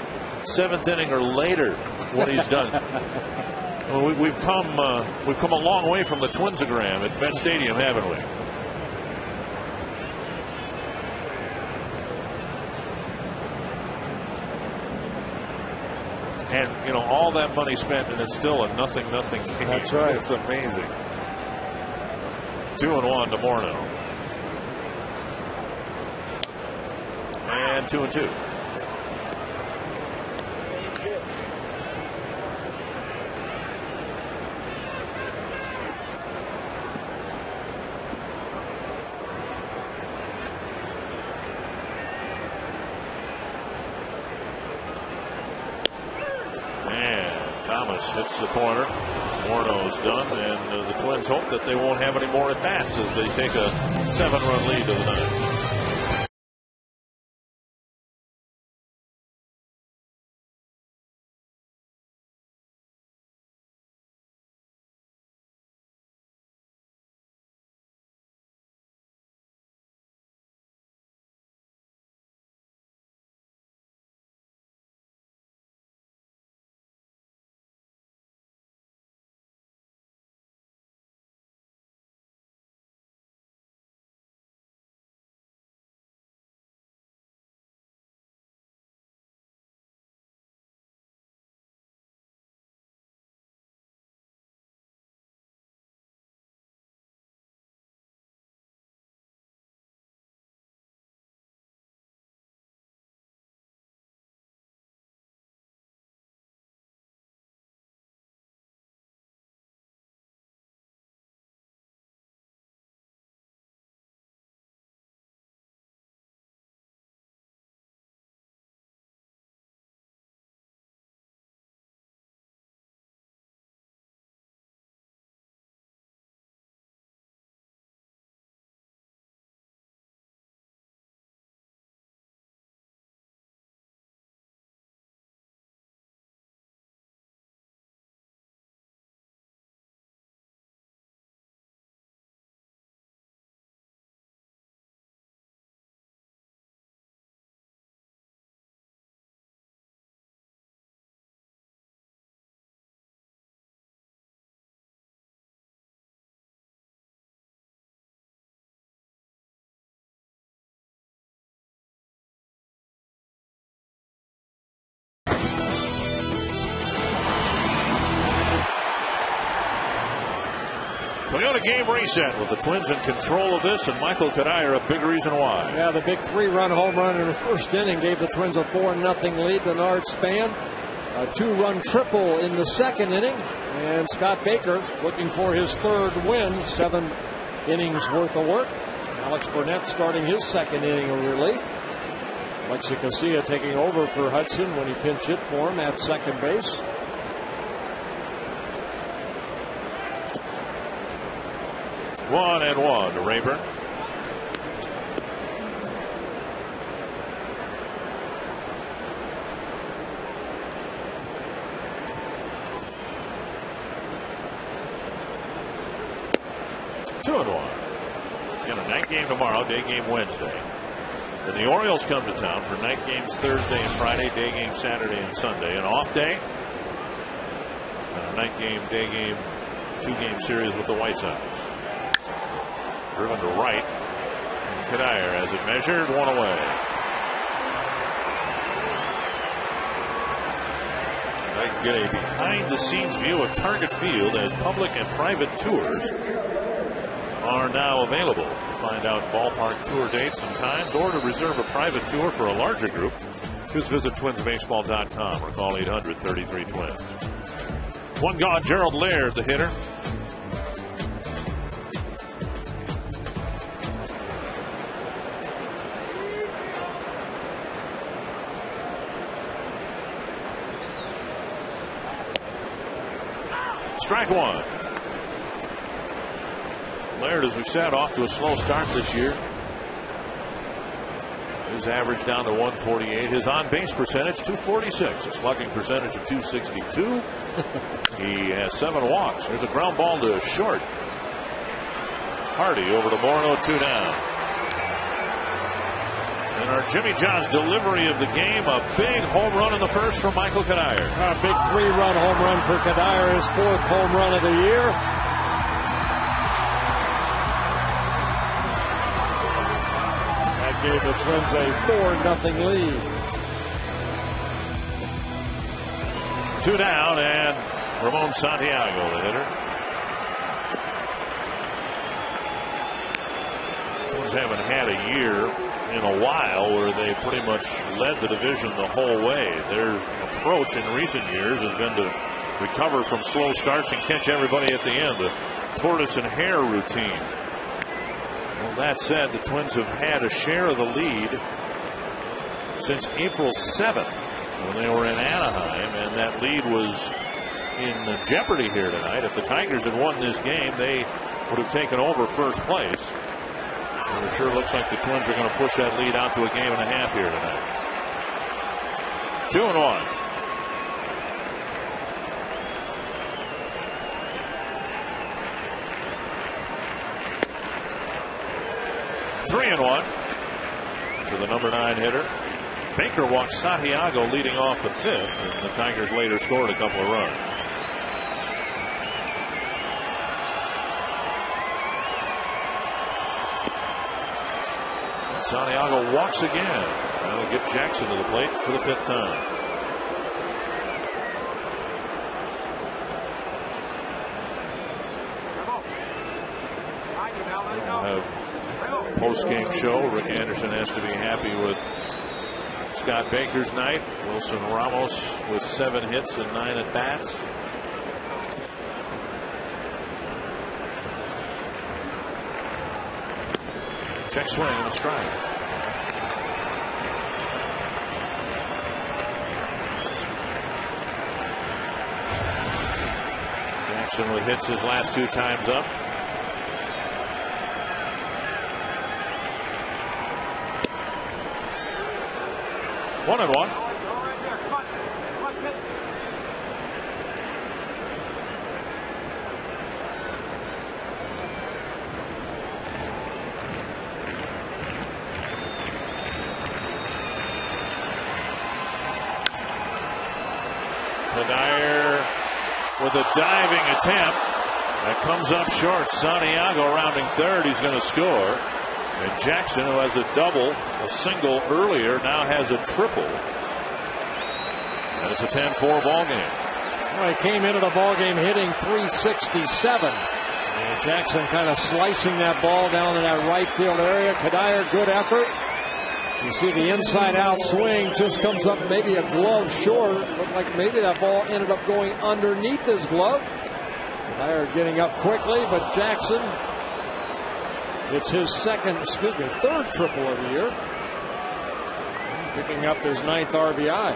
7th inning or later, what he's done. Well, we've come a long way from the Twinsogram at Met Stadium, haven't we? And, you know, all that money spent, and it's still a nothing game. That's right. It's amazing. 2-1 to Morneau. And 2-2. Thomas hits the corner. Morneau's done, and the Twins hope that they won't have any more at bats as they take a 7-run lead to the 9th. Toyota game reset with the Twins in control of this, and Michael Kadire a big reason why. Yeah, the big 3-run home run in the first inning gave the Twins a 4-0 lead. Bernard Span, a 2-run triple in the second inning, and Scott Baker looking for his third win, 7 innings worth of work. Alex Burnett starting his second inning of relief. Alexi Casilla taking over for Hudson when he pinch hit for him at second base. One and one to Rayburn. Two and one. Again, a night game tomorrow, day game Wednesday. Then the Orioles come to town for night games Thursday and Friday, day game Saturday and Sunday. An off day. And a night game, day game, 2-game series with the White Sox. Driven to right. And Kadire has it measured, one away. I can get a behind-the-scenes view of Target Field as public and private tours are now available. To find out ballpark tour dates and times, or to reserve a private tour for a larger group, just visit twinsbaseball.com or call 800-33-TWINS. One gone, Gerald Laird, the hitter. Strike one. Laird, as we said, off to a slow start this year. His average down to 148. His on-base percentage, 246. A slugging percentage of 262. He has 7 walks. There's a ground ball to short. Hardy over to Morneau, 2 down. And our Jimmy John's delivery of the game, a big home run in the first from Michael Kadire. A big 3-run home run for Kadire, his 4th home run of the year. That gave the Twins a 4-0 lead. 2 down, and Ramon Santiago, the hitter. Twins haven't had a year in a while where they pretty much led the division the whole way. Their approach in recent years has been to recover from slow starts and catch everybody at the end, the tortoise and hare routine. Well, that said, the Twins have had a share of the lead since April 7th when they were in Anaheim, and that lead was in jeopardy here tonight. If the Tigers had won this game, they would have taken over first place. And it sure looks like the Twins are going to push that lead out to a game and a half here tonight. 2 and 1. Three and 1 to the number 9 hitter. Baker walked Santiago leading off the 5th, and the Tigers later scored a couple of runs. Santiago walks again. That'll get Jackson to the plate for the 5th time. We'll have post-game show. Rick Anderson has to be happy with Scott Baker's night. Wilson Ramos with 7 hits and 9 at-bats. Check swing and a strike. Jackson with hits his last 2 times up. One and 1. Kadire with a diving attempt that comes up short. Santiago rounding third. He's going to score. And Jackson, who has a double, a single earlier, now has a triple. And it's a 10-4 ball game. Well, he came into the ball game hitting .367. And Jackson kind of slicing that ball down in that right field area. Kadire, good effort. You see the inside-out swing just comes up maybe a glove short. Looked like maybe that ball ended up going underneath his glove. Kadire getting up quickly, but Jackson, it's his third triple of the year. Picking up his 9th RBI.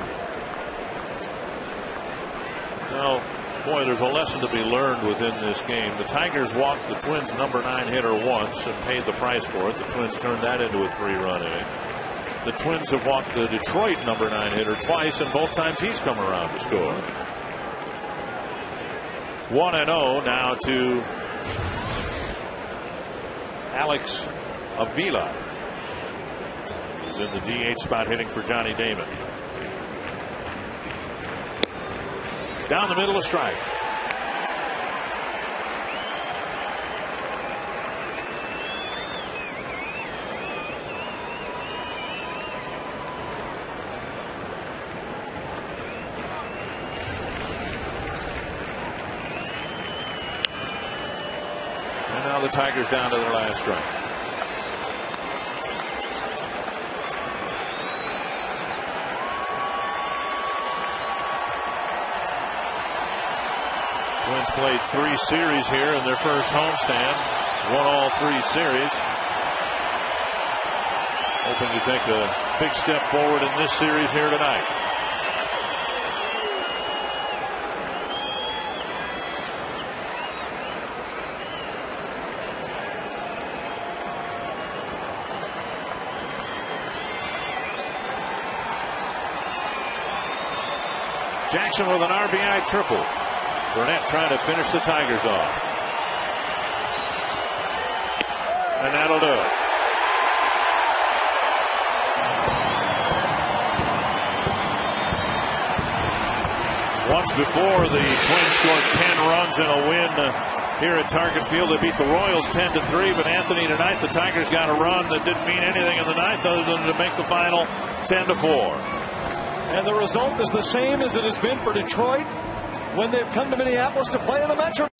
Now, boy, there's a lesson to be learned within this game. The Tigers walked the Twins' number 9 hitter once and paid the price for it. The Twins turned that into a 3-run inning. The Twins have walked the Detroit number 9 hitter twice, and both times he's come around to score. 1-0 now to Alex Avila. He's in the DH spot hitting for Johnny Damon. Down the middle, a strike. And now the Tigers down to their last strike. Twins played 3 series here in their first homestand. Won all 3 series. Hoping to take a big step forward in this series here tonight. Jackson with an RBI triple. Burnett trying to finish the Tigers off. And that'll do it. Once before, the Twins scored 10 runs in a win here at Target Field. They beat the Royals 10-3, but Anthony, tonight the Tigers got a run that didn't mean anything in the ninth other than to make the final 10-4. And the result is the same as it has been for Detroit when they've come to Minneapolis to play in the Metro.